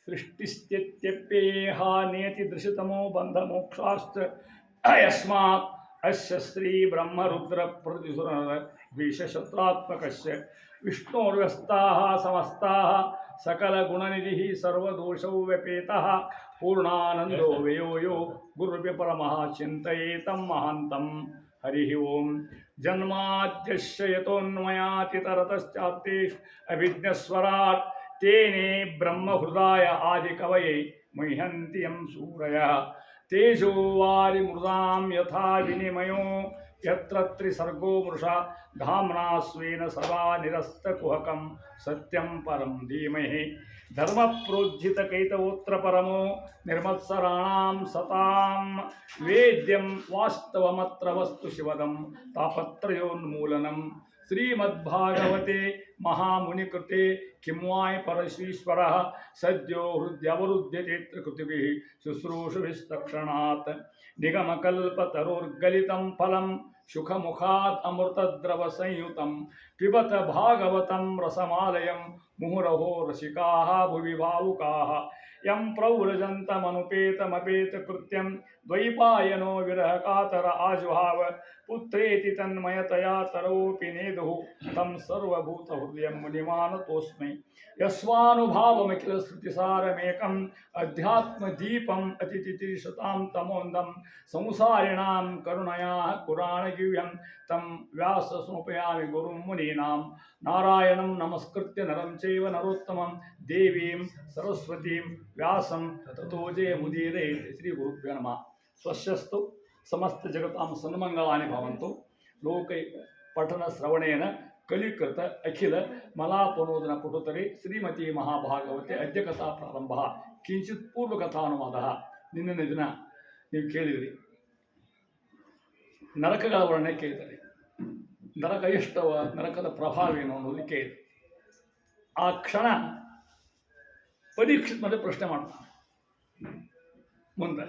सृष्टिस्थित्यप्ययेह नेतिदृशतमो बन्धमोक्षाश्च यस्मात् अस्य श्री ब्रह्मरुद्र प्रतिसुरनर द्विशशत्रात्मकस्य विष्णोर्व्यस्ताः समस्ताः सकलगुणनिधिः सर्वदोषौ व्यपेतः पूर्णानन्दो व्ययो यो गुरुर्भ्य परमः चिन्तयेतं महान्तं हरिः ओं जन्माद्यस्य यतोऽन्वयातितरतश्चार्तेषु अभिज्ञस्वराट् तेने ब्रह्महृदाय आदिकवये मह्यन्ति यं सूरयः तेजो वारिमृदां यथा विनिमयो यत्र त्रिसर्गो मृषा धाम्ना स्वेन सदा निरस्तकुहकं सत्यं परं धीमहि धर्मप्रोज्झितकैतवोऽत्र परमो निर्मत्सराणां सतां वेद्यं वास्तवमत्र वस्तु शिवदं तापत्रयोन्मूलनं श्रीमद्भागवते महामुनिकृते किं वाय परश्रीश्वरः सद्यो हृद्यवरुध्यचेत्र कृतिभिः शुश्रूषुभिस्तक्षणात् निगमकल्पतरोर्गलितं फलं सुखमुखात् अमृतद्रवसंयुतं पिबत भागवतं रसमालयं मुहुरहो रसिकाः भुवि भावुकाः यं प्रव्रजन्तमनुपेतमपेतकृत्यं द्वैपायनो विरहकातर आजुहाव पुत्रेति तन्मयतया तरोऽपि नेदुः तं सर्वभूतहृदयं मुनिमानतोऽस्मि यस्वानुभावमखिलश्रुतिसारमेकम् अध्यात्मदीपम् अतिथितिशतां तमोन्दं संसारिणां करुणयाः पुराणगिव्यं तं व्याससमुपयामि गुरुं मुनीनां नारायणं नमस्कृत्य नरं चैव नरोत्तमं देवीं सरस्वतीं व्यासं ततो जयमुदीरयेत् श्रीगुरुभ्यो नमः स्वस्यस्तु समस्त जगतां सन्मंगलानि भवन्तु लोके पठन श्रवणेन कलिकृत अखिल मलापनोदन पुटुतरे श्रीमती महाभागवते अद्य कथा प्रारंभ किंचित पूर्वकथानुवाद निन्ने दिन ನೀವು ಕೇಳಿದ್ರಿ ನರಕಗಳ ವರ್ಣನೆ ಕೇಳಿದರೆ ನರಕ ಎಷ್ಟವ ನರಕದ ಪ್ರಭಾವ ಏನು ಅನ್ನೋದು ಕೇಳಿದೆ ಆ ಕ್ಷಣ ಪರೀಕ್ಷಿತ್ ಮತ್ತೆ ಪ್ರಶ್ನೆ ಮಾಡ್ತಾನೆ ಮುಂದೆ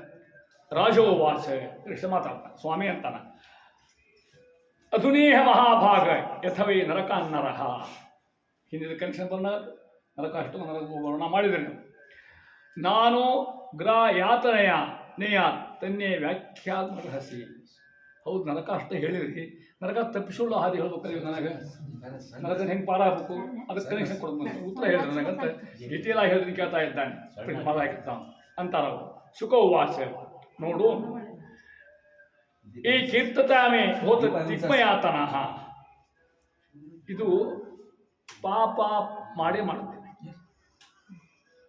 ರಾಜೋವಾಚ ಕೃಷ್ಣ ಮಾತಾಡ್ತಾನೆ ಸ್ವಾಮಿ ಅಂತಾನೆ ಅಧುನೇಹ ಮಹಾಭಾಗ ಯಥವೇ ನರಕ ನರಹ ಹಿಂದಿನ ಕನೆಕ್ಷನ್ ಬಂದ ನರಕ ಅಷ್ಟು ನರಕ ವರ್ಣ ಮಾಡಿದರೆ ನಾನು ಗ್ರಹ ಯಾತನೆಯ ನೇಯ ತನ್ನೇ ವ್ಯಾಖ್ಯಾತ್ಮಕ ಹಸಿ ಹೌದು ನರಕ ಅಷ್ಟೇ ಹೇಳಿದ್ರಿ ನರಕ ತಪ್ಪಿಸುಳ್ಳು ಹಾದಿ ಹೇಳ್ಬೇಕು ನನಗೆ ನರಕ ಹೆಂಗೆ ಪಾರ ಆಗ್ಬೇಕು ಅದಕ್ಕೆ ಕನೆಕ್ಷನ್ ಕೊಡ್ಬೇಕು ಉತ್ತರ ಹೇಳಿದ್ರೆ ನನಗಂತ ಡೀಟೇಲ್ ಆಗಿ ಹೇಳಿದ್ರೆ ಕೇಳ್ತಾ ಇದ್ದಾನೆ ಪಾರ ಆಗಿರ್ತಾವ ಅಂತಾರ ಸುಖವಾಚ ನೋಡು ಈ ಕೀರ್ತತಾಮೆ ಹೋತ ದಿಗ್ಮಯಾತನ ಇದು ಪಾಪ ಮಾಡೇ ಮಾಡ್ತೇನೆ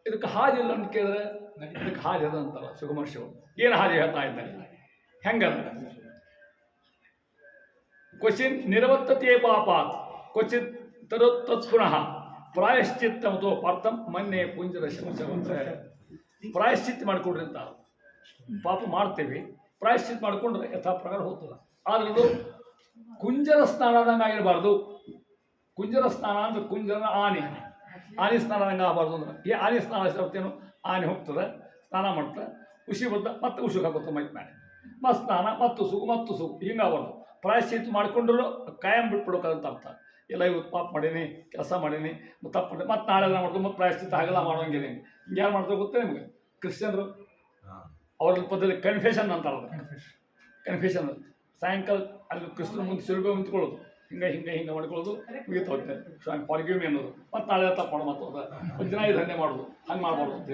ಇದಕ್ಕೆ ಹಾದಿಲ್ಲ ಅಂತ ಕೇಳಿದ್ರೆ ಇದಕ್ಕೆ ಹಾದಿ ಅದ ಅಂತಾರ ಸುಗಮರ್ ಶಿವ ಏನು ಹಾದಿ ಹೇಳ್ತಾ ಇದ್ದಾರೆ ಹೆಂಗದ ಕ್ವಚಿನ್ ನಿರವತ್ತತೆ ಪಾಪಾತ್ ಕ್ವಚಿತ್ ತತ್ಪುನಃ ಪ್ರಾಯಶ್ಚಿತ್ತಮತೋ ಪಾರ್ಥಂ ಮೊನ್ನೆ ಪುಂಜರ ಶಂಸ ಪ್ರಾಯಶ್ಚಿತ್ತ ಮಾಡಿಕೊಡ್ರಿ ಅಂತ ಪಾಪ ಮಾಡ್ತೇವೆ ಪ್ರಾಯಶ್ಚಿತ್ತ ಮಾಡಿಕೊಂಡ್ರೆ ಯಥಾ ಪ್ರಕಾರ ಹೋಗ್ತದೆ ಆದ್ರೆ ಅದು ಕುಂಜರ ಸ್ನಾನದಂಗೆ ಆಗಿರಬಾರ್ದು ಕುಂಜರ ಸ್ನಾನ ಅಂದ್ರೆ ಕುಂಜರ ಆನೆ ಸ್ನಾನದಂಗೆ ಆಗಬಾರ್ದು ಅಂದ್ರೆ ಈ ಆನೆ ಸ್ನಾನ ಇರ್ತೇನು ಆನೆ ಹೋಗ್ತದೆ ಸ್ನಾನ ಮಾಡ್ತದೆ ಉಸಿ ಬದ್ದ ಮತ್ತೆ ಉಸುಕ್ ಹಾಕುತ್ತೆ ಮೈತ್ ಮೇಲೆ ಮತ್ತು ಸ್ನಾನ ಮತ್ತು ಸುಗು ಹಿಂಗಾಗಬಾರ್ದು ಪ್ರಾಯಶ್ಚಿತ್ತ ಮಾಡಿಕೊಂಡ್ರು ಕಾಯಂ ಬಿಟ್ಬಿಡ್ಬೇಕಂತ ಅರ್ಥ ಎಲ್ಲ ಇವತ್ತು ಪಾಪ ಮಾಡೀನಿ ಕೆಲಸ ಮಾಡೀನಿ ತಪ್ಪು ಮಾಡಿ ಮತ್ತೆ ನಾಳೆ ಮಾಡ್ಕೊಂಡು ಮತ್ತೆ ಪ್ರಾಯಶ್ಚಿತ್ತ ಆಗಲ್ಲ ಮಾಡೋಂಗಿದೆ ಹಿಂಗೆ ಯಾರು ಮಾಡ್ತಾರೆ ಗೊತ್ತೇ ನಿಮಗೆ ಕ್ರಿಶ್ಚಿಯನ್ರು ಅವ್ರ ಪದ್ಧತಿ ಕನ್ಫೆಷನ್ ಅಂತಾರಲ್ಲ ಕನ್ಫೆಷನ್ ಸಾಯಂಕಾಲ ಅಲ್ಲಿ ಕ್ರಿಸ್ತನ ಮುಂದೆ ಸಿಲ್ಬೆ ನಿಂತ್ಕೊಳ್ಳೋದು ಹಿಂಗೆ ಮಾಡ್ಕೊಳ್ಳೋದು ಮುಗಿತು ಹೋಗ್ತದೆ ಸ್ವಾಮಿ ಫಾರ್ಗಿವ್ ಮಿ ಅನ್ನೋದು ಮತ್ತು ನಾಳೆ ತಪ್ಪು ಮಾಡೋ ಮತ್ತು ಒಂದು ದಿನ ಧನ್ಯ ಮಾಡೋದು ಹಂಗೆ ಮಾಡ್ಬಾರ್ದು ಅಂತ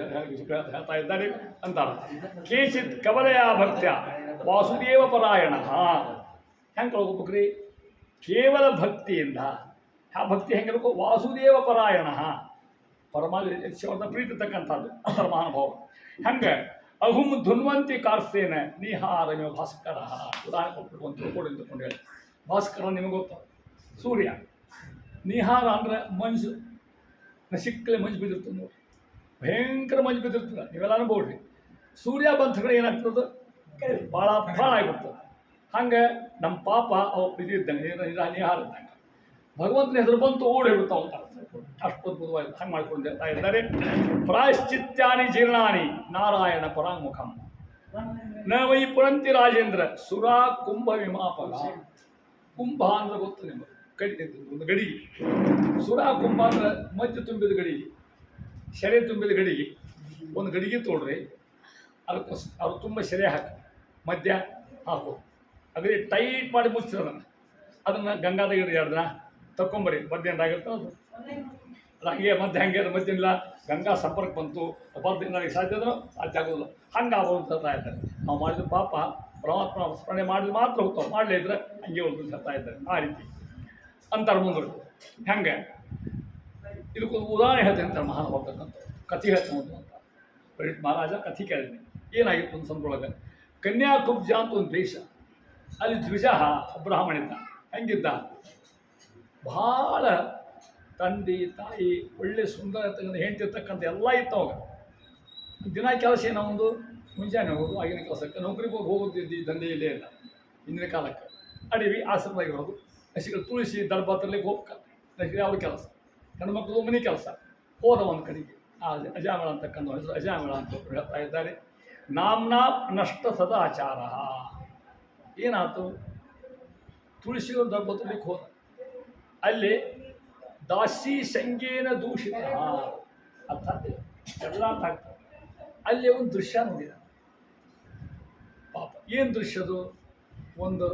ಹೇಳ್ತಾ ಇದ್ದಾರೆ ಅಂತಾರ ಕೇಚಿತ್ ಕವಲಯ ಭಕ್ತ್ಯ ವಾಸುದೇವ ಪರಾಯಣ ಹೆಂಗೆ ಕಳ್ಕೊಬೇಕ್ರಿ ಕೇವಲ ಭಕ್ತಿಯಿಂದ ಆ ಭಕ್ತಿ ಹೆಂಗಿರ್ಬೇಕು ವಾಸುದೇವ ಪರಾಯಣ ಪರಮಾತ್ಮ ಪ್ರೀತಿ ತಕ್ಕಂಥದ್ದು ಅಂತರ ಮಹಾನುಭಾವ ಹಂಗೆ ಅಹುಂ ಧುನ್ವಂತಿ ಕಾರ್ಸೇನ ನಿಹಾರಮೆ ಭಾಸ್ಕರ ಉದಾಹರಣೆ ಕೊಟ್ಬಿಟ್ಟು ಒಂದು ತಿಳ್ಕೊಂಡು ತಿಳ್ಕೊಂಡು ಹೇಳಿ ಭಾಸ್ಕರ ನಿಮಗೆ ಗೊತ್ತ ಸೂರ್ಯ ನಿಹಾರ ಅಂದರೆ ಮಂಜು ನಸಿಕ್ಕಲೆ ಮಂಜು ಬಿದ್ದಿರ್ತದೆ ನೋಡಿ ಭಯಂಕರ ಮಂಜು ಬಿದ್ದಿರ್ತದೆ ನೀವೆಲ್ಲ ಅನ್ಬೋಡ್ರಿ ಸೂರ್ಯ ಬಂಧಗಳು ಏನಾಗ್ತದೆ ಭಾಳ ಆಗಿಬಿಡ್ತದೆ ಹಂಗೆ ನಮ್ಮ ಪಾಪ ಅವು ಇದ್ದಂಗೆ ನಿಹಾರ ಇದ್ದಂಗೆ ಭಗವಂತನ ಹೆಸರು ಬಂತು ಓಡಿ ಬಿಡ್ತಾವ ಅಂತ ಅಷ್ಟು ಅದ್ಭುತವಾಗಿ ಹಂಗೆ ಮಾಡ್ಕೊಂಡು ಹೇಳ್ತಾ ಇದ್ದಾರೆ ಪ್ರಾಯಶ್ಚಿತ್ಯಾನಿ ಜೀರ್ಣಾನಿ ನಾರಾಯಣ ಪರಾಂಗುಖಂ ನ ವೈ ಪುರಂತಿ ರಾಜೇಂದ್ರ ಸುರಾ ಕುಂಭ ವಿಮಾಪಕ ಕುಂಭ ಅಂದ್ರೆ ಗೊತ್ತು ನಿಮಗೆ ಒಂದು ಗಡಿಗೆ ಸುರಾ ಕುಂಭ ಅಂದ್ರೆ ಮಧ್ಯ ತುಂಬಿದ ಗಡಿಗೆ ಸೆರೆ ತುಂಬಿದ ಗಡಿಗೆ ಒಂದು ಗಡಿಗೆ ತೊಗೊಳ್ರಿ, ಅದಕ್ಕೆ ಅದು ತುಂಬ ಸೆರೆ ಹಾಕಿ ಮಧ್ಯ ಹಾಕು, ಅಗದಿ ಟೈಟ್ ಮಾಡಿ ಮುಚ್ಚಿರೋದನ್ನು. ಅದನ್ನು ಗಂಗಾದಾಗ ಇಡ್ರಿ 2 ದಿನ ತಗೊಂಬರಿ, ಮಧ್ಯಾಹ್ನದಾಗಿರ್ತದೆ ಅದು. ಅದು ಹಂಗೆ ಮಧ್ಯೆ ಹಂಗೆ ಅದು ಮಧ್ಯಾಹ್ನ ಗಂಗಾ ಸಂಪರ್ಕ ಬಂತು, ಬದ್ದಿನಾಗಿ ಸಾಧ್ಯ ಆದರೂ ಸಾಧ್ಯ ಆಗೋದಿಲ್ಲ. ಹಂಗೆ ಆಗೋದು ಹೇಳ್ತಾ ಇದ್ದಾರೆ. ನಾವು ಮಾಡಿದ ಪಾಪ ಪರಮಾತ್ಮ ಸ್ಮರಣೆ ಮಾಡಿದ್ರೆ ಮಾತ್ರ ಹೋಗ್ತಾವೆ, ಮಾಡಲೇ ಇದ್ರೆ ಹಂಗೆ ಹೋಗ್ದು ಹೇಳ್ತಾ ಇದ್ದಾರೆ. ಆ ರೀತಿ ಅಂತಾರೆ ಮುಂದೆ. ಹೆಂಗೆ ಇದಕ್ಕೊಂದು ಉದಾಹರಣೆ ಹೇಳ್ತೇನೆ ಅಂತಾರೆ ಮಹಾನುಭಾವತಕ್ಕಂಥ ಕಥೆ ಹೇಳ್ತಾನೆ ಅಂತ. ಪಂಡಿತ್ ಮಹಾರಾಜ ಕಥೆ ಕೇಳಿದ್ನಿ. ಏನಾಗಿತ್ತು ಒಂದು ಸಂದೊಳಗೆ, ಕನ್ಯಾಕುಬ್ಜ ಅಂತ ಒಂದು ದೇಶ, ಅಲ್ಲಿ ದ್ವಿಜ ಬ್ರಾಹ್ಮಣ ಇದ್ದ. ಹೆಂಗಿದ್ದ, ಭಾಳ ತಂದೆ ತಾಯಿ ಒಳ್ಳೆ ಸುಂದರ ಹೆಂಡ್ತಿರ್ತಕ್ಕಂಥ ಎಲ್ಲ ಇತ್ತು ಅವಾಗ. ದಿನ ಕೆಲಸ ಏನೋ ಒಂದು ಮುಂಜಾನೆ ಹೋಗೋದು, ಆಗಿನ ಕೆಲಸಕ್ಕೆ ನೌಕರಿಗೆ ಹೋಗೋದು ದಂಧೆಯಲ್ಲೇ ಇಲ್ಲ. ಹಿಂದಿನ ಕಾಲಕ್ಕೆ ಅಡವಿ ಆಶ್ರಮದಾಗಿರೋದು, ಹಸಿಗಳು ತುಳಸಿ ದರ್ಬ ತರಲಿಕ್ಕೆ ಹೋಗ್ತಾರೆ, ಅವ್ರ ಕೆಲಸ. ಹೆಣ್ಮಕ್ಳು ಮನೆ ಕೆಲಸ. ಹೋದ ಒಂದು ಕಡೆಗೆ ಆ ಅಜಾಮೇಳ ಅಂತಕ್ಕಂಥ ಹೆಸರು ಅಜಾಮೇಳ ಅಂತ ಹೇಳ್ತಾ ಇದ್ದಾರೆ. ನಾಮ್ನಾ ನಷ್ಟ ಸದಾಚಾರ. ಏನಾಯ್ತು, ತುಳಸಿಯವ್ರ ದರ್ಬ ತರಲಿಕ್ಕೆ ಹೋದ. ಅಲ್ಲಿ ದಾಸಿ ಸಂಗೇನ ದೂಷಿತ ಅರ್ಥಾತ್ ಎಲ್ಲ ಆಗ್ತದೆ. ಅಲ್ಲಿ ಒಂದು ದೃಶ್ಯ ನೋಡಿದ ಪಾಪ. ಏನು ದೃಶ್ಯದು, ಒಂದು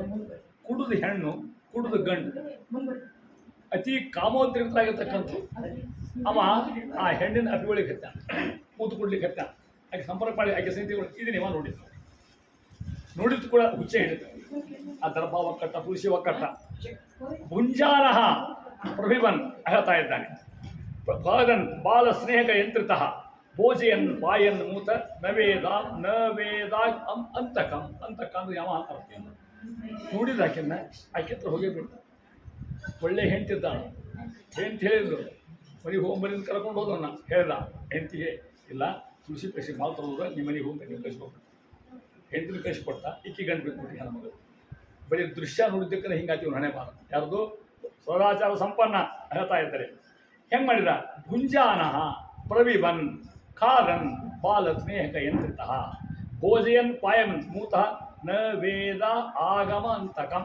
ಕುಡಿದ ಹೆಣ್ಣು ಕುಡಿದ ಗಂಡು ಅತಿ ಕಾಮೋದ್ರಿಕ್ತರಾಗಿರ್ತಕ್ಕಂಥ ಅವ ಆ ಹೆಣ್ಣಿನ ಅಭಿಗಳಿಗೆ ಹತ್ತ, ಕೂತು ಕೊಡ್ಲಿಕ್ಕೆ ಹತ್ತ. ಆಕೆ ಸಂಪರ್ಕ ಮಾಡಿ ಆಕೆ ಸಂತಿಗಳು ಇದನ್ನ ಇವ ನೋಡಿದ್ದು ಕೂಡ ಹುಚ್ಚೆ ಹಿಡಿದ. ಆ ದರ್ಭ ಒಕ್ಕಟ್ಟ ತುಳಸಿ ಒಕ್ಕಟ್ಟ ಭುಂಜಾನಃ ಪ್ರಭಿವನ್ ಹೇಳ್ತಾ ಇದ್ದಾನೆ. ಬಾಲನ್ ಬಾಲ ಸ್ನೇಹಕ ಯಂತ್ರಿತಃ ಭೋಜಯನ್ ಬಾಯನ್ ಮೂತ ನವೇದ ನವೇದ ಅಂತಕಂ ಅಂತಕ ಅಂದ್ರೆ ಯಾವ ಅರ್ಥ. ನೋಡಿದ ಆಕೆನ್ನ, ಆಕೆ ಹತ್ರ ಹೋಗೇ ಬಿಟ್ಟು ಒಳ್ಳೆ ಹೆಂಡ್ತಿದ್ದಾಳೆ. ಹೆಂಡ್ತಿ ಹೇಳಿದ್ರು ಮನೆಗೆ ಹೋಗ್ಬರಿಂದ ಕರ್ಕೊಂಡು ಹೋದವನ್ನ ಹೇಳ್ದ ಹೆಂಡ್ತಿಗೆ, ಇಲ್ಲ ತುಳಸಿ ಕಸಿ ಮಾಲ್ ತರೋದ್ರ ನಿಮ್ಮ ಮನೆಗೆ ಹೋಗಿ ನೀವು ಕಳಿಸ್ಬೇಕು. ಹೆಂಡ್ತಿನ ಕಳಿಸ್ಕೊಡ್ತಾ ಇಕ್ಕಿ ಗಂಟು ಬಿಟ್ಬಿಟ್ಟು ನನ್ನ ಮಗಳು. ಬರೀ ದೃಶ್ಯ ನೋಡಿದ್ದಕ್ಕೆ ಹಿಂಗಾತೀವಿ ಹಣೆ ಬಾರ. ಯಾರ್ದು ಸದಾಚಾರ ಸಂಪನ್ನ ಹೇಳ್ತಾ ಇದ್ದಾರೆ. ಹೆಂಗೆ ಮಾಡಿದ, ಭುಂಜಾನಃ ಪ್ರವಿವನ್ ಖಾರನ್ ಬಾಲ ಸ್ನೇಹಕ ಯಂತ್ರಿತಃ ಭೋಜಯನ್ ಪಾಯನ್ ಮೂತಃ ನ ವೇದ ಆಗಮ ಅಂತಕಂ.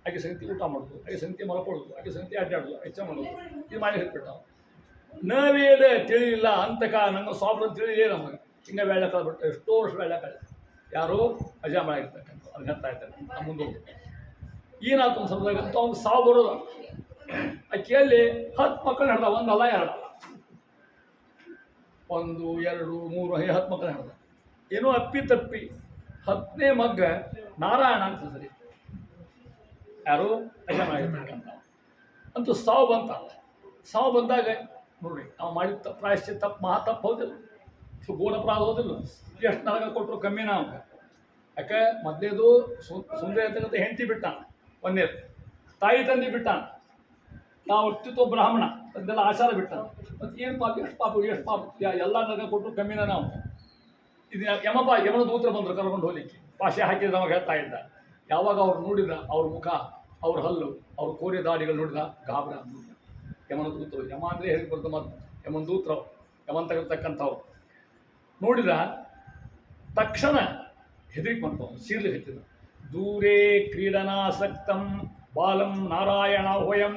ಆಕೆ ಸಂಗತಿ ಊಟ ಮಾಡೋದು, ಆಕೆ ಸಂಗತಿ ಮಲ್ಕೊಳ್ಳೋದು, ಆಕೆ ಸಂಗತಿ ಅಡ್ಡಾಡೋದು, ಹೆಚ್ಚ ಮಾಡೋದು, ಇದು ಮಾಡಿ ಹೇಳ್ಬಿಟ್ಟ. ನ ವೇದ ತಿಳಿಲಿಲ್ಲ, ಅಂತಕ ನಂಗೆ ಸ್ವಾಬ್ರ ತಿಳಿಲೇ ನಮಗೆ. ಹಿಂಗೆ ಬೆಳ್ಳ ಕಳ್ಬಿಟ್ಟು ಎಷ್ಟೋ ವರ್ಷ ಬೆಳ್ಳ ಕಳೆ. ಯಾರೋ ಅಜಾಮಳ ಇರ್ತಕ್ಕಂಥ ಅದನ್ನ ಹೇಳ್ತಾ ಇದ್ದಾರೆ. ಮುಂದೋಗಿ ಏನಾಯ್ತು ಒಂದು ಸಮಯದಂತ ಅವ್ನು ಸಾವು ಬರೋದು. ಆಕೆಯಲ್ಲಿ 10 ಮಕ್ಕಳು ಹಿಡ್ದ, ಒಂದಲ್ಲ ಎರಡಲ್ಲ, 1 2 3 10 ಮಕ್ಕಳು ಹಿಡ್ದ. ಏನೋ ಅಪ್ಪಿ ತಪ್ಪಿ 10ನೇ ಮಗ್ಗ ನಾರಾಯಣ ಅಂತ ಸರಿ, ಯಾರು ಅಜಾಮಳಾಗಿರ್ತಕ್ಕಂಥ ಅಂತೂ ಸಾವು ಬಂತ. ಸಾವು ಬಂದಾಗ ನೋಡ್ರಿ, ನಾವು ಮಾಡಿದ ಪ್ರಾಯಶ್ಚಿತ್ತ ತಪ್ಪು ಮಹಾ ತಪ್ಪು ಹೌದಿಲ್ಲ, ಗೋಣಪ್ರಾದ ಹೋದಿಲ್ಲ. ಎಷ್ಟು ನರಕ ಕೊಟ್ಟರು ಕಮ್ಮಿನ ಅವ್ಗೆ. ಯಾಕೆ ಮೊದಲೇದು ಸುಂದರ ಇರ್ತಕ್ಕಂಥ ಹೆಂಡತಿ ಬಿಟ್ಟಾನ, ಒಂದೇದು ತಾಯಿ ತಂದೆ ಬಿಟ್ಟಾನ, ನಾವು ಅತ್ಯುತ್ತಮ ಬ್ರಾಹ್ಮಣ ಅದೆಲ್ಲ ಆಚಾರ ಬಿಟ್ಟಾನ. ಮತ್ತು ಏನು ಪಾಪ, ಎಷ್ಟು ಪಾಪ ಎಲ್ಲ ನರಕ ಕೊಟ್ಟರು ಕಮ್ಮಿನ ನಾವು. ಇದು ಯಮನ ದೂತ್ರ ಬಂದರು ಕರ್ಕೊಂಡು ಹೋಗ್ಲಿಕ್ಕೆ, ಪಾಶೆ ಹಾಕಿದ್ರೆ ಅವಾಗ ಹೇಳ್ತಾ ಇದ್ದ. ಯಾವಾಗ ಅವ್ರು ನೋಡಿದ, ಅವ್ರ ಮುಖ, ಅವ್ರ ಹಲ್ಲು, ಅವ್ರ ಕೋರೆ ದಾಡಿಗಳು ನೋಡಿದ, ಗಾಬರ ಯಮನ ದೂತರು. ಯಮ ಅಂದರೆ ಹೇಳಿ ಬರ್ತದೆ ಮತ್ತು ಯಮನ ದೂತರು, ಯಮನ್ ತಗಿರ್ತಕ್ಕಂಥವ್ರು ನೋಡಿದ ತಕ್ಷಣ ಹೆದರಿಕೆ ಬಂತವನು, ಸೀರ್ಲಿ ಹತ್ತಿದ. ದೂರೇ ಕ್ರೀಡನಾಸಕ್ತಂ ಬಾಲಂ ನಾರಾಯಣ ಹೋಯಂ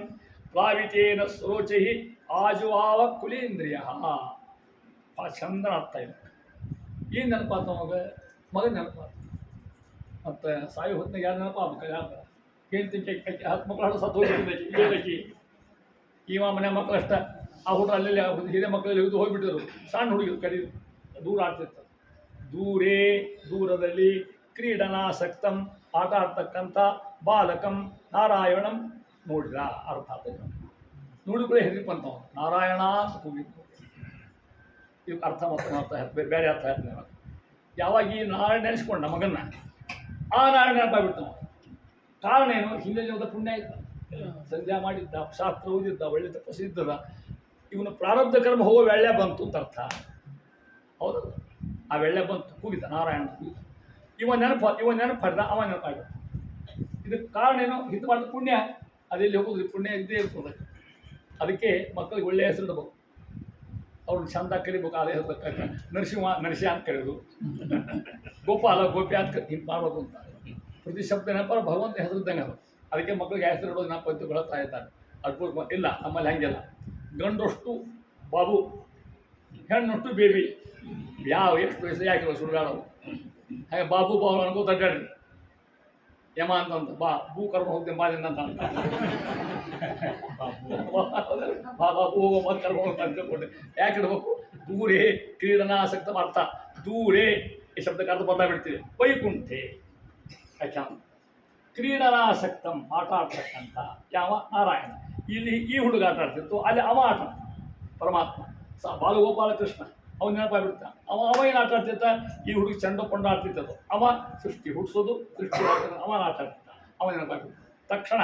ಪ್ಲಾವಿತೇನ ಸರೋಚಿ ಆಜುವಾವ ಕುಲೇಂದ್ರಿಯ. ಚಂದನ ಅರ್ಥ ಇಲ್ಲ. ಏನು ನೆನಪಾತ ಮಗನ ನೆನಪಾತ. ಮತ್ತು ಸಾಯಿ ಹೊತ್ತಿನಾಗ ಯಾರು ನೆನಪಾಗಬೇಕು, ಯಾರು ಹೇಳ್ತೀನಿ 10 ಮಕ್ಕಳು ಹಣ ಸತ್ತು ಹೋಗಿದ್ದಕ್ಕೆ ಇವ ಮನೆ ಮಕ್ಕಳು ಅಷ್ಟ. ಆ ಹುಡುಗ ಅಲ್ಲೆಲ್ಲಿ ಹಿರಿಯ ಮಕ್ಕಳಲ್ಲಿ ಹಿಡಿದು ಹೋಗಿಬಿಟ್ಟಿದ್ರು. ಸಣ್ಣ ಹುಡುಗಿರು ಕಡಿ ದೂರ ಆಡ್ತಿರ್ತಾರೆ. ದೂರದಲ್ಲಿ ಕ್ರೀಡನಾಸಕ್ತಂ ಆಟ ಆಡ್ತಕ್ಕಂಥ ಬಾಲಕಂ ನಾರಾಯಣಂ ನೋಡಿದ. ಅರ್ಥ ಆಗ್ತದೆ ನೋಡಿ ಕೂಡ ಹೆದರಿಪಂತವ ನಾರಾಯಣ ಅಂತ ಕೂಗಿತ್ತು. ಇದಕ್ಕೆ ಅರ್ಥ ಮತ್ತು ಬೇರೆ ಅರ್ಥ ಹೇಳ್ತೇನೆ. ಯಾವಾಗ ಈ ನಾರಾಯಣ ನೆನೆಸ್ಕೊಂಡ ಮಗನ್ನ, ಆ ನಾರಾಯಣ ನೆನಪಾಗ್ಬಿಟ್ಟು. ಕಾರಣ ಏನು, ಹಿಂದೆ ಜೀವದ ಪುಣ್ಯ ಇದ್ದ, ಸಂಧ್ಯಾ ಮಾಡಿದ್ದ, ಶಾಸ್ತ್ರ ಓದಿದ್ದ, ಒಳ್ಳೆ ತಪಸ್ಸು ಇದ್ದದ. ಇವನು ಪ್ರಾರಬ್ಧ ಕರ್ಮ ಹೋಗೋ ವೇಳೆ ಬಂತು ಅಂತ ಅರ್ಥ. ಹೌದಲ್ಲ, ಆ ವೇಳೆ ಬಂತು, ಕೂಗಿದ್ದ ನಾರಾಯಣ ಕೂಗಿದ. ಇವ ನೆನಪಾಡ್ದ, ಅವ ನೆನಪಾಗ. ಇದಕ್ಕೆ ಕಾರಣ ಏನು, ಹಿಂದೆ ಮಾಡಿದ ಪುಣ್ಯ ಅದೆಲ್ಲಿ ಹೋಗೋದು, ಪುಣ್ಯ ಇದ್ದೇ ಇರ್ತದೆ. ಅದಕ್ಕೆ ಮಕ್ಕಳಿಗೆ ಒಳ್ಳೆಯ ಹೆಸರು ಇಡಬೇಕು, ಅವ್ರನ್ನ ಚಂದ ಕರಿಬೇಕು. ಅದೇ ಹೆಸರು ನರಸಿಂಹ ಅಂತ ಕರೆಯೋದು, ಗೋಪಾಲ ಗೋಪಿ ಅಂತ ಹಿಂಗೆ ಮಾಡ್ಬೇಕು ಅಂತ. ಪ್ರತಿ ಶಬ್ದ ನೆನಪಾರ ಭಗವಂತ ಹೆಸರು ಇದ್ದಂಗೆ ಅದು. ಅದಕ್ಕೆ ಮಕ್ಕಳಿಗೆ ಹೆಸರು ಇಡೋದು ನೆನಪು ಅಂತ ಹೇಳ್ತಾ ಇದ್ದಾರೆ. ಅದ್ಭುತ ಇಲ್ಲ, ನಮ್ಮಲ್ಲಿ ಹಂಗೆಲ್ಲ. ಗಂಡಷ್ಟು ಬಾಬು, ಹೆಣ್ಣಷ್ಟು ಬೇಬಿ. ಯಾವ ಎಷ್ಟು ವಯಸ್ಸು ಯಾಕಿಲ್ಲ ಸುಡುಗಾಡೋದು. ಹಾಗೆ ಬಾಬು ಬಾಬು ಅನ್ಕೋತ ಅಡ್ಡಾಡ್ರಿ. ಯಮ ಅಂತಂತ ಬಾ ಭೂ ಕರ್ಮ ಹೋಗ್ತೇನೆ ಬಾದಿಂದ ಅಂತ ಬಾ ಬಾಬು ಹೋಗೋ ಮತ್ತೆ ಕರ್ಮ ಹೋಗ್ತಾ ಅಂತ ತಿಳ್ಕೊಂಡೆ. ಯಾಕೆ ಇಡಬೇಕು? ದೂರೇ ಕ್ರೀಡನಾಸಕ್ತ ಅರ್ಥ. ದೂರೇ ಈ ಶಬ್ದಕ್ಕೆ ಅರ್ಥ ಬದಲಾಗ್ಬಿಡ್ತೀವಿ. ವೈಕುಂಠೆ ಯಾಕೆ ಕ್ರೀಡನಾಸಕ್ತಂ ಆಟ ಆಡ್ತಕ್ಕಂಥ ಯಾವ ನಾರಾಯಣ. ಇಲ್ಲಿ ಈ ಹುಡುಗ ಆಟ ಆಡ್ತಿತ್ತು, ಅಲ್ಲಿ ಅವ ಆಟ ಪರಮಾತ್ಮ ಬಾಲಗೋಪಾಲ ಕೃಷ್ಣ ಅವನ ನೆನಪಾಗ್ಬಿಡ್ತಾನೆ. ಅವ ಏನು ಆಟ ಆಡ್ತಿದ್ದ? ಈ ಹುಡುಗ ಚಂಡ ಕೊಂಡ ಆಡ್ತಿದ್ದದು. ಅವ ಸೃಷ್ಟಿ ಹುಟ್ಟಿಸೋದು, ಸೃಷ್ಟಿ ಅವನ ಆಟ ಆಡ್ತಿದ್ದ, ಅವನ ನೆನಪಾಗ್ಬಿಡ್ತಾನೆ. ತಕ್ಷಣ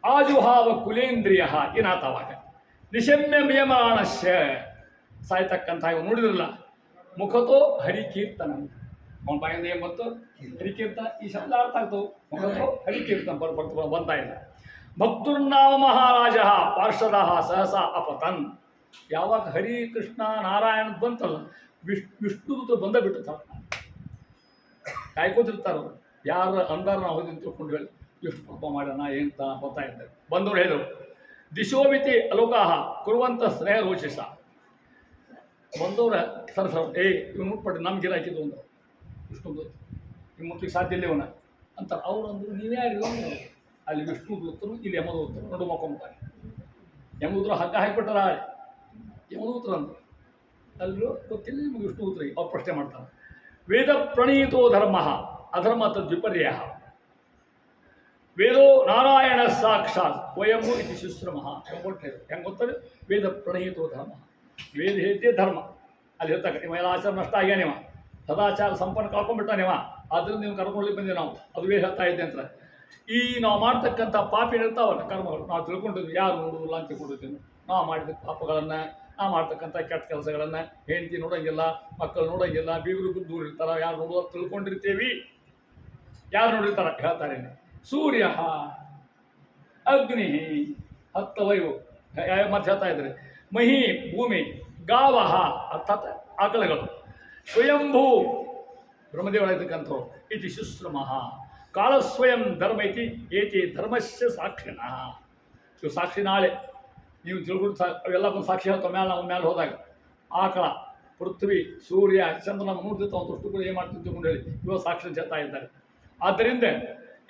ಆಜುಹಾವ ಕುಲೇಂದ್ರಿಯ ಏನಾತವಾಗ ನಿಶಮ್ಯ ನಿಯಮಾಣಶ್ಯ ಸಾಯ್ತಕ್ಕಂಥ ಇವು ನೋಡಿದ್ರಲ್ಲ. ಮುಖತೋ ಹರಿಕೀರ್ತನ, ಅವನ ಬಾಯಿಂದ ಏನು ಬಂತು? ಹರಿಕೀರ್ತನ. ಈ ಶಬ್ದ ಅರ್ಥ ಆಗ್ತವೆ. ಮುಖತೋ ಹರಿಕೀರ್ತನ ಬರ್ತಾ ಇಲ್ಲ. ಭಕ್ತುರ್ನಾಮ ಮಹಾರಾಜ ಪಾರ್ಷದ ಸಹಸಾ ಅಪತನ್. ಯಾವಾಗ ಹರಿ ಕೃಷ್ಣ ನಾರಾಯಣ ಬಂತಲ್ಲ, ವಿಷ್ಣುದೂತರು ಬಂದ ಬಿಟ್ಟು ಕಾಯ್ಕೋತಿರ್ತಾರೆ. ಯಾರು ಅಂದಾರ ನಾವು ಹೋಗಿ ತಿಳ್ಕೊಂಡು ಹೇಳಿ ಎಷ್ಟು ಪಾಪ ಮಾಡೋಣ ಏನಂತ ಬರ್ತಾ ಇದ್ದಾರೆ. ಬಂದವರು ಹೇಳಿದರು, ದಿಶೋಮಿತಿ ಅಲೋಕಾಹ ಕುರುವಂತ ಸ್ನೇಹ ರೋಚಿಸ. ಬಂದವ್ರ ಸರ್ ಇವ್ ಮುಟ್ಪಟ್ಟು ನಮ್ಮ ಗಿರ ಹಾಕಿದ್ದು ಒಂದು ವಿಷ್ಣುದು ಇವ್ ಮುಟ್ಲಿಕ್ಕೆ ಸಾಧ್ಯ ಇಲ್ಲ ಇವನ ಅಂತ ಅವ್ರು ಅಂದರು. ನೀವ್ಯಾರು? ಅಲ್ಲಿ ವಿಷ್ಣು ದೂತರು, ಇಲ್ಲಿ ಯಮದೂತರು ನೋಡು ಮಕ್ಕೊಂಬಿಟ್ಟಾರೆ. ಯಮದೂತರು ಹಗ್ಗ ಹಾಕಿಬಿಟ್ಟಾರ. ಯಮದೂತರು ಅಂದರು ಅಲ್ಲೂ ಗೊತ್ತಿಲ್ಲ ನಿಮಗೆ ವಿಷ್ಣುದೂತರಿಗೆ. ಅವ್ರು ಪ್ರಶ್ನೆ ಮಾಡ್ತಾರೆ. ವೇದ ಪ್ರಣೀತೋ ಧರ್ಮ ಅಧರ್ಮ ತದ್ವಿಪರ್ಯ. ವೇದೋ ನಾರಾಯಣ ಸಾಕ್ಷಾತ್ ವಯಮು ಇತಿ ಶುಶ್ರಮಃ. ಹೆಂಗೆ ಗೊತ್ತದೆ? ವೇದ ಪ್ರಣೀತೋ ಧರ್ಮ. ವೇದ ಹೇಳ್ತೇ ಧರ್ಮ. ಅಲ್ಲಿ ಹೇಳ್ತಕ್ಕ ನಿಮ್ಮ ಎಲ್ಲ ಆಚಾರ ನಷ್ಟ ಆಗ್ಯ ನೀವು ಸದಾಚಾರ ಸಂಪನ್ನ ಕಳ್ಕೊಂಡ್ಬಿಟ್ಟ ನೀವು. ಆದ್ದರಿಂದ ನೀವು ಕರ್ಕೊಳ್ಳಿ ಬಂದೆ ನಾವು. ಅದು ವೇದ ಹೇಳ್ತಾ ಇದ್ದೆ ಅಂತ. ಈ ನಾವು ಮಾಡ್ತಕ್ಕಂಥ ಪಾಪ ಏನಿರ್ತಾವಲ್ಲ ಕರ್ಮಗಳು, ನಾವು ತಿಳ್ಕೊಂಡಿದ್ವಿ ಯಾರು ನೋಡೋದಿಲ್ಲ ಅಂತ ತಿಳ್ಕೊಂಡಿರ್ತೀವಿ. ನಾವು ಮಾಡಿದ ಪಾಪಗಳನ್ನು, ನಾವು ಮಾಡ್ತಕ್ಕಂಥ ಕೆಟ್ಟ ಕೆಲಸಗಳನ್ನು ಹೆಂಡತಿ ನೋಡೋಂಗಿಲ್ಲ, ಮಕ್ಕಳು ನೋಡೋಂಗಿಲ್ಲ, ಬೀಗರು ದೂರ ಇರ್ತಾರೆ, ಯಾರು ನೋಡೋದು ತಿಳ್ಕೊಂಡಿರ್ತೀವಿ. ಯಾರು ನೋಡಿರ್ತಾರೆ ಹೇಳ್ತಾರೆ. ಸೂರ್ಯ ಅಗ್ನಿ ಹತ್ತವಯು ಮತ್ತೆ ಹೇಳ್ತಾ ಇದ್ದಾರೆ. ಮಹಿ ಭೂಮಿ, ಗಾವಹ ಅರ್ಥಾತ್ ಆಕಳಗಳು, ಸ್ವಯಂಭೂ ಬ್ರಹ್ಮದೇವರಾಗಿರ್ತಕ್ಕಂಥವ್ರು ಇತಿ ಶುಶ್ರಮಃ. ಕಾಲಸ್ವಯಂ ಧರ್ಮ ಐತಿ ಏತಿ ಧರ್ಮಸ್ಯ ಸಾಕ್ಷಿಣ. ಇವು ಸಾಕ್ಷಿ. ನಾಳೆ ನೀವು ತಿಳ್ಕೊಂಡು ಅವೆಲ್ಲ ಬಂದು ಸಾಕ್ಷಿ ಹೇಳ್ತಾವೆ. ಮೇಲೆ ನಾವು ಮೇಲೆ ಹೋದಾಗ ಆಕಳ, ಪೃಥ್ವಿ, ಸೂರ್ಯ, ಚಂದ್ರನ ನೋಡ್ತಿರ್ತಾವ ದೃಷ್ಟು ಕೂಡ ಏನು ಮಾಡ್ತಿದ್ದು ಕೊಂಡು ಹೇಳಿ ಇವಾಗ ಸಾಕ್ಷಿ ಹೇಳ್ತಾ ಇದ್ದಾರೆ. ಆದ್ದರಿಂದ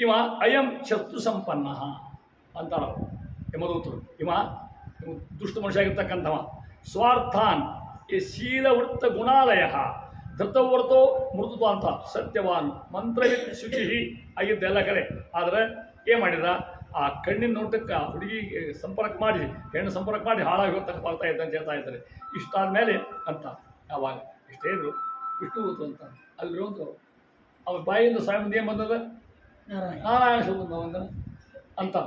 ಇವ ಅಯಂ ಶತ್ರು ಸಂಪನ್ನ ಅಂತಾರ ಯಮದೂತರು. ಇವ ದುಷ್ಟ ಮನುಷ್ಯ ಆಗಿರ್ತಕ್ಕಂಥವ. ಸ್ವಾರ್ಥಾನ್ ಈ ಶೀಲವೃತ್ತ ಗುಣಾಲಯ ಧೃತವೃತೋ ಮೃದುತ್ವ ಅಂತ ಸತ್ಯವಾನ್ ಮಂತ್ರವಿತ್ ಶುಚಿ ಆಗಿದ್ದೆಲ್ಲ ಕಡೆ. ಆದರೆ ಏನು ಮಾಡಿದ? ಆ ಕಣ್ಣಿನ ನೋಟಕ್ಕೆ ಹುಡುಗಿ ಸಂಪರ್ಕ ಮಾಡಿ, ಹೆಣ್ಣು ಸಂಪರ್ಕ ಮಾಡಿ ಹಾಳಾಗಿ ಹೋಗ್ತಕ್ಕ ಬರ್ತಾ ಇದ್ದ ಅಂತ ಹೇಳ್ತಾ ಇದ್ದಾರೆ. ಇಷ್ಟಾದ ಮೇಲೆ ಅಂತ ಯಾವಾಗ ಇಷ್ಟೇ ಇದ್ರು ವಿಷ್ಣುದೂತರು ಅಂತ ಅಲ್ಲಿ ಒಂದು ಅವ್ರ ಬಾಯಿಂದ ಸ್ವಯಂ ಏನು ಬಂದದ? ನಾರಾಯಣ ಶಬ್ದ ಬಂದ ಅಂತ.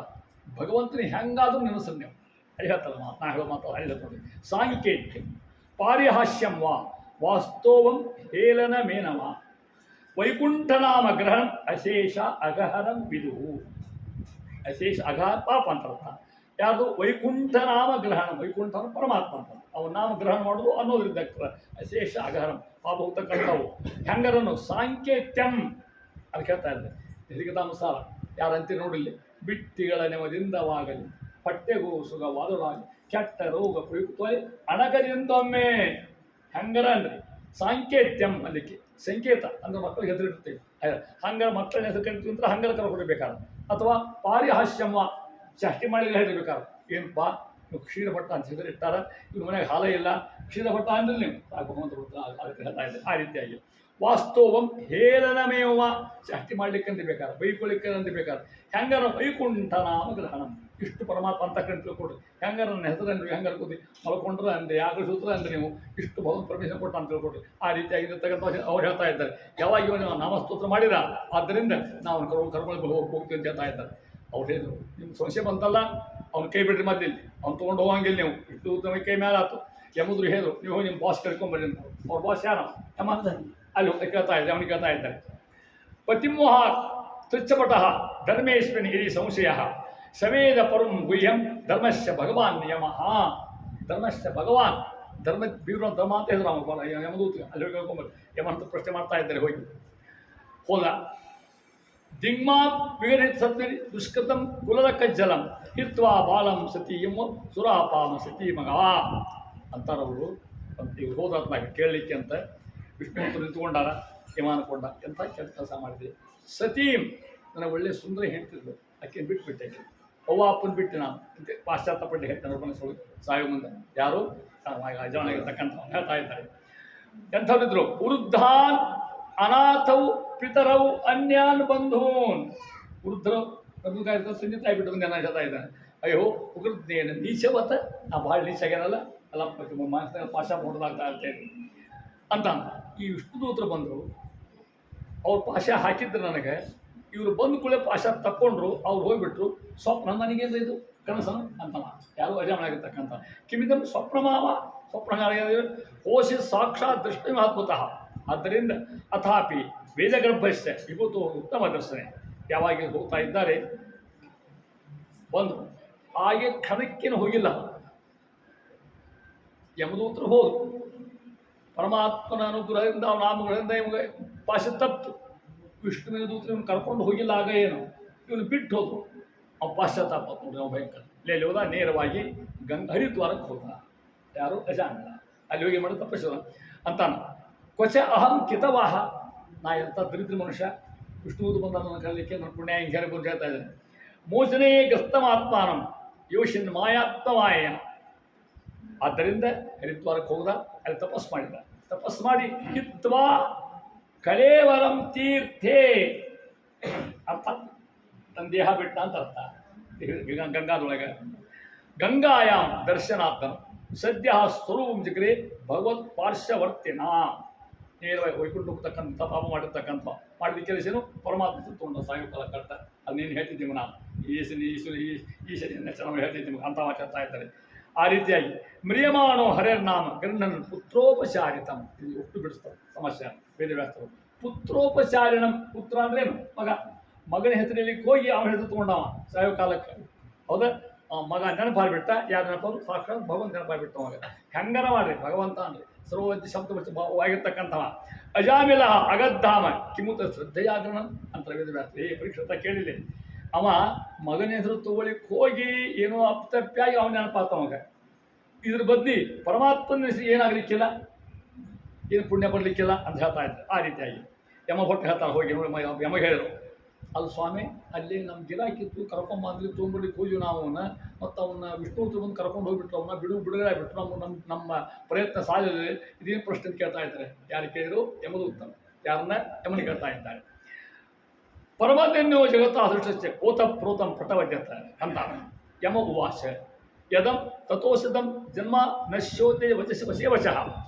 ಭಗವಂತನ ಹೆಂಗಾದ್ರೂ ನೆನೆಸು ನೀವು. ಅಲ್ಲಿ ಹೇಳ್ತಲ್ಲ ನಾ ಹೇಳೋ ಮಾತು ಅಲ್ಲಿ ಹೇಳ್ತಾರೆ. ಸಾಂಕೇತ್ಯ ಪಾರಿಹಾಸ್ಯಂ ವಾ ವಾಸ್ತವಂ ಹೇಲನ ಮೇನವ ವೈಕುಂಠನಾಮ ಗ್ರಹಣ ಅಶೇಷ ಅಗಹರಂ ವಿದುಹು. ಅಶೇಷ ಅಗಹ ಪಾಪ ಅಂತ ಅರ್ಥ. ಯಾವುದು? ವೈಕುಂಠನಾಮ ಗ್ರಹಣ. ವೈಕುಂಠ ಪರಮಾತ್ಮ ಅಂತ ಅವನ ನಾಮ ಗ್ರಹಣ ಮಾಡೋದು ಅನ್ನೋದ್ರಿಂದ ಅಶೇಷ ಅಗಹರಂ ಪಾಪ ಹೋಗ್ತಕ್ಕಂಥವು. ಹೆಂಗರನ್ನು ಸಾಂಕೇತ್ಯಂ ಅದು ಕೇಳ್ತಾ ಇದ್ದೆ. ಹಿರಿಗತಾನುಸಾರ ಯಾರಂತೀರಿ ನೋಡಿಲ್ಲಿ. ಬಿಟ್ಟಿಗಳ ನೆವದಿಂದವಾಗಲಿ ಪಟ್ಟೆಗೂ ಸುಖವಾದಳಾಗಲಿ ಕೆಟ್ಟ ರೋಗ ಪ್ರಯುಕ್ತವಾಗಿ ಅಣಕದಿಂದೊಮ್ಮೆ. ಹೆಂಗರ ಅಂದರೆ ಸಾಂಕೇತ್ಯಂ ಅಲ್ಲಿಕ್ಕೆ ಸಂಕೇತ ಅಂದರೆ ಮಕ್ಕಳಿಗೆ ಹೆಸರಿಡ್ತೀವಿ. ಹಂಗ ಮಕ್ಕಳನ್ನ ಹೆಸರು ಕರಿತೀವಿ ಅಂದ್ರೆ ಹಂಗರ ಕರ ಕೊಡಬೇಕಾದ. ಅಥವಾ ಪಾರಿಹಾಸ್ಯಮ್ಮ ಚಾಷ್ಟಿ ಮಾಡಿ ಹೇಳಬೇಕಾದ. ಏನಪ್ಪಾ ನೀವು ಕ್ಷೀರಭಟ್ಟ ಅಂತ ಹೆಸರಿಟ್ಟಾರ, ಇವ್ರ ಮನೆಗೆ ಹಾಲ ಇಲ್ಲ, ಕ್ಷೀರಭಟ್ಟ ಅಂದ್ರೆ ನೀವು ಭಗವಂತ ಅದಕ್ಕೆ ಹೇಳ್ತಾ ಇದ್ದಾರೆ. ಆ ರೀತಿಯಾಗಿ ವಾಸ್ತವಂ ಹೇಳನಮೇವ ಚಾಷ್ಟಿ ಮಾಡ್ಲಿಕ್ಕಂತ ಬೇಕಾದ್ರೆ, ಬೈಕೊಳ್ಳಿಕ್ಕಂತ ಬೇಕಾದ್ರೆ. ಹೆಂಗಾರ ವೈಕುಂಠ ನಾಮ ಗ್ರಹಣ. ಇಷ್ಟು ಪರಮಾತ್ಮ ಅಂತ ಕಂಡು ತಿಳ್ಕೊಡ್ರಿ. ಹೆಂಗಾರ ನನ್ನ ಹೆಸರನ್ನು ಹೆಂಗಾರ ಕೂತಿ ಮಲ್ಕೊಂಡ್ರೆ ಅಂದ್ರೆ ಯಾಕೆ ಸೂತ್ರ ಅಂದ್ರೆ ನೀವು ಇಷ್ಟು ಭಗವಂತ ಪರ್ಮಿಷನ್ ಕೊಟ್ಟ ಅಂತ ತಿಳ್ಕೊಡ್ರಿ. ಆ ರೀತಿಯಾಗಿರ್ತಕ್ಕಂಥ ಅವ್ರು ಹೇಳ್ತಾ ಇದ್ದಾರೆ. ಯಾವಾಗ ಇವನು ನಾಮಸ್ತೋತ್ರ ಮಾಡಿದ ಆದ್ದರಿಂದ ನಾವು ಕರ್ಕೊಂಡು ಹೋಗ್ತೀವಿ ಅಂತ ಹೇಳ್ತಾ ಇದ್ದಾರೆ. ಅವ್ರು ಹೇಳಿದ್ರು ನಿಮ್ಗೆ ಸಂಶಯ ಬಂತಲ್ಲ ಅವ್ನು ಕೈ ಬಿಡ್ರಿ ಮೊದಲಿಲ್ಲಿ, ಅವ್ನು ತೊಗೊಂಡು ಹೋಗಂಗಿಲ್ಲ ನೀವು. ಇಷ್ಟು ನಮಗೆ ಕೈ ಮೇಲೆ ಆಯ್ತು. ಯಮುದ್ರು ಹೇಳಿದ್ರು ನೀವು ಹೋಗಿ ನಿಮ್ಮ ಬಾಸ್ ಕರ್ಕೊಂಬರ್ರಿ ಅಂತ. ಅವ್ರ ಬಾಸ್ ಯಾರು? ಯಮ. ಅಲ್ಲಿ ಕೇಳ್ತಾ ಇದ್ದೆ, ಅವನಿಗೆ ಕೇಳ್ತಾ ಇದ್ದಾರೆ. ಪತಿಮೋಹ ತುಚ್ಛಪಟಃ ಧರ್ಮೇಶ್ವನಿ ಇರಿ ಸಂಶಯ ಸಮೇದ ಪರಂ ಗುಹ್ಯಂ ಧರ್ಮಶ್ಯ ಭಗವಾನ್ ನಿಯಮ. ಧರ್ಮಶ್ಯ ಭಗವಾನ್ ಧರ್ಮ ಬೀರು ಧರ್ಮ ಅಂತ ಹೇಳಿದ್ರು ಅವನು ಯಮದೂತ. ಅಲ್ಲಿ ಹೋಗಿ ಕೇಳ್ಕೊಂಬರ್ರಿ ಯಮಂತ ಪ್ರಶ್ನೆ ಮಾಡ್ತಾ ಇದ್ದಾರೆ. ಹೋದ ದಿಗ್ಮಾ ವಿಗರಿತ ಸತ್ವರಿ ದುಷ್ಕೃತಂ ಕುಲದ ಕಜ್ಜಲಂ ಹಿತ್ವಾ ಬಾಲಂ ಸತಿ ಎಮ್ಮ ಸುರಾಪಾಮ ಸತಿ ಮಗ ಅಂತಾರವರು. ಅಂತ ಇವ್ರು ಹೋದ್ರತ್ನಾಗ ಕೇಳಲಿಕ್ಕೆ ಅಂತ ವಿಷ್ಣು ನಿಂತ್ಕೊಂಡಾರ. ಯಮ ಅನ್ಕೊಂಡ ಎಂಥ ಕೆಟ್ಟ ಕೆಲಸ ಮಾಡಿದೆ. ಸತೀಂ ನನಗೆ ಒಳ್ಳೆ ಸುಂದರ ಹೇಳ್ತಿದ್ರು, ಆಕೆ ಬಿಟ್ಬಿಟ್ಟೆ. ಅವ್ವ ಅಪ್ಪನ ಬಿಟ್ಟು ನಾನು ಪಾಶ್ಚಾತ್ಯಪಟ್ಟು ಹೇಳ್ತಾನೆ ಮನಸ್ಸೊಳಗೆ ಸಾಯೋ ಮುಂದೆ. ಯಾರು ಅಜಾನಾಗಿರ್ತಕ್ಕಂಥ ಹೇಳ್ತಾ ಇದ್ದಾರೆ. ಎಂಥವ್ರಿದ್ರು? ವೃದ್ಧಾನ್ ಅನಾಥವು ಪಿತರವು ಅನ್ಯಾನ್ ಬಂಧೂನ್. ವೃದ್ಧರು ತಂದೆ ತಾಯಿ ಬಿಟ್ಟು ಬಂದು ನಾನು ಹೇಳ್ತಾ ಇದ್ದಾನೆ. ಅಯ್ಯೋ ಉಗ್ರದ್ದೇನು ನೀಚವತ್ತ ನಾ ಭಾಳ ನೀಚ ಆಗ್ಯಾನಲ್ಲ ಅಲ್ಲ, ಮನಸ್ಸಿನಾಗ ಪಾಶ ಹೊಡೆದಾಗ್ತಾ ಇರ್ತೇನೆ ಅಂತ. ಈ ವಿಷ್ಣುದೂತರು ಬಂದರು, ಅವ್ರು ಪಾಶ ಹಾಕಿದ್ರು ನನಗೆ. ಇವರು ಬಂದು ಕೂಡಲೇ ಪಾಶ ತಕ್ಕೊಂಡ್ರು, ಅವ್ರು ಹೋಗ್ಬಿಟ್ರು. ಸ್ವಪ್ನ ನನಗೇನು ಇದು ಕನಸನ ಅಂತ ಯಾರು ಅಜಾನಾಗಿರ್ತಕ್ಕಂಥ. ಕಿಮಿದಂ ಸ್ವಪ್ನಮಾವ ಸ್ವಪ್ನ ಕೋಶಿ ಸಾಕ್ಷಾತ್ ದೃಷ್ಟಿ ಅದ್ಭುತಃ. ಆದ್ದರಿಂದ ಅಥಾಪಿ ವೇದಗರ್ಭಶ್ಯ ವಿಭೂತು ಉತ್ತಮ ದರ್ಶನೆ. ಯಾವಾಗ ಹೋಗ್ತಾ ಇದ್ದಾರೆ ಬಂದು ಹಾಗೆ ಕ್ಷಣಕ್ಕೇನು ಹೋಗಿಲ್ಲ. ಯಮದೂತರು ಹೋದರು. ಪರಮಾತ್ಮನ ಅನುಗ್ರಹದಿಂದ ಅವನ ನಾಮಗಳಿಂದ ಇವಾಗ ಪಾಶ ತಪ್ತು. ವಿಷ್ಣುವಿನ ದೂತರು ಇವನು ಕರ್ಕೊಂಡು ಹೋಗಿಲ್ಲ. ಆಗ ಏನು ಇವನು ಬಿಟ್ಟು ಹೋದ್ರು. ಅವ್ನು ಪಾಶ್ಚಾತ್ತಾಪ ನೋಡಿ, ನಾವು ಭಯಂಕರ ಅಲ್ಲಿ ಹೋದ. ನೇರವಾಗಿ ಹರಿದ್ವಾರಕ್ಕೆ ಹೋದ. ಯಾರು? ಅಜಾನ. ಅಲ್ಲಿ ಹೋಗಿ ಮಾಡಿ ತಪಸ್ಸು ಅಂತಾನ. ಕ್ವಚ ಅಹಂ ಕಿತವಾಹ. ನಾ ಎಂಥ ದರಿದ್ರ ಮನುಷ್ಯ, ವಿಷ್ಣುವುದು ಬಂದ ನನ್ನ ಕರಲಿಕ್ಕೆ ನನ್ನ ಪುಣ್ಯ ಹಿಂಗೆ ಹೇಳಿ ಹೇಳ್ತಾ ಇದ್ದೇನೆ. ಮೋಚನೆ ಗ್ರಸ್ತಮಾತ್ಮಾನಂ ಯೋಷನ್ ಮಾಯಾತ್ಮವಾಯ. ಆದ್ದರಿಂದ ಹರಿದ್ವಾರಕ್ಕೆ ಹೋದ. ಅಲ್ಲಿ ತಪಸ್ಸು ಮಾಡಿದ. ತಪಸ್ಸು ಮಾಡಿ ಹಿತ್ವಾ ಕಲೇವರಂ ತೀರ್ಥೇ ಅರ್ಥ ತನ್ನ ದೇಹ ಬಿಟ್ಟ ಅಂತ ಅರ್ಥ. ಗಂಗಾದೊಳಗೆ ಗಂಗಾಯಾಮ್ ದರ್ಶನಾರ್ಥನ ಸದ್ಯ ಸ್ವರೂಪಂ ಜಿಗ್ರೆ ಭಗವತ್ ಪಾರ್ಶ್ವವರ್ತಿನ. ನೇರವಾಗಿ ವೈಕುಂಠ ಹೋಗ್ತಕ್ಕಂಥ ಪಾಪ ಮಾಡಿರ್ತಕ್ಕಂಥ ಮಾಡಿದ ಕೆಲಸನು ಪರಮಾತ್ಮ ತೊಗೊಂಡು ಸಾಯಂಕಾಲ ಕಟ್ಟ. ಅದನ್ನೇನು ಹೇಳ್ತಿದ್ದೀವಿ ನಾವು ಈಶ್ವರಿಯನ್ನು ಚೆನ್ನಾಗಿ ಹೇಳ್ತಿದ್ದೀವಿ ಅಂತ ಮಾತಾಡ್ತಾ ಇದ್ದಾರೆ. ಆ ರೀತಿಯಾಗಿ ಮ್ರಿಯಮಾಣೋ ಹರೇರ್ನಾಮ ಗೃಹನ್ ಪುತ್ರೋಪಚಾರಿತಂ. ಇದು ಒಟ್ಟು ಬಿಡಿಸ್ತಾರೆ ಸಮಸ್ಯೆ ವೇದವ್ಯಾಸರು. ಪುತ್ರೋಪಚಾರಿಣಂ. ಪುತ್ರ ಅಂದ್ರೇನು? ಮಗ. ಮಗನ ಹೆಸರಲ್ಲಿ ಹೋಗಿ ಅವನ ಹೆಸರು ತೊಗೊಂಡವ ಸಾಯೋ ಕಾಲಕ್ಕೆ. ಹೌದಾ? ಮಗ ನೆನಪಾಗ್ಬಿಟ್ಟ. ಯಾರು ನೆನಪಾದ್ರು? ಸಾಕ್ಷಾತ್ ಭಗವಂತ ನೆನಪಾಗ್ಬಿಟ್ಟ. ಮಗ ಹೆಂಗನ ಮಾಡ್ರಿ ಭಗವಂತ ಅಂದರೆ ಸರ್ವಜ್ಞ ಶಬ್ದವಾಗಿರ್ತಕ್ಕಂಥವ. ಅಜಾಮಿಲ ಅಗದ್ದಾಮ ಕಿಮುತ ಶ್ರದ್ಧೆಯಾಗ್ರಣ ಅಂತ ವೇದವ್ಯಾಸ ಪರೀಕ್ಷೆ ಕೇಳಿಲ್ಲ. ಅವ ಮಗನ ಹೆಸರು ತಗೊಳ್ಳಿಕ್ಕೆ ಹೋಗಿ ಏನೋ ಅಪ್ತಪ್ಪಿಯಾಗಿ ಅವನ ನೆನಪಾತ. ಮಗ ಇದ್ರ ಬದ್ಲಿ ಪರಮಾತ್ಮನ ಹೆಸರು ಏನಾಗಲಿಕ್ಕಿಲ್ಲ, ಏನು ಪುಣ್ಯ ಬರಲಿಕ್ಕಿಲ್ಲ ಅಂತ ಹೇಳ್ತಾ ಇದ್ದಾರೆ. ಆ ರೀತಿಯಾಗಿ ಯಮ ಭಟ್ಟ ಹೇಳ್ತಾರೆ. ಹೋಗಿ ನೋಡಿ ಯಮ ಹೇಳಿದ್ರು, ಅಲ್ಲಿ ಸ್ವಾಮಿ ಅಲ್ಲಿ ನಮ್ಮ ಗಿರಾಕಿತ್ತು ಕರ್ಕೊಂಬಂದ್ರಿ ತೊಗೊಂಡ್ಬಿಟ್ಟು ಪೂಜೆ ನಾವು ಅವನ್ನ ಮತ್ತು ಅವನ್ನ ವಿಷ್ಣು ಬಂದು ಕರ್ಕೊಂಡು ಹೋಗ್ಬಿಟ್ರು. ಅವನ್ನ ಬಿಡುಗಡೆ ಬಿಟ್ಟರು. ನಮ್ಮ ಪ್ರಯತ್ನ ಸಾಧ್ಯತೆ ಇದೇನು ಪ್ರಶ್ನೆ ಕೇಳ್ತಾ ಇದ್ದಾರೆ. ಯಾರು ಕೇಳಿದ್ರು? ಯಮದೂತ. ಯಾರನ್ನ? ಯಮನಿಗೆ ಕೇಳ್ತಾ ಇದ್ದಾರೆ. ಪರಮಾತ್ಮನ್ಯೋ ಜಗತ್ತ ಅದೃಷ್ಟ ಓತ ಪ್ರೋತಂ ಪ್ರಟವಜ್ಯತ ಅಂತ ಯಮ ಉವಾಸ ಯದಂ ತಥೋಷದಂ ಜನ್ಮ ನಶ್ಯೋತೆ ವಚಸ ವಶೇವಶಃ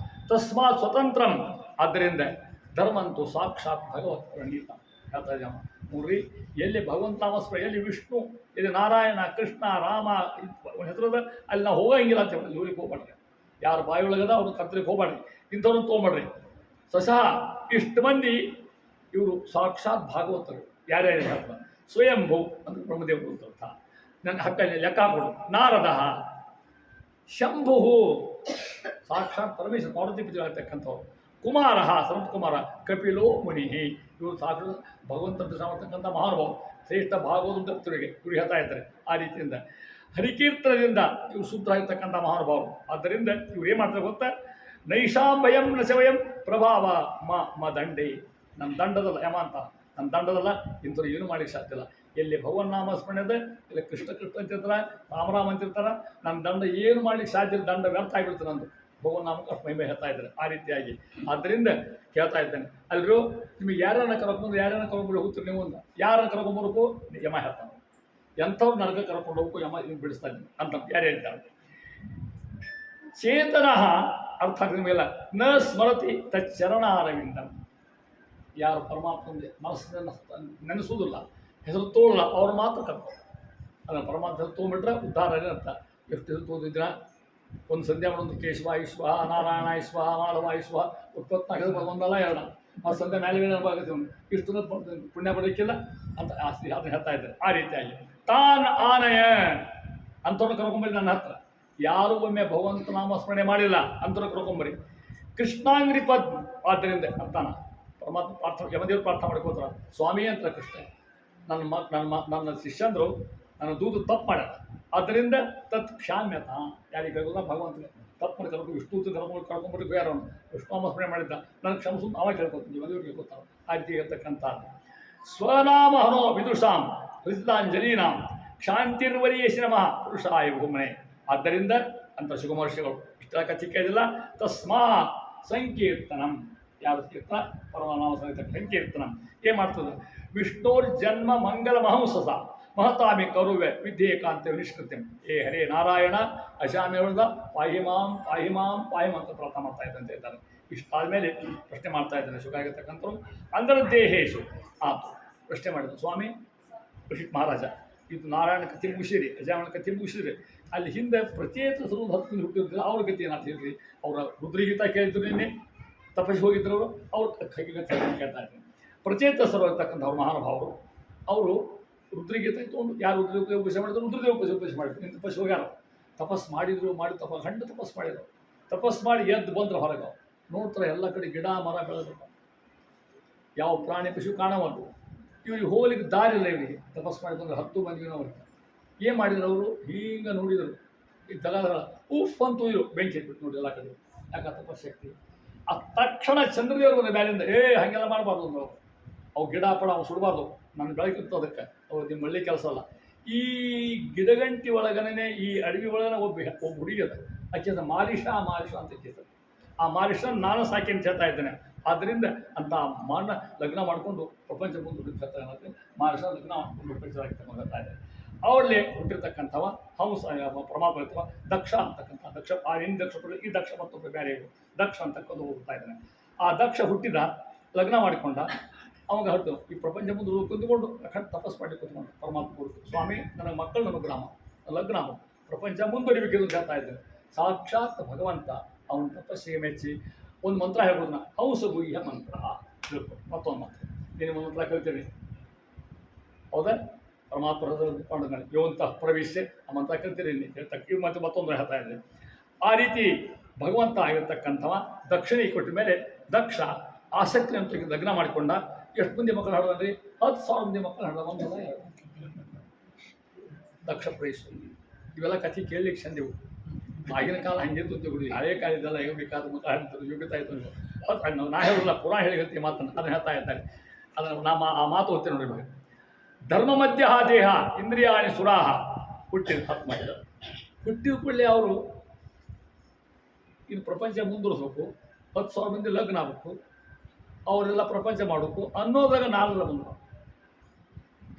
ತಸ್ಮಾತ್ ಸ್ವತಂತ್ರಂ. ಆದ್ದರಿಂದ ಧರ್ಮಂತೂ ಸಾಕ್ಷಾತ್ ಭಗವತ್ ಪ್ರಣೀತ ಹೇಳ್ತಾ ಯಮ. ನೋಡ್ರಿ, ಎಲ್ಲಿ ಭಗವಂತ ನಾಮಸ್ಮರ, ಎಲ್ಲಿ ವಿಷ್ಣು, ಎಲ್ಲಿ ನಾರಾಯಣ, ಕೃಷ್ಣ, ರಾಮ ಹೆಸರದ ಅಲ್ಲಿ ನಾವು ಹೋಗಂಗಿಲ್ಲ ಅಂತ ಹೇಳಿ ಹೋಗ್ಲಿಕ್ಕೆ ಹೋಗ್ಬೇಡ್ರಿ. ಯಾರು ಬಾಯಿ ಒಳಗದ ಅವ್ರನ್ನ ಕತ್ತಲಿಕ್ಕೆ ಹೋಗ್ಬೇಡ್ರಿ. ಇಂಥವ್ರನ್ನ ತೊಗೊಂಬೇಡ್ರಿ. ಸ್ವಶಃ ಇಷ್ಟು ಮಂದಿ ಇವರು ಸಾಕ್ಷಾತ್ ಭಾಗವತರು. ಯಾರ್ಯಾರು ಹೇಳ್ತಾರೆ? ಸ್ವಯಂಭೂ ಅಂದರೆ ಬ್ರಹ್ಮದೇವರು ಅಂತ ಅರ್ಥ. ನನ್ನ ಹಕ್ಕಲ್ಲಿ ಲೆಕ್ಕ ಕೊಡು. ನಾರದ ಶಂಭು ಸಾಕ್ಷಾತ್ ಪರಮೇಶ್ವರ ಪಾರ್ವತಿ ಪೂಜೆ ಆಗ್ತಕ್ಕಂಥವ್ರು. ಕುಮಾರ ಸಂತ ಕುಮಾರ ಕಪಿಲೋ ಮುನಿ. ಇವರು ಸಾಕ್ಷಾತ್ ಭಗವಂತ ಮಾಡ್ತಕ್ಕಂಥ ಮಹಾನುಭಾವ ಶ್ರೇಷ್ಠ ಭಾಗವತ ಭಕ್ತರಿಗೆ ಇವರು ಹೇಳ್ತಾ ಇದ್ದಾರೆ. ಆ ರೀತಿಯಿಂದ ಹರಿಕೀರ್ತನದಿಂದ ಇವರು ಶುದ್ಧ ಆಗಿರ್ತಕ್ಕಂಥ ಮಹಾನುಭಾವರು. ಆದ್ದರಿಂದ ಇವ್ರು ಏನು ಮಾಡ್ತಾರೆ ಗೊತ್ತಾ? ನೈಷಾಂಭಯಂ ನ ಶವಯಂ ಪ್ರಭಾವ ಮ ದಂಡೇ. ನನ್ನ ದಂಡದಲ್ಲ ಯಮ ಅಂತ. ನನ್ನ ದಂಡದಲ್ಲ. ಇಂಥವ್ರು ಏನು ಮಾಡಲಿಕ್ಕೆ ಸಾಧ್ಯ ಇಲ್ಲ. ಎಲ್ಲಿ ಭಗವನ್ ನಾಮ ಸ್ಮರಣೆ ಇದೆ, ಇಲ್ಲಿ ಕೃಷ್ಣ ಕೃಷ್ಣ ಅಂತಿರ್ತಾರೆ, ರಾಮರಾಮ ಅಂತಿರ್ತಾರೆ. ನನ್ನ ದಂಡ ಏನು ಮಾಡ್ಲಿಕ್ಕೆ ಸಾಧ್ಯ ಇಲ್ಲ. ದಂಡ ವ್ಯರ್ಥ ಆಗಿಬಿಡ್ತಾರೆ. ನಂದು ಭಗವನ್ ನಾಮಕ್ಕೆ ಮಹಿಮೆ ಹೇಳ್ತಾ ಇದ್ದಾರೆ. ಆ ರೀತಿಯಾಗಿ ಆದ್ದರಿಂದ ಹೇಳ್ತಾ ಇದ್ದೇನೆ. ಅಲ್ಲರೂ ನಿಮಗೆ ಯಾರನ್ನ ಕರ್ಕೊಂಡು ಕರ್ಕೊಂಡು ಹೋಗ್ತೀರಿ ನೀವು ಅಂತ. ಯಾರನ್ನ ಕರ್ಕೊಂಡ್ಬರ್ಬೇಕು? ಯಮ ಹೇಳ್ತಾನೆ. ಎಂಥವ್ರು ನರಕ ಕರ್ಕೊಂಡು ಹೋಗ್ಬೇಕು ಯಮ ನಿಮ್ಗೆ ಬಿಡಿಸ್ತಾ ಇದ್ದೀನಿ ಅಂತ ಯಾರು ಹೇಳ್ತಾರೆ. ಚೇತನ ಅರ್ಥ ಆಗ್ತದೆ ನಿಮಗೆಲ್ಲ. ನ ಸ್ಮರತಿ ತಚ್ಚರಣಾರವಿಂದ. ಯಾರು ಪರಮಾತ್ಮಂದೆ ಮನಸ್ಸನ್ನು ನೆನೆಸುವುದಿಲ್ಲ, ಹೆಸರು ತೋಳಲ್ಲ, ಅವ್ರು ಮಾತ್ರ ಕರ್ಕೊಂಡು ಅದನ್ನು ಪರಮಾತ್ಮ ಹೆಸರು ತೊಗೊಂಡ್ಬಿಟ್ರೆ ಉದ್ಧಾರ ಅಂತ. ಎಷ್ಟು ಹೆಸರು ತೋದಿದ್ರ ಒಂದು ಸಂಧ್ಯಾ ಮಾಡೋದು ಕೇಶವ ಐಶ್ವ ನಾರಾಯಣ ಐಶ್ವ ಮಾಧವ ಐಶ್ವ 24 ಹೆಸರು ಒಂದಲ್ಲ ಎರಡ. ಆ ಸಂಧ್ಯಾ ಮೇಲೆ ಆಗುತ್ತೆ. ಇಷ್ಟು ಪುಣ್ಯ ಬರಲಿಕ್ಕಿಲ್ಲ ಅಂತ ಆಸ್ತಿ ಅದನ್ನು ಹೇಳ್ತಾ ಇದ್ದಾರೆ. ಆ ರೀತಿಯಾಗಿ ತಾನ್ ಆನಯ ಅಂಥವ್ರನ್ನ ಕರ್ಕೊಂಬರಿ ನನ್ನ ಹತ್ರ. ಯಾರು ಒಮ್ಮೆ ಭಗವಂತ ನಾಮಸ್ಮರಣೆ ಮಾಡಿಲ್ಲ ಅಂಥವ್ರನ್ನ ಕರ್ಕೊಂಬರಿ. ಕೃಷ್ಣಾಂಗ್ರಿ ಪದ್ಮ. ಆದ್ದರಿಂದ ಅರ್ಥನ ಪರಮಾತ್ಮ ಪ್ರಾರ್ಥನೆ ಯಮದೇವರು ಪ್ರಾರ್ಥನೆ ಮಾಡ್ಕೋತಾರ. ಸ್ವಾಮಿ ಅಂತ ಕೃಷ್ಣ ನನ್ನ ಶಿಷ್ಯಂದರು ನನ್ನ ದೂದು ತಪ್ಪು ಮಾಡ್ಯಾರ. ಆದ್ದರಿಂದ ತತ್ ಕ್ಷಾಮ್ಯತ. ಯಾರಿಗೆ ಬೇಕು ಭಗವಂತನಿಗೆ ತಪ್ಪನ್ನು ಕರ್ಕೊಂಡು ವಿಷ್ಣು ಕರ್ಕೊಂಡು ಕರ್ಕೊಂಡ್ಬಿಟ್ಟು ಯಾರು ವಿಷ್ಣುನಾಮಸ್ಮರಣೆ ಮಾಡಿದ್ದ ನನಗೆ ಕ್ಷಮಿಸು ಅವ ಕೇಳ್ಕೊತೀನಿ ಮದುವೆ ಕೇಳ್ಕೊತಾವೆ ಆ ರೀತಿ ಇರ್ತಕ್ಕಂಥ ಸ್ವನಾಮ ಹನೋ ವಿದುಷಾಂ ಹೃದಯಾಂಜಲೀನಾಂ ಶಾಂತಿರ್ವರಿಯೇಶಿ ನಮಃ ಪುರುಷಾಯ ಭೂಮನೆ. ಆದ್ದರಿಂದ ಅಂತ ಶಿವಮಹರ್ಷಿಗಳು ಇಷ್ಟರ ಕಥಿಕೆಯದಿಲ್ಲ. ತಸ್ಮಾತ್ ಸಂಕೀರ್ತನಂ, ಯಾವ ಕೀರ್ತನ? ಪರಮನಾಮ ಸಹಿತ ಸಂಕೀರ್ತನಂ ಏನು ಮಾಡ್ತದೆ? ವಿಷ್ಣೋರ್ ಜನ್ಮ ಮಂಗಲ ಮಹಂಸಸ ಮಹತಾಮಿ ಕರುವೆ ವಿದ್ಯೇಕಾಂತ ನಿಷ್ಕೃತ್ಯಂ. ಏ ಹರೇ ನಾರಾಯಣ ಅಶಾಮಿ ಹೇಳ್ದ ಪಾಹಿಮಾಂ ಪಾಹಿಮಾಂ ಪಾಹಿಮ ಅಂತ ಪ್ರಾರ್ಥನೆ ಮಾಡ್ತಾ ಇದ್ದಂತ ಇದ್ದಾರೆ. ಇಷ್ಟಾದಮೇಲೆ ಪ್ರಶ್ನೆ ಮಾಡ್ತಾ ಇದ್ದಾನೆ ಶುಕಾಗಿರ್ತಕ್ಕಂಥವ್ರು. ಅಂಧರ್ದೇಹೇಶು ಆತು ಪ್ರಶ್ನೆ ಮಾಡಿದ್ರು, ಸ್ವಾಮಿ ಪರೀಕ್ಷಿತ್ ಮಹಾರಾಜ, ಇದು ನಾರಾಯಣ ಕಥೆ ಮುಗಿಸಿರಿ, ಅಜಾಮನ ಕಥೆ ಮುಗಿಸಿದ್ರಿ, ಅಲ್ಲಿ ಹಿಂದೆ ಪ್ರತ್ಯೇಕ ಸರು 10 ಮಂದಿ ಹುಟ್ಟಿರ್ತಾರೆ, ಅವ್ರ ಗತಿ ಏನಾದ್ರು ಹೇಳ್ರಿ. ಅವರ ರುದ್ರಗೀತ ಕೇಳಿದ್ರು, ನಿನ್ನೆ ತಪಸ್ಸಿ ಹೋಗಿದ್ರು ಅವ್ರು ಹಕ್ಕಿಗತೆ ಕೇಳ್ತಾ ಇದ್ದೀನಿ. ಪ್ರಚೇತಸರು ಇರ್ತಕ್ಕಂಥವ್ರು ಮಹಾನುಭಾವರು, ಅವರು ರುದ್ರಗೀತ ತೊಗೊಂಡು ಯಾರು ರುದ್ರದೇವ ಉಪದೇಶ ಮಾಡಿದ್ರು ರುದ್ರದೇವ ಉಪದೇಶ ಮಾಡಿದ್ರು. ನಿನ್ನ ತಪಸ್ಸು ಹೋಗ್ಯಾರ, ತಪಸ್ಸು ಮಾಡಿದ್ರು, ಮಾಡಿ ಗಂಡು ತಪಸ್ಸು ಮಾಡಿದ್ರು. ತಪಸ್ಸು ಮಾಡಿ ಎದ್ದು ಬಂದ್ರೆ ಹೊರಗೆ ನೋಡ್ತಾರೆ ಎಲ್ಲ ಕಡೆ ಗಿಡ ಮರ ಬೆಳೆದ್ರು, ಯಾವ ಪ್ರಾಣಿ ಪಶು ಕಾಣವಲ್ಲು. ಇವ್ರಿಗೆ ಹೋಗ್ಲಿಕ್ಕೆ ದಾರಿ ಇಲ್ಲ. ಇವರಿಗೆ ತಪಸ್ಸು ಮಾಡಿ ಬಂದ್ರೆ 10 ಮಂದಿನವ್ರಿಗೆ ಏನು ಮಾಡಿದ್ರು ಅವರು? ಹೀಗೆ ನೋಡಿದರು, ಈ ದಗಗಳ ಉಫ್ ಅಂತೂ ಇರು ಬೆಂಕಿ ಇಟ್ಬಿಟ್ಟು ನೋಡಿ ಎಲ್ಲ ಕಡೆ. ಯಾಕೆ ತಪಸ್ಸಕ್ತಿ? ಆ ತಕ್ಷಣ ಚಂದ್ರದೇವರು ಬಂದ ಮೇಲಿಂದ ಹಾಗೆಲ್ಲ ಮಾಡಬಾರ್ದು ಅಂದರು. ಅವು ಗಿಡ ಪಡ ಅವು ಸುಡಬಾರ್ದು, ನನ್ನ ಬೆಳಕಿತ್ತು ಅದಕ್ಕೆ, ಅವು ನಿಮ್ಮ ಮಳ್ಳಿ ಕೆಲಸ ಅಲ್ಲ. ಈ ಗಿಡಗಂಟಿ ಒಳಗನೇ ಈ ಅಡವಿ ಒಳಗನೆ ಒಬ್ಬ ಹುಡುಗಿ ಅದ, ಆಕೆ ಮಾರಿಷ ಅಂತ ಕೇಳ್ತಾರೆ. ಆ ಮಾರಿಷ ನಾನು ಸಾಕಿ ಅಂತ ಹೇಳ್ತಾ ಇದ್ದೇನೆ. ಆದ್ದರಿಂದ ಅಂತ ಮಾಡ ಲಗ್ನ ಮಾಡಿಕೊಂಡು ಪ್ರಪಂಚ ಮುಂದೆ ಹುಡುಕ್ತಾರೆ. ಮಾರಿಷ ಲಗ್ನ ಮಾಡ್ಕೊಂಡು ಪ್ರಪಂಚದಾಗಿ ಹೇಳ್ತಾ ಇದ್ದಾರೆ. ಅವರಲ್ಲಿ ಹುಟ್ಟಿರ್ತಕ್ಕಂಥವ ಹಂಸ ಪರಮಾತ್ಮ ಇರ್ತವ ದಕ್ಷ ಅಂತಕ್ಕಂಥ ದಕ್ಷ. ಆ ಹಿಂದೆ ದಕ್ಷ ಈ ದಕ್ಷ ಮತ್ತೊಬ್ಬರು ಬೇರೆ ದಕ್ಷ ಅಂತಕ್ಕಂಥ ಹೋಗ್ತಾ ಇದ್ದಾನೆ. ಆ ದಕ್ಷ ಹುಟ್ಟಿದ, ಲಗ್ನ ಮಾಡಿಕೊಂಡ, ಅವಾಗ ಹೊರಟು ಈ ಪ್ರಪಂಚ ಮುಂದೆ ಕುಂದುಕೊಂಡು ತಪಸ್ಸು ಮಾಡಿ ಕೂತ್ಕೊಂಡು ಪರಮಾತ್ಮ ಕೊಡ್ತು, ಸ್ವಾಮಿ ನನಗೆ ಮಕ್ಕಳು ನನಗೆ ಗ್ರಾಮ ಲಗ್ನ ಪ್ರಪಂಚ ಮುಂದುವರಿಬೇಕಿದ್ದು ಅಂತ ಹೇಳ್ತಾ ಇದ್ದೇನೆ. ಸಾಕ್ಷಾತ್ ಭಗವಂತ ಅವನ ತಪಸ್ಸಿಗೆ ಮೆಚ್ಚಿ ಒಂದು ಮಂತ್ರ ಹೇಳ್ಬೋದನ್ನ, ಹಂಸಗುಹ್ಯ ಮಂತ್ರ ತಿಳ್ಕೊ. ಮತ್ತೊಂದು ಮಂತ್ರ ನೀನು ಮಂತ್ರ ಕಲಿತೀನಿ, ಹೌದಾ? ಪರಮಾತ್ಮ ಕೊಂಡು ಯೋಂತ ಪ್ರವೇಶ ಆ ಮಂತ್ರ ಕಲ್ತೀರಿ ಹೇಳ್ತಕ್ಕ ಮತ್ತೆ ಮತ್ತೊಂದು ಹೇಳ್ತಾ ಇದ್ದೆ. ಆ ರೀತಿ ಭಗವಂತ ಆಗಿರ್ತಕ್ಕಂಥವ ದಕ್ಷಿಣೆ ಕೊಟ್ಟ ಮೇಲೆ ದಕ್ಷ ಆಸಕ್ತಿ ಅಂತ ಲಗ್ನ ಮಾಡಿಕೊಂಡ. ಎಷ್ಟು ಮಂದಿ ಮಕ್ಕಳು ಹಾಡೋದ್ರಿ? 10,000 ಮಂದಿ ಮಕ್ಕಳು ಹಾಡೋದು. ಒಂದಲ್ಲ ದಕ್ಷ ಪ್ರವೇಶ. ಇವೆಲ್ಲ ಕಥೆ ಕೇಳಲಿಕ್ಕೆ ಚಂದಿವು. ಆಗಿನ ಕಾಲ ಹಂಗೆ ತುತ್ತಿಬಿಡಿ, ಹಳೆ ಕಾಲದೆಲ್ಲ ಹೇಗೆ ಬೇಕಾದ ಮಕ್ಕಳು ಹಾಡ್ತಾರೆ, ಯೋಗ್ಯತೆ ಆಯಿತು. ನಾ ಹೇಳಲ್ಲ, ಪುರಾಣ ಹೇಳಿರ್ತೀವಿ ಮಾತನ್ನು ಅದನ್ನು ಹೇಳ್ತಾ ಇರ್ತಾರೆ. ಅದನ್ನು ಆ ಮಾತು ಹೋಗ್ತೇನೆ ನೋಡಿ. ಬಗ್ಗೆ ಧರ್ಮ ಮಧ್ಯ ದೇಹ ಇಂದ್ರಿಯಾಣಿ ಸುರಾಹ ಹುಟ್ಟಿದ 10 ಮಾಡಿದ. ಹುಟ್ಟಿದ ಕೂಡಲೇ ಅವರು ಇನ್ನು ಪ್ರಪಂಚ ಮುಂದುವರಿಸ್ಬೇಕು, 10,000 ಮಂದಿ ಲಗ್ನ ಆಗಬೇಕು, ಅವರೆಲ್ಲ ಪ್ರಪಂಚ ಮಾಡಬೇಕು ಅನ್ನೋದಾಗ 4 ಬಂದರು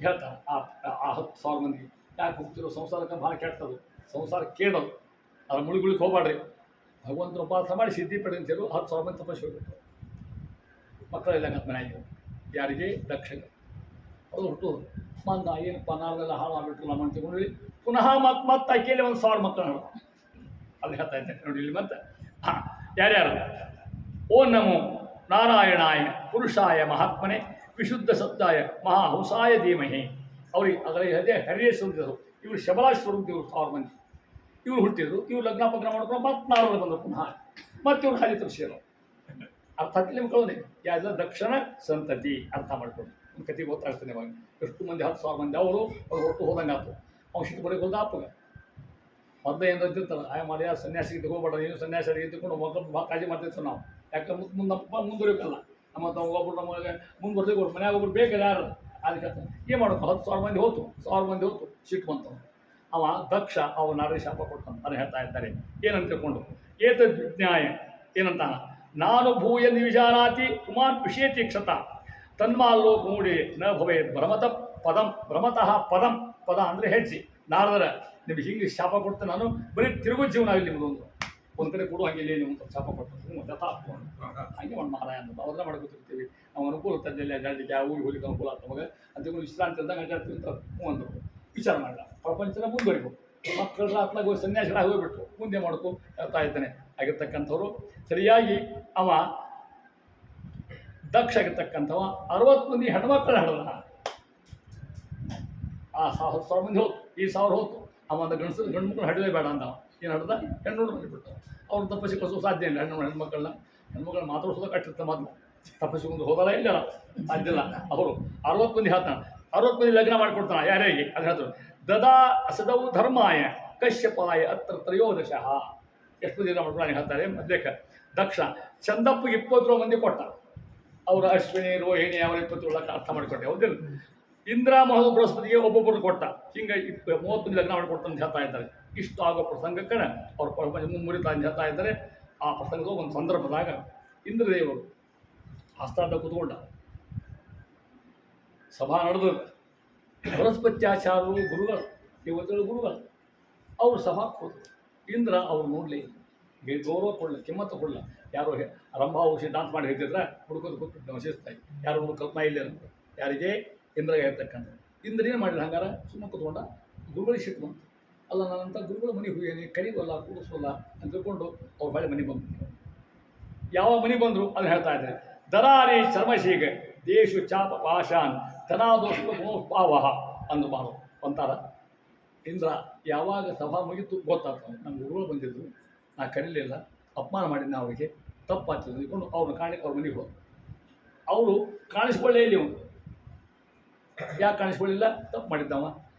ಹೇಳ್ತಾರೆ. ಆ 10,000 ಮಂದಿ ಯಾಕೆ ಹೋಗ್ತಿರೋ? ಸಂಸಾರಕ್ಕೆ ಭಾಳ ಕೆಟ್ಟದು, ಸಂಸಾರ ಕೇಳೋದು, ಅದ್ರ ಮುಳುಗುಳಿಗೆ ಹೋಗ್ಬಾಡ್ರಿ. ಭಗವಂತನ ಉಪಾಸನೆ ಮಾಡಿ ಸಿದ್ಧಿ ಪಡೆದಂತೇಳಿ 10,000 ಮಂದಿ ತಪಸ್ಸು ಹೋಗ್ಬೇಕು. ಮಕ್ಕಳೆಲ್ಲ ಮನೆಯಾಗಿ ಯಾರಿಗೆ? ದಕ್ಷಗೆ. ಅದು ಹುಟ್ಟೋದು ಮಂದ ಏನಪ್ಪ ನಾವೆಲ್ಲ ಹಾಳು ಆಗ್ಬಿಟ್ರು ನಮ್ಮ ತಗೊಂಡು ಪುನಃ ಮತ್ತೆ ಆಕೆಯಲ್ಲಿ 1,000 ಮಕ್ಕಳು ನೋಡು. ಅಲ್ಲಿ ಹೇಳ್ತಾ ಇದ್ದೇನೆ ನೋಡಿ ಇಲ್ಲಿ ಮತ್ತೆ. ಹಾಂ, ಯಾರ್ಯಾರು? ಓ ನಮೋ ನಾರಾಯಣಾಯ ಪುರುಷಾಯ ಮಹಾತ್ಮನೆ ವಿಶುದ್ಧ ಸತ್ತಾಯ ಮಹಾಹಂಸಾಯ ಧೀಮಹಿ. ಅವ್ರಿಗೆ ಅದರ ಹರಿಯೇಶ್ವರರು, ಇವರು ಶಬಲಾಶ್ವರ ಇವರು 1000 ಮಂದಿ ಇವ್ರು ಹುಟ್ಟಿದ್ರು. ಇವ್ರು ಲಗ್ನ ಪಗ್ನ ಮಾಡ್ಕೊಂಡು ಮತ್ತೆ 4 ಬಂದರು ಪುನಃ. ಮತ್ತೆ ಇವ್ರು ಹಾಲಿ ತರಿಸಿದ್ರು. ಅರ್ಥ ಆಗ್ತಿಲ್ಲ ಮಕ್ಕಳೇ? ಯಾವ್ದು ದಕ್ಷಿಣ ಸಂತತಿ ಅರ್ಥ ಮಾಡ್ಕೊಂಡು ಒಂದು ಕತೆ ಗೊತ್ತಾಗ್ತಾನೆ. ಇವಾಗ ಎಷ್ಟು ಮಂದಿ 10,000 ಮಂದಿ ಅವರು ಹೊರಟು ಹೋದಂಗೆ ಆಯ್ತು. ಅವ್ನು ಶಿಟ್ಟು ಬರೀ ಹೋದ ಅಪ್ಪಗೆ ಮೊದಲೇ ಏನು ಅಂತಿರ್ತಾರೆ, ಆಯ ಮಾಡಿ ಸನ್ಯಾಸಿಗೆ ತಗೋಬೇಡ, ನೀನು ಸನ್ಯಾಸಿಗೆ ತಗೊಂಡು ಮಕ್ಕಳು ಭಾಳ ಕಾಳಜಿ ಮಾಡ್ತಿರ್ತಾರೆ ನಾವು. ಯಾಕಂದ್ರೆ ಮುಂದಪ್ಪ ಮುಂದುವರಿಬೇಕಲ್ಲ. ನಮ್ಮ ಒಬ್ಬರು ನಮಗೆ ಮುಂದುವರೆದು ಮನ್ಯಾಗ ಒಬ್ರು ಬೇಕಲ್ಲ ಯಾರು ಅದಕ್ಕೆ ಏನು ಮಾಡಬೇಕು? 10,000 ಮಂದಿ ಹೋತು, 1000 ಮಂದಿ ಹೋತು, ಸಿಟ್ಟು ಬಂತು. ಅವ ದಕ್ಷ ಅವ ನಾರಿ ಶಾಪ ಕೊಡ್ತಾನೆ. ಅದನ್ನು ಹೇಳ್ತಾ ಇದ್ದಾರೆ ಏನಂತ ತಿಳ್ಕೊಂಡು. ಏತದ್ ವಿಜ್ಞಾಯ ಏನಂತ, ನಾನು ಭೂಯ ನಿವಿಜಾನಾತಿ ಕುಮಾರ್ ವಿಷೇತಿ ಕ್ಷತ ತನ್ಮಾಲೋಕ ಮೂಡಿ ನ ಭವೇ ಭ್ರಮತ ಪದಂ ಭ್ರಮತಃ ಪದಂ. ಪದ ಅಂದರೆ ಹೆಜ್ಜೆ. ನಾರದರ ನಿಮ್ಗೆ ಹಿಂಗೆ ಶಾಪ ಕೊಡ್ತೇನೆ ನಾನು, ಬರೀ ತಿರುಗು ಜೀವನ ಆಗಲಿ ನಿಮ್ಮದೊಂದು. ಒಂದು ಕಡೆ ಕೊಡು ಹಂಗೆ ಇಲ್ಲಿ ನೀವು ಶಾಪ ಕೊಟ್ಟು ಜತ ಹಾಕ್ಕೊಂಡು ಹಂಗೆ ಮಾಡಿ ಮಹಾರಾಯ ಅಂತ ಅವ್ರನ್ನ ಮಾಡ್ಕೊತಿರ್ತೀವಿ. ನಾವು ಅನುಕೂಲ ತಂದೆಲ್ಲ ಅಡ್ಡಾಡಲಿಕ್ಕೆ ಯಾವ ಊರಿಗೆ ಹೋಗ್ಲಿಕ್ಕೆ ಅನುಕೂಲ ಆಗ್ತವಾಗ ಅಂತ ವಿಶ್ರಾಂತಿ ಅಂದಾಗ ಅಡ್ಡಾಡ್ತೀವಿ ಅಂತ ಅಂದರು. ವಿಚಾರ ಮಾಡಲ್ಲ, ಪ್ರಪಂಚನ ಮುಂದುವರಿಬೇಕು. ಮಕ್ಕಳ ಅತ್ಲಾಗ ಹೋಗಿ ಸನ್ಯಾಸಿಗಳಾಗಿ ಹೋಗ್ಬಿಟ್ಟು ಮುಂದೆ ಮಾಡ್ಕೊ ಹೇಳ್ತಾ ಇದ್ದಾನೆ. ಆಗಿರ್ತಕ್ಕಂಥವ್ರು ಸರಿಯಾಗಿ ಅವ ದಕ್ಷ ಆಗಿರ್ತಕ್ಕಂಥವ 60 ಮಂದಿ ಹೆಣ್ಮಕ್ಳು ಹಡದ. ಆ 10,000 ಮಂದಿ ಹೋತು, ಈ 1000 ಹೋತು. ಅವ ಒಂದು ಗಂಡು ಮಕ್ಕಳು ಹಡಲೇ ಬೇಡ ಅಂದವ. ಏನು ಹಡ್ದ? ಹೆಣ್ಣು ಮಾಡಿಬಿಟ್ಟು ಅವ್ರು ತಪಸ್ಸಿ ಕಳಿಸೋ ಸಾಧ್ಯ ಇಲ್ಲ. ಹೆಣ್ಮಕ್ಳನ್ನ ಮಾತಾಡ್ಸೋದ ಕಟ್ಟಿರ್ತಾರೆ. ಮೊದಲು ತಪಸ್ಸಿಗೊಂದು ಹೋದಲ್ಲ ಇಲ್ಲ ಸಾಧ್ಯಲ್ಲ. ಅವರು 60 ಮಂದಿ ಹೇಳ್ತಾನೆ, 60 ಮಂದಿ ಲಗ್ನ ಮಾಡಿಕೊಡ್ತಾನೆ. ಯಾರ್ಯಾರಿಗೆ ಅದು ಹೇಳಿದ್ರು. ದದಾ ಅಸದವು ಧರ್ಮಾಯ ಕಶ್ಯಪಾಯ ಅತ್ರ ತ್ರಯೋದಶಃ. ಎಷ್ಟು ದಿನ ಮಾಡ್ಕೊಂಡು ಹೇಳ್ತಾರೆ ಮಧ್ಯಕ್ಕೆ ದಕ್ಷ ಚಂದಪ್ಪಗೆ 20 ಮಂದಿ ಕೊಟ್ಟ. ಅವರು ಅಶ್ವಿನಿ ರೋಹಿಣಿ ಅವರ 20 ಅರ್ಥ ಮಾಡಿಕೊಂಡೆ ಹೌದಿಲ್ಲ. ಇಂದ್ರ ಮಹೋ ಬೃಹಸ್ಪತಿಗೆ ಒಬ್ಬೊಬ್ಬರು ಕೊಟ್ಟ. ಹಿಂಗೆ 30 ಲಗ್ನ ಮಾಡಿಕೊಟ್ಟ ಅಂತ ಹೇಳ್ತಾ ಇದ್ದಾರೆ. ಇಷ್ಟು ಆಗೋ ಪ್ರಸಂಗಕ್ಕೆ ಅವ್ರು ಮುರಿತಾ ಅಂತ ಹೇಳ್ತಾ ಇದ್ದಾರೆ. ಆ ಪ್ರಸಂಗದ ಒಂದು ಸಂದರ್ಭದಾಗ ಇಂದ್ರದೇವರು ಆಸ್ಥಾನದ ಕೂತ್ಕೊಂಡ. ಸಭಾ ನಡೆದ ಬೃಹಸ್ಪತ್ಯಾಚಾರ್ಯರು ಗುರುಗಳು, ದೇವತೆಗಳು ಗುರುಗಳು, ಅವರು ಸಭಾ ಕೂತು ಇಂದ್ರ ಅವ್ರು ನೋಡಲಿ, ಗೌರವ ಕೊಡಲಿ, ಕಿಮ್ಮತ್ತು ಕೊಡಲ್ಲ. ಯಾರು ರಂಭಾವುಷಿ ಡಾನ್ಸ್ ಮಾಡಿ ಹೇಳ್ತಿದ್ರೆ ಹುಡುಕೋದು ಕೂತ್ಬಿಟ್ಟು ನಶಿಸ್ತಾಯಿ. ಯಾರು ಹುಡುಕ ಕಲ್ಪನಾ ಇಲ್ಲ ಯಾರಿಗೆ ಇಂದ್ರಾಗ ಇರ್ತಕ್ಕಂಥ ಇಂದ್ರೇನು ಮಾಡಿಲ್ಲ. ಹಂಗಾರ ಸುಮ್ಮನೆ ಕೂತ್ಕೊಂಡ. ಗುರುಗಳಿಗೆ ಸಿಟ್ಟು ಬಂತು. ಅಲ್ಲ ನಾನಂತ ಗುರುಗಳ ಮನೆಗೆ ಹೋಗಿ ಕರೀವಲ್ಲ ಕೂಡಿಸೋಲ್ಲ ಅಂತ ತಿಳ್ಕೊಂಡು ಅವ್ರ ಹೊಳೆ ಮನೆಗೆ ಬಂದರು. ಯಾವ ಮನೆಗೆ ಬಂದರು ಅದನ್ನು ಹೇಳ್ತಾ ಇದ್ದಾರೆ. ದರಾರಿ ಚರ್ಮಶೀಗೆ ದೇಶು ಚಾಪ ಪಾಶಾನ್ ಧನಾದೋಷ ಪಾವಹ ಅಂದು ಮಾಡು ಅಂತಾರ. ಇಂದ್ರ ಯಾವಾಗ ಸಭಾ ಮುಗಿತು ಗೊತ್ತಾಗ್ತದೆ. ನಮ್ಮ ಗುರುಗಳು ಬಂದಿದ್ದರು, ನಾ ಕರೀಲಿಲ್ಲ, ಅಪಮಾನ ಮಾಡಿದ್ದೆ ಅವರಿಗೆ, ತಪ್ಪಾಗ್ತದೆ ಅಂದ್ಕೊಂಡು ಅವ್ರನ್ನ ಕಾಣಕ್ಕೆ ಅವ್ರ ಮನೆಗೆ ಹೋದ್ರು. ಅವರು ಕಾಣಿಸ್ಕೊಳ್ಳೇ ಇಲ್ಲಿ ಅವನು. ಯಾಕೆ ಕಾಣಿಸ್ಕೊಳ್ಳಿಲ್ಲ? ತಪ್ಪು ಮಾಡಿದ್ದವ.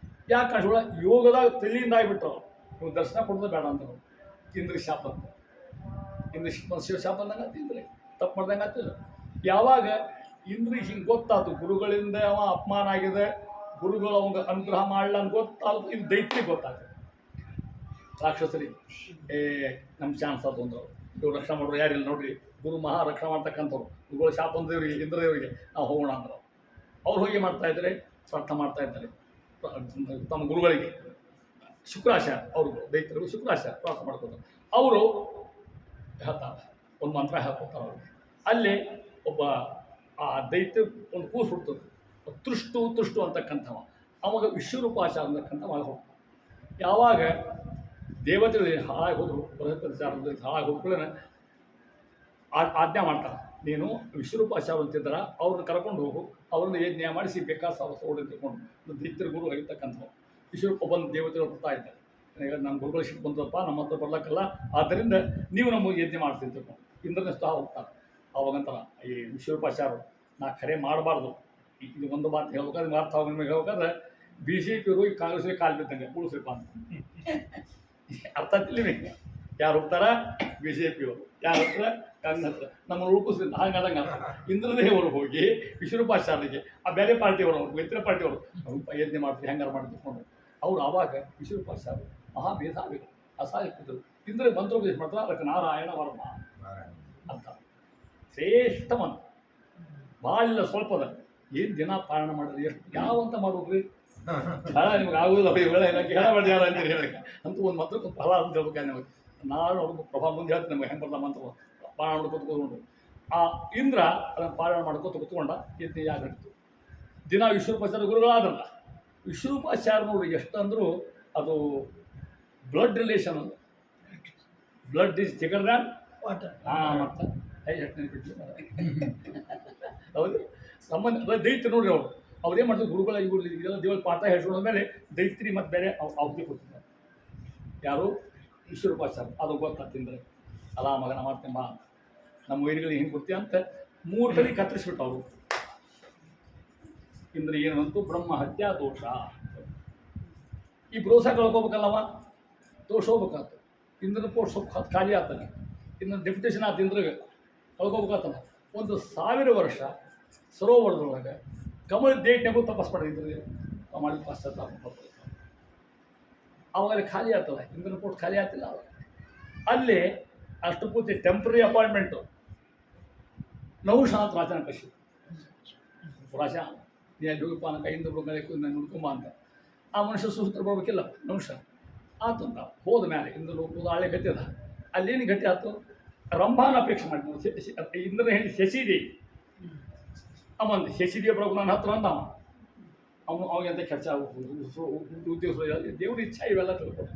ಯಾಕೆ ಕಾಣಿಸ್ಕೊಳ್ಳ? ಯೋಗದಾಗ ತಲೆಯಿಂದ ಆಗಿಬಿಟ್ರು. ನೀವು ದರ್ಶನ ಕೊಡೋದು ಬೇಡ ಅಂತ ಇಂದ್ರಿಗೆ ಶಾಪ ಅಂತ. ಇಂದ್ರ ಶಿವ ಶಾಪ ಅಂದಂಗೆ ಆಯ್ತು. ಇಂದ್ರೆ ತಪ್ಪು ಮಾಡ್ದಂಗೆ ಆಗ್ತಿಲ್ಲ. ಯಾವಾಗ ಇಂದ್ರಿಗೆ ಹಿಂಗೆ ಗೊತ್ತಾಯ್ತು ಗುರುಗಳಿಂದ ಅವ ಅಪಮಾನ ಆಗಿದೆ, ಗುರುಗಳು ಅವಂಗೆ ಅನುಗ್ರಹ ಮಾಡಲ್ಲ ಅಂತ ಗೊತ್ತಾಯ್ತು. ಇದು ದೈತ್ರಿಗೆ ಗೊತ್ತಾಗ್ತದೆ. ರಾಕ್ಷಸರಿಗೆ ನಮ್ಮ ಚಾನ್ಸ್ ಅದು ಅಂದರು. ಇವ್ರು ರಕ್ಷಣೆ ಮಾಡೋರು ಯಾರಿಲ್ಲ ನೋಡ್ರಿ, ಗುರು ಮಹಾ ರಕ್ಷಣೆ ಮಾಡ್ತಕ್ಕಂಥವ್ರು. ಗುರುಗಳು ಶಾಪ ಅಂದೇವ್ರಿಗೆ ಇಂದ್ರದೇವರಿಗೆ ನಾವು ಹೋಗೋಣ ಅಂದರು. ಅವ್ರು ಹೋಗಿ ಮಾಡ್ತಾಯಿದ್ದಾರೆ, ಪ್ರಾರ್ಥ ಮಾಡ್ತಾ ಇದ್ದಾರೆ ತಮ್ಮ ಗುರುಗಳಿಗೆ. ಶುಕ್ರಾಚಾರ್ಯ ಅವರು ದೈತ್ಯರು ಶುಕ್ರಾಚಾರ್ಯ ಪ್ರಾರ್ಥ ಮಾಡ್ಕೊತಾರೆ. ಅವರು ಹೇಳ್ತಾರೆ, ಒಂದು ಮಂತ್ರ ಹೇಳ್ಕೊತಾರೆ ಅವ್ರಿಗೆ. ಅಲ್ಲಿ ಒಬ್ಬ ಆ ದೈತ್ಯ ಒಂದು ಕೂಸು ಹುಡ್ತದೆ, ತುಷ್ಟು ಅಂತಕ್ಕಂಥವ. ಅವಾಗ ವಿಶ್ವರೂಪಾಚಾರ ಅಂತಕ್ಕಂಥ ಒಳಗೆ ಹೋಗ್ತಾರೆ. ಯಾವಾಗ ದೇವತೆಗಳು ಹಾಳಾಗಿ ಹೋದರು, ಬೃಹಸ್ಪತಿಚಾರ ಹಾಳಾಗಿ ಹೋಗ್ಕೊಳ್ಳೇ ಆಜ್ಞೆ ಮಾಡ್ತಾರೆ, ನೀನು ವಿಶ್ವರೂಪಾಚಾರ ಅಂತಿದ್ದಾರ ಅವ್ರನ್ನ ಕರ್ಕೊಂಡು ಹೋಗು, ಅವ್ರನ್ನ ಯಜ್ಞ ಮಾಡಿಸಿ ಬೇಕಾದ ಓಡಿ ತಿಳ್ಕೊಂಡು ದೈತ್ಯರ ಗುರು ಆಗಿರ್ತಕ್ಕಂಥವು. ವಿಶ್ವರೂಪ ಬಂದು ದೇವತೆಗಳು ಬರ್ತಾ ಇದ್ದಾರೆ. ಈಗ ನಮ್ಮ ಗುರುಗಳು ಸಿಟ್ಟು ಬಂತಪ್ಪ, ನಮ್ಮ ಹತ್ರ ಬರ್ಲಕ್ಕಲ್ಲ, ಆದ್ದರಿಂದ ನೀವು ನಮಗೆ ಯಜ್ಞ ಮಾಡ್ತೀನಿ ತಿಳ್ಕೊಂಡು ಇಂದ್ರನ ಸಹ ಹೋಗ್ತಾರೆ. ಅವಾಗಂತಾರ ಈ ವಿಶ್ವರೂಪಾಚಾರ, ನಾ ಖರೆ ಮಾಡಬಾರ್ದು. ಇದು ಒಂದು ಮಾತು ಹೇಳ್ಬೇಕಾದ್ರೆ ಅರ್ಥ ಆಗ ನಿಮಗೆ ಹೇಳ್ಬೇಕಾದ್ರೆ BJP ಅವರು ಈ ಕಾಂಗ್ರೆಸ್ಗೆ ಕಾಲು ಬಿದ್ದಂಗೆ ಉಳಿಸ್ರಿಪ್ಪ ಅಂತ ಅರ್ಥ ತಿಳಿಬೇಕು. ಯಾರು ಹೋಗ್ತಾರ? BJP ಅವರು. ಯಾರು ಹೋಗ್ತಾರೆ? ಕಾಂಗ್ರೆಸ್ ಹತ್ರ. ನಮ್ಮನ್ನು ಉಳ್ಕಿಸ್ರಿ ಹಂಗದಂಗೆ ಇಂದ್ರದೇವರು ಹೋಗಿ ವಿಶ್ವರೂಪಾಚಾರ್ಯರಿಗೆ ಆ ಬೇರೆ ಪಾರ್ಟಿಯವರು, ಮೈತ್ರಿ ಪಾರ್ಟಿಯವರು ಯಜ್ಞ ಮಾಡ್ತೀವಿ, ಹೆಂಗಾರು ಮಾಡಿ ತಿಳ್ಕೊಂಡು ಅವ್ರು ಆವಾಗ ವಿಶ್ವರೂಪಾಚಾರ್ಯ ಮಹಾ ಮೇಧಾವಿಗಳು, ಅಸಹಾಯಕರು. ಇಂದ್ರ ಮಂತ್ರೋಪದೇಶ ಮಾಡ್ತಾರೆ. ಅದಕ್ಕೆ ನಾರಾಯಣ ವರ್ಮ ಅಂತ ಶ್ರೇಷ್ಠ ಮಂತ್ರ. ಭಾಳ ಇಲ್ಲ, ಸ್ವಲ್ಪದ. ಏನು ದಿನ ಪಾಲನ ಮಾಡಿದ್ರೆ ಎಷ್ಟು ಯಾವಂತ ಮಾಡೋದ್ರಿ? ಭಾಳ ನಿಮ್ಗೆ ಆಗೋದಿಲ್ಲ ಇವೆಲ್ಲ ಏನಕ್ಕೆ ಹೇಳಬೇಡಿ ಯಾರು ಅಂತೀರಿ ಹೇಳಕ್ಕೆ ಅಂತೂ ಒಂದು ಮಂತ್ರಕ್ಕೆ ಫಲ ಅಂತ ಹೇಳ್ಬೇಕು. ನಮಗೆ ನಾನು ಅವ್ರಿಗೆ ಪ್ರಭಾ ಮುಂದೆ ಹೇಳ್ತೀನಿ ನಮಗೆ ಹೆಂಗೆ ಬರ್ದ ಮಂತ್ರ ಪಾಲನ ಮಾಡ್ಕೊತ ಕೂತ್ಕೊಂಡು. ಆ ಇಂದ್ರ ಅದನ್ನು ಪಾಲನ ಮಾಡ್ಕೊತ ಕೂತ್ಕೊಂಡ. ಯಜ್ಞ ಯಾಕೆ ನಡೀತು. ದಿನ ವಿಶ್ವರೂಪಾಚಾರ್ಯ ಗುರುಗಳಾದ್ರಲ್ಲ, ವಿಶ್ವರೂಪಾಚಾರ್ಯ ನೋಡಿ ಎಷ್ಟು ಅಂದರೂ ಅದು ಬ್ಲಡ್ ರಿಲೇಷನ್. ಅದು ಬ್ಲಡ್ ಈಸ್ ಚಿಕರ್ ದ್ಯಾನ್ ವಾಟರ್. ಮತ್ತು ಹೌದು ಸಂಬಂಧ ದೈತ್ಯ ನೋಡ್ರಿ. ಅವ್ರೇನು ಮಾಡ್ತಾರೆ, ಗುರುಗಳ ಇವರು ಇದೆಲ್ಲ ದೇವರ ಪಾಠ ಹೇಳ್ಕೊಂಡ್ಮೇಲೆ ದೈತ್ರಿ ಮತ್ತು ಬೇರೆ ಔಷಧಿ ಕೊಡ್ತಿದ್ದಾರೆ. ಯಾರು? ವಿಶ್ವರೂಪಾಚಾರ್ಯ. ಅದು ಗೊತ್ತಾಗ್ತಿಂದ್ರೆ ಅಲ್ಲ ಮಗನ ಮಾಡ್ತೀನಿ ಬಾ, ನಮ್ಮ ವೈರಿಗಳಿಗೆ ಹಿಂಗೆ ಕೊಡ್ತೀಯ ಅಂತ 3 ಕಡೆ ಕತ್ತರಿಸ್ಬಿಟ್ಟು ಅವರು. ಇಂದ್ರ ಏನಂತೂ ಬ್ರಹ್ಮ ಹತ್ಯಾ ದೋಷ. ಈ ಬ್ರೋಸ ಕಳ್ಕೊಬೇಕಲ್ಲವ, ದೋಷ ಹೋಗ್ಬೇಕಾಯ್ತು. ಇಂದ್ರನ ಪೋಸ್ಟ್ ಸ್ವಲ್ಪ ಖಾಲಿ ಆಗ್ತಾನೆ, ಇನ್ನು ಡೆಪ್ಯುಟೇಷನ್ ಆತ ಇಂದ್ರಿಗೆ ಕಳ್ಕೊಬೇಕಾಗ್ತಾನೆ. 1000 ವರ್ಷ ಸರೋವರದೊಳಗೆ ಕಮಲ ಡೇಟ್ನಾಗೂ ತಪಸ್ ಮಾಡಿದ್ರು. ಮಾಡಿ ಪಾಶ್ಚಾತ್ಯ ಅವಾಗ ಖಾಲಿ ಆಗ್ತದೆ. ಇಂದ್ರನ ಪೋಸ್ಟ್ ಖಾಲಿ ಆಗ್ತಿಲ್ಲ ಅವಾಗ. ಅಲ್ಲಿ ಅಷ್ಟು ಪೂರ್ತಿ ಟೆಂಪ್ರರಿ ಅಪಾಯಿಂಟ್ಮೆಂಟು. ನಹುಷ ಅಂತ ರಾಜನ ಕೃಷಿ ರಾಜ, ನೀನು ಜೋಗಿಪಾನ ಕೈಯಿಂದ ನಾನು ನುಡ್ಕೊಂಬ ಅಂತ. ಆ ಮನುಷ್ಯ ಸುಸೂತ್ರ ಬರ್ಬೇಕಿಲ್ಲ ನಹುಷ ಆತಂತ ಹೋದ ಮೇಲೆ ಇಂದ್ರ ಲೋಕದ ಹಳೆ ಗತಿ ಅದ. ಅಲ್ಲೇನು ಗತಿ ಆಯ್ತು, ರಂಭಾನ ಅಪೇಕ್ಷೆ ಮಾಡಿ ಇಂದ್ರನ ಹೇಳಿ ಶಶಿದೇವಿ ಅವಂದು ಶಶಿದೇವಿ ಪ್ರಭು ನನ್ನ ಹತ್ರ ಅಂದ. ಅವಂತ ಕೆಲಸ ಉದ್ಯೋಗ ದೇವ್ರ ಇಚ್ಛಾ ಇವೆಲ್ಲ ತಿಳ್ಕೊಂಡು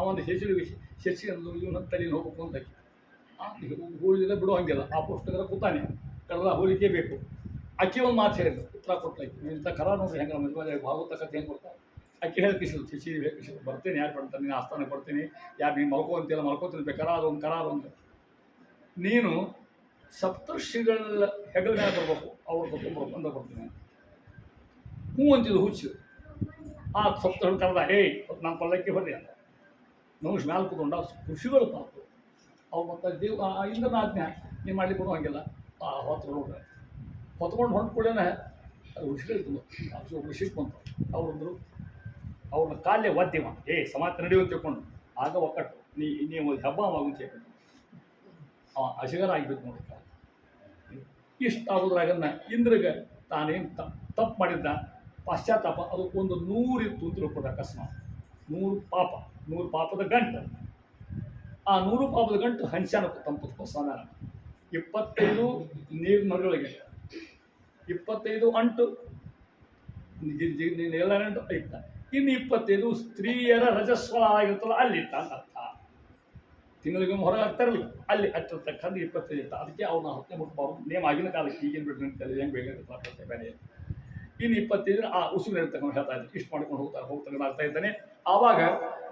ಅವಂದು ಶಶಿ ಅಂದು ಇವನ ತಲೆಯಲ್ಲಿ ಹೋಗ್ಬೇಕು ಅಂತ ಹೋಳಿದ್ರೆ ಬಿಡೋ ಹಂಗಿಲ್ಲ. ಆ ಪುಸ್ತಕದ ಕೂತಾನೆ ಕರೆದ ಹೋಲಿಕೆ ಬೇಕು. ಅಕ್ಕಿ ಒಂದು ಮಾತು ಹೇಳಿದ್ರು, ಉತ್ತರ ಕೊಟ್ಲಾಕಿ ಇಂಥ ಕರ ನೋಡ್ರಿ ಹೆಂಗೆ ನಮ್ಮ ಯಜಮಾನ ಭಾಗವತ ಕಥೆ ಹೆಂಗೆ ಕೊಡ್ತಾರೆ. ಅಕ್ಕಿ ಹೇಳಿ ಕಿಸಿದ್ರು, ಶಶಿ ಕಿಸಿದ್ರು, ಬರ್ತೀನಿ ಯಾರು ಬರ್ತಾನೆ, ನೀನು ಆಸ್ಥಾನಕ್ಕೆ ಬರ್ತೀನಿ, ಯಾರು ನೀನು ಮಲ್ಕೋ ಅಂತಿಲ್ಲ, ಮಲ್ಕೋತೀನಿ ಬೇಕಾದ ಒಂದು ಕರಾರೊಂದು. ನೀನು ಸಪ್ತರ್ಷಿಗಳ ಹೆಗಲ ಮೇಲೆ ಬರ್ಬೇಕು, ಅವ್ರು ಬರ್ಕೊಂಡು ಬಂದ ಬರ್ತೀನಿ. ಹ್ಞೂ ಅಂತಿದ್ದು ಹುಚ್ಚು. ಆ ಸಪ್ತರ್ಷಿ ಕರೆದ, ನಾನು ಪಲ್ಲಕ್ಕಿ ಬರ್ರಿ ಅಂತ. ನೌಷ್ ಮ್ಯಾಲೆ ಕೂತ್ಕೊಂಡ ಋಷಿಗಳು ಪಾಪು ಅವ್ರು ಮತ್ತೆ ಇಂದ್ರನ ಆಜ್ಞೆ ನೀವು ಮಾಡಲಿಕ್ಕೆ ಕೊಡುವಂಗಿಲ್ಲ ಹೊತ್ಕೊಂಡು ಹೊಂಟು ಕೂಡ ಅದು ಉಳಿಸ್ಕೊಳ್ತು ಉಳಿಸಿಟ್ಟು ಬಂತು ಅವರಂದರು ಅವ್ರನ್ನ ಕಾಲೇ ಒದ್ದಿವ ಸಮಾಜ ನಡೆಯುವಂತ ತಿಳ್ಕೊಂಡು ಆಗ ಒಕ್ಕಟ್ಟು ನೀವು ಹಬ್ಬ ಮುಂಚೆ ಅಶಗರ ಆಗಿಬಿಟ್ಟು ನೋಡಿ ಇಷ್ಟು ಆಗೋದ್ರಾಗನ್ನ ಇಂದ್ರಗೆ ತಾನೇನು ತಪ್ಪು ಮಾಡಿದ್ದ ಪಾಶ್ಚಾತ್ತಾಪ ಅದು ಒಂದು 100 ಇತ್ತು ಅಂತ ತಿಳ್ಕೊಂಡ್ರೆ ಅಕಸ್ಮಾತ್ 100 ಪಾಪದ ಗಂಟು ಆ 100 ಪಾಪದ ಗಂಟು ಹಂಚಾನ ತಂಪು ಸ್ನಾನ 25 ನೀರಿನೊಳಗೆ 25 ಅಂಟು ಎಲ್ಲ ಗಂಟು ಇತ್ತ ಇನ್ನು 25 ಸ್ತ್ರೀಯರ ರಜಸ್ವಲ ಆಗಿರ್ತಲ್ಲ ಅಲ್ಲಿತ್ತ ಅಂತ ಅರ್ಥ ತಿಂಗಳಿಗೆ ಹೊರಗೆ ಆಗ್ತಾರಲ್ಲ ಅಲ್ಲಿ ಹತ್ತಿರತಕ್ಕಂಥ 25 ಇತ್ತ ಅದಕ್ಕೆ ಅವ್ರನ್ನ 10 ಮುಟ್ಬಾರ್ದು ನೇಮ್ ಆಗಿನ ಕಾಲಕ್ಕೆ ಈಗೇನು ಬಿಡ್ರಿ ಅಂತೇಳಿ ಹೆಂಗೆ ಬೇಕಾಗುತ್ತೆ ಬೇರೆ ಇನ್ನು 25 ಆ ಉಸುರು ಇರ್ತಕ್ಕಂಥ ಹೇಳ್ತಾ ಇದ್ದೆ ಇಷ್ಟು ಮಾಡ್ಕೊಂಡು ಹೋಗ್ತಾ ಆಗ್ತಾ ಇದ್ದಾನೆ. ಆವಾಗ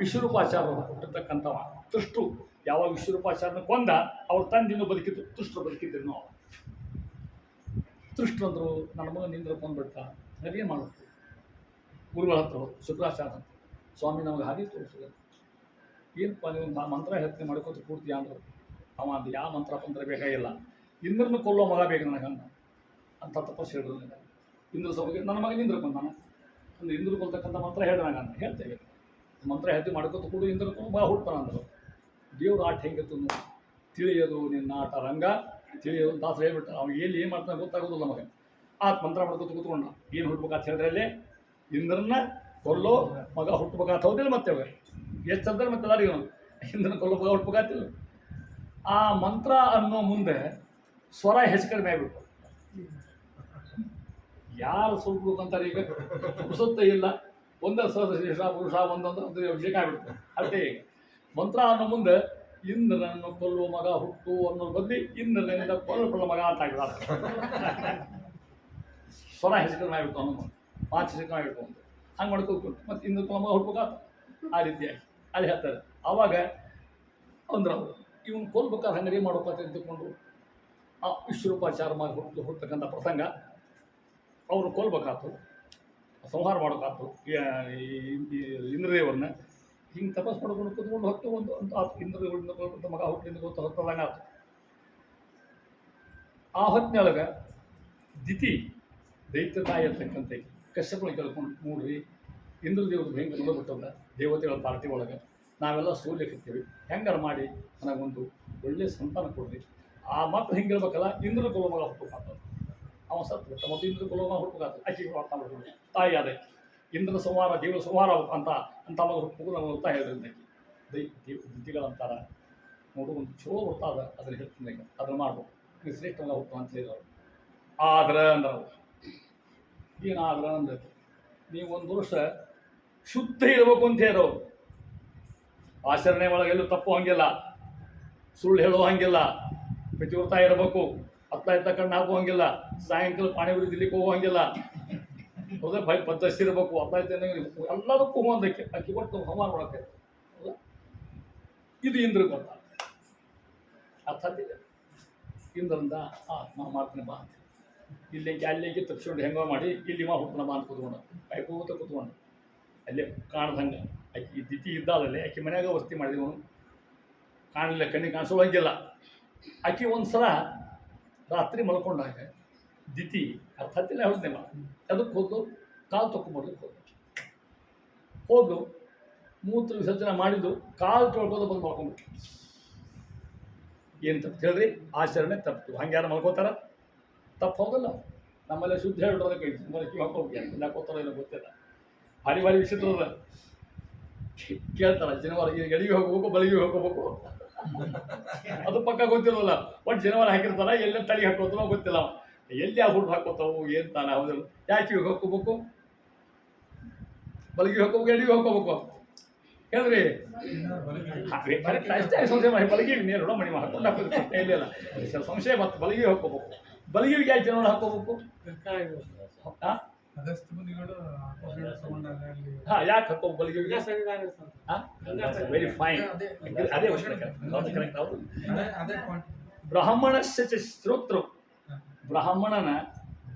ವಿಶ್ವರೂಪಾಚಾರ್ಯರು ಹುಟ್ಟಿರ್ತಕ್ಕಂಥವ ತುಷ್ಟು ಯಾವಾಗ ವಿಶ್ವರೂಪಾಚಾರ್ಯನ ಕೊಂದ ಅವ್ರ ತಂದಿನೂ ಬದುಕಿತ್ತು ತುಷ್ಟರು ಬದುಕಿದ್ರು ನಾವು ತುಷ್ಟರಂದ್ರು ನನ್ನ ಮಗ ನಿಂದ್ರ ಕೊಂಡ್ಬಿಟ್ಟ ಅದೇನು ಮಾಡಬೇಕು ಗುರುಗಳ ಹತ್ರ ಶುಕ್ರಾಚಾರ್ಯ ಅಂತ ಸ್ವಾಮಿ ನಮಗೆ ಹಾಗೆ ತೋರಿಸಿದ ಏನಪ್ಪ ನೀವು ಮಂತ್ರ ಹೇಳ್ತೀನಿ ಮಾಡ್ಕೋತ ಪೂರ್ತಿ ಅಂದರು ಅವ ಅದು ಯಾವ ಮಂತ್ರ ಬೇಕಾಗಿಲ್ಲ ಇಂದ್ರನ ಕೊಲ್ಲೋ ಮಗ ಬೇಕು ನನಗಂತ ಅಂತ ತಪಸ್ಸು ಹೇಳಿದ್ರು ಇಂದ್ರ ಸಭೆಗೆ ನನ್ನ ಮಗ ಇಂದ್ರ ಕೊಂದಾನ ಅಂದ್ರೆ ಇಂದ್ರ ಕೊಲ್ತಕ್ಕಂಥ ಮಂತ್ರ ಹೇಳ್ದಂಗಂತ ಹೇಳ್ತೇವೆ ಮಂತ್ರ ಹೇಳ್ತಿ ಮಾಡ್ಕೋತ ಕೂಡ ಇಂದ್ರ ಕೊಂಡು ಮಗ ಹುಡ್ತಾನ ಅಂದರು ದೇವ್ರ ಆಟ ಹೆಂಗಿತ್ತು ತಿಳಿಯೋದು ನಿನ್ನ ಆಟ ರಂಗ ತಿಳಿಯೋದು ದಾಸರು ಹೇಳ್ಬಿಟ್ಟ ಅವ್ನು ಎಲ್ಲಿ ಏನು ಮಾಡ್ತಾನೆ ಗೊತ್ತಾಗೋದಿಲ್ಲ ನಮಗೆ ಆ ಮಂತ್ರ ಮಾಡ್ಕೋತ ಕೂತ್ಕೊಂಡ ಏನು ಹುಡ್ಬೇಕಂತ ಹೇಳಿದ್ರೆ ಅಲ್ಲಿ ಇಂದ್ರನ್ನ ಕೊಲ್ಲೋ ಮಗ ಹುಟ್ಟಬೇಕಾತ ಹೌದಿಲ್ಲ ಮತ್ತೆ ಅವಾಗ ಎಷ್ಟು ಅಂದ್ರೆ ಮತ್ತೆ ಎಲ್ಲರಿಗೂ ಇಂದ್ರನ ಕೊಲ್ಲೋ ಮಗ ಹುಟ್ಟಬೇಕಾತಿಲ್ಲ ಆ ಮಂತ್ರ ಅನ್ನೋ ಮುಂದೆ ಸ್ವರ ಹೆಚ್ಚು ಕಡಿಮೆ ಆಗಿಬಿಟ್ಟು ಯಾರು ಸುಳ್ಬೇಕಂತಾರೆ ಈಗ ಪುರುಷತ್ವ ಇಲ್ಲ ಒಂದೇ ಸಹಸ್ರ ಪುರುಷ ಒಂದೊಂದು ಅಭಿಷೇಕ ಆಗಿಬಿಡ್ತು ಅಷ್ಟೇ ಈಗ ಮಂತ್ರ ಅನ್ನೋ ಮುಂದೆ ಇಂದ್ರನನ್ನು ಕೊಲ್ಲುವ ಮಗ ಹುಟ್ಟು ಅನ್ನೋ ಬದಲಿ ಇಂದ್ರನಿಂದ ಕೊಲ್ಲುವ ಮಗ ಅಂತ ಆಗಿದ್ದಾರೆ ಸ್ವರ ಹೆಚ್ಚು ಕಡಿಮೆ ಆಗಿಬಿಟ್ಟು ಅನ್ನೋ ಮಾತು ಹೆಚ್ಚು ಕಡಿಮೆ ಆಗಿಬಿಟ್ಟು ಅಂತ ಹಂಗೆ ಮಾಡ್ಕೋಬೇಕು ಮತ್ತು ಇಂದ್ರ ಕೊಲ್ಲ ಮಗ ಹುಟ್ಬೇಕಾತ ಆ ರೀತಿಯಾಗಿ ಅಲ್ಲಿ ಹೇಳ್ತಾರೆ ಆವಾಗ ಅಂದ್ರೆ ಅವರು ಇವನು ಕೊಲ್ಬೇಕಾದ್ರೆ ಹಂಗೆ ಏನು ಮಾಡ್ಬೇಕಂತ ತಿಳ್ಕೊಂಡು ಆ ವಿಶ್ವರೂಪಾಚಾರ ಮಾಡಿ ಹುಟ್ಟತಕ್ಕಂಥ ಪ್ರಸಂಗ ಅವರು ಕೊಲ್ಬೇಕಾತು ಸಂಹಾರ ಮಾಡೋಕ್ಕಾತು ಇಂದ್ರದೇವ್ರನ್ನ ಹಿಂಗೆ ತಪಸ್ ಮಾಡ್ಕೊಂಡು ಕೂತ್ಕೊಂಡು ಹೊತ್ತು ಒಂದು ಅಂತ ಇಂದ್ರದೇವರಿಂದ ಕೊಲ್ಬಿಟ್ಟು ಮಗ ಹುಟ್ಟಿಂದ ಗೊತ್ತು ಹೊತ್ತದಂಗೆ ಆತು ಆ ಹೊತ್ತಿನೊಳಗೆ ದಿತಿ ದೈತ್ಯ ತಾಯಿ ಅಂತಕ್ಕಂಥ ಕಶ್ಯಪಗಳು ಕೇಳ್ಕೊಂಡು ನೋಡ್ರಿ ಇಂದ್ರದೇವ್ರದ್ದು ಹೆಂಗೆ ನೋಡ್ಬಿಟ್ಟದ ದೇವತೆಗಳ ಪಾರ್ಟಿ ಒಳಗೆ ನಾವೆಲ್ಲ ಸೂರ್ಯಕತ್ತೀವಿ ಹೆಂಗಾರ ಮಾಡಿ ನನಗೊಂದು ಒಳ್ಳೆಯ ಸಂತಾನ ಕೊಡ್ರಿ ಆ ಮಕ್ಕಳು ಹಿಂಗೆ ಹೇಳ್ಬೇಕಲ್ಲ ಇಂದ್ರ ಕೊಲ್ಲೋ ಮಗ ಹುಟ್ಟಬೇಕಾಗ್ತದೆ ಅವ ಸತ್ತು ಮತ್ತು ಇಂದ್ರ ಕೊಲ್ಲೋ ಮಗ ಹುಟ್ಟಬೇಕಾಗ್ತದೆ ಆಕೆಗಳು ಅರ್ಥ ಮಾಡ್ಕೊಂಡು ತಾಯಿ ಅದೇ ಇಂದ್ರ ಸಂಹಾರ ದೇವರ ಸಂಹಾರ ಅಂತ ಮಗ ಹುಟ್ಟಬೇಕು ನಾವು ಅಂತ ಹೇಳಿದ್ರೆ ದಿತಿಗಳಂತಾರ ನೋಡು ಒಂದು ಚಲೋ ಗೊತ್ತಾದ ಅದನ್ನು ಹೇಳ್ತೀನಿ ಅದನ್ನು ಮಾಡ್ಬೇಕು ನೀವು ಶ್ರೇಷ್ಠ ಮಗ ಹುಟ್ಟು ಅಂತ ಹೇಳಿದವರು ಆದ್ರೆ ಅಂದ್ರೆ ಏನಾದ್ರೆ ಅಂದ್ರೆ ನೀವು ಒಂದು ವರ್ಷ ಶುದ್ಧ ಇರಬೇಕು ಅಂತ ಹೇಳೋರು ಆಚರಣೆ ಒಳಗೆ ಎಲ್ಲೂ ತಪ್ಪು ಹಂಗಿಲ್ಲ ಸುಳ್ಳು ಹೇಳೋ ಹಂಗಿಲ್ಲ ಪ್ರತಿವರ್ತ ಇರಬೇಕು ಹತ್ತ ಕಣ್ಣು ಹಾಕೋ ಹಂಗಿಲ್ಲ ಸಾಯಂಕಾಲ ಪಾಣಿ ಉರಿ ದಿಲ್ಲಿಕ್ಕೆ ಹೋಗೋ ಹಂಗಿಲ್ಲ ಹೌದಾ ಪದ್ಧತಿ ಇರಬೇಕು ಹತ್ತ ಎಲ್ಲದಕ್ಕೂ ಹೋಗೋದಕ್ಕೆ ಅಕ್ಕಿ ಕೊಟ್ಟು ಸಂಹಾರ ಮಾಡೋಕ್ಕೆ ಹೌದಾ ಇದು ಇಂದ್ರ ಗೊತ್ತ ಅರ್ಥಾತಿದೆ ಇಂದ್ರಿಂದ ಮಾಡ್ತೀನಿ ಬಾ ಇಲ್ಲಿಗೆ ಅಲ್ಲಿಗೆ ತಪ್ಪಿಸ್ಕೊಂಡು ಹೆಂಗೋ ಮಾಡಿ ಇಲ್ಲಿ ಹುಟ್ಟನ ಬಾ ಅಂತ ಕೂತ್ಕೊಂಡು ಕಾಯ್ಕೋತ ಕೂತ್ಕೊಂಡು ಅಲ್ಲೇ ಕಾಣ್ದಂಗೆ ಅಕ್ಕಿ ದಿತಿ ಇದ್ದಾದಲ್ಲಿ ಅಕ್ಕಿ ಮನ್ಯಾಗ ವಸ್ತಿ ಮಾಡಿದೀವಿ ಅವನು ಕಾಣಲಿಲ್ಲ ಕಣ್ಣಿಗೆ ಕಾಣಿಸೋಳಂಗಿಲ್ಲ ಅಕ್ಕಿ ಒಂದು ಸಲ ರಾತ್ರಿ ಮಲ್ಕೊಂಡಾಗ ದಿತಿ ಅರ್ಥಾತಿಲ್ಲ ಹೇಳ್ತೇನೆ ಅದಕ್ಕೆ ಹೋದ್ಲು ಕಾಲು ತೊಗೊಂಡ್ಬರ್ಲಿಕ್ಕೆ ಹೋದ್ಲು ಮೂತ್ರ ವಿಸರ್ಜನೆ ಮಾಡಿದ್ದು ಕಾಲು ತೊಳ್ಕೋದು ಬಂದು ಮಲ್ಕೊಂಡ್ಬಿಟ್ಟು ಏನು ತಪ್ಪು ಹೇಳ್ರಿ ಆಚರಣೆ ತಪ್ಪು ಹಂಗೆ ಯಾರು ಮಲ್ಕೋತಾರ ತಪ್ಪು ಹೋಗಲ್ಲ ನಮ್ಮಲ್ಲೇ ಶುದ್ಧ ಹೇಳ್ಬಿಡೋದಕ್ಕೆ ಕಿವಿ ಹಾಕೋಬೇಕು ಎಲ್ಲ ಹಾಕೋತಾರ ಏನೋ ಗೊತ್ತಿಲ್ಲ ಭಾರಿ ಭಾರಿ ವಿಚಿತ್ರದ ಕೇಳ್ತಾರ ಜನವಾರ ಎಲ್ಲಿಗೆ ಹೋಗ್ಬೇಕು ಬಲಿಗೆ ಹೋಗ್ಕೋಬೇಕು ಅದು ಪಕ್ಕ ಗೊತ್ತಿರೋಲ್ಲ ಒಟ್ಟು ಜನವಾರ ಹಾಕಿರ್ತಾರ ಎಲ್ಲ ತಳಿಗೆ ಹಾಕೋತಾರೋ ಗೊತ್ತಿಲ್ಲ ಎಲ್ಲಿ ಆ ಹುಟ್ಟು ಹಾಕೋತಾವು ಏನು ತಾನೆ ಹೌದಿಲ್ಲ ಯಾಕೆ ಇವಾಗ ಹಾಕೋಬೇಕು ಬಲಿಗೆ ಹಾಕೋಬೇಕು ಎಲ್ಲಿಗೆ ಹಾಕೋಬೇಕು ಹೇಳ್ರಿ ಅಷ್ಟೇ ಸಂಶಯ ಮಾಡಿ ಬಲಗಿ ನೇರು ಮಣಿ ಹಾಕೊಂಡು ಹಾಕೋದು ಇಲ್ಲ ಸಂಶಯ ಮತ್ತು ಬಲಗಿ ಹಾಕೋಬೇಕು ಬಲಗಿಗೆ ಯಾಕೆ ಜನವಾರ ಹಾಕೋಬೇಕು ಹಾಂ ಯಾಕೆ ಹಾಕೋಬೇಕು ಬಲಗಿ ವೆರಿ ಫೈನ್ ಅದೇ ಕರೆಕ್ಟ್ ಹೌದು ಬ್ರಾಹ್ಮಣಸ್ಯ ಚ ಶ್ರೋತೃ ಬ್ರಾಹ್ಮಣನ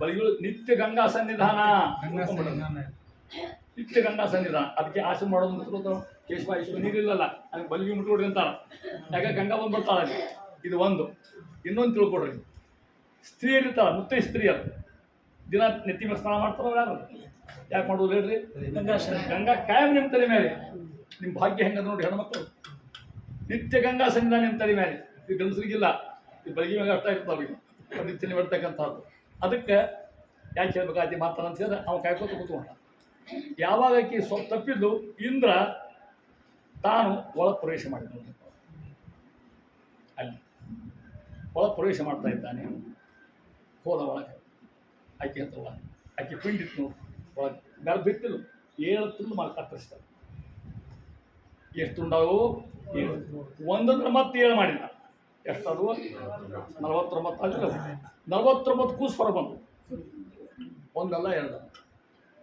ಬಲಿಗಳು ನಿತ್ಯ ಗಂಗಾ ಸನ್ನಿಧಾನ ನಿತ್ಯ ಗಂಗಾ ಸನ್ನಿಧಾನ. ಅದಕ್ಕೆ ಆಸೆ ಮಾಡೋದು ಕೇಶವ ಈಶ್ವರ ನೀರಿಲ್ಲಲ್ಲ ಅದಕ್ಕೆ ಬಲಿಗೆ ಮುಟ್ಕೊಡ್ರಿ ಅಂತಾರ. ಯಾಕೆ ಗಂಗಾ ಬಂದು ಬರ್ತಾಳೆ. ಇದು ಒಂದು. ಇನ್ನೊಂದು ತಿಳ್ಕೊಡ್ರಿ, ಸ್ತ್ರೀಯರು ಇರ್ತಾರ, ಮುತ್ತೈ ಸ್ತ್ರೀಯರು ದಿನ ನೆತ್ತಿ ಮೇಲೆ ಸ್ನಾನ ಮಾಡ್ತಾರ. ಯಾರು ಯಾಕೆ ಮಾಡೋದು ಹೇಳ್ರಿ? ಗಂಗಾ ಕಾಯಂ ನಿಮ್ಮ ತಲೆ ಮೇಲೆ. ನಿಮ್ಮ ಭಾಗ್ಯ ಹೆಂಗದ ನೋಡಿ ಹೆಣ್ಮಕ್ಳು. ನಿತ್ಯ ಗಂಗಾ ಸನ್ನಿಧಾನ ನಿಮ್ಮ ತಲೆ ಮೇಲೆ. ಇದು ಗಂಡಸರಿಗಿಲ್ಲ, ಈ ಬೆಳಗ್ಗೆ ಮ್ಯಾಗ ಅರ್ಥ ಇರ್ತಾವ ಅವ್ರಿಗೆ ನಿತ್ಯನೇ ಬರ್ತಕ್ಕಂಥದ್ದು. ಅದಕ್ಕೆ ಯಾಕೆ ಹೇಳ್ಬೇಕಾಗಿ ಮಾತಾಡ ಅಂತ ಹೇಳಿದ್ರೆ ಅವ್ನು ಕಾಯ್ಕೋತ ಕೂತ್ಕೊಂಡ. ಯಾವಾಗ ಆಕಿ ಸ್ವಲ್ಪ ತಪ್ಪಿದ್ದು ಇಂದ್ರ ತಾನು ಒಳ ಪ್ರವೇಶ ಮಾಡಿದ. ಅಲ್ಲಿ ಒಳ ಪ್ರವೇಶ ಮಾಡ್ತಾ ಇದ್ದಾನೆ. ಹೋದ ಒಳಗೆ ಆಕೆ ಹತ್ರ ಒಳಗೆ ಆಕೆ ಪಿಂಡಿತ್ತು ನೋಡಿ ಒಳಗೆ ಗರ್ಭ ಇತ್ತಿಲ್ಲ. 7 ತುಂಡು ಮಾಡಿ ಕತ್ತರಿಸ್ತಾರೆ. ಎಷ್ಟು ತುಂಡವು? 7. ಒಂದಂದ್ರೆ ಮತ್ತೆ 7 ಮಾಡಿದ. ಎಷ್ಟದು? 49 ಆಗಿಲ್ಲ. 49 ಕೂಸು ಹೊರ ಬಂದು. ಒಂದಲ್ಲ 2.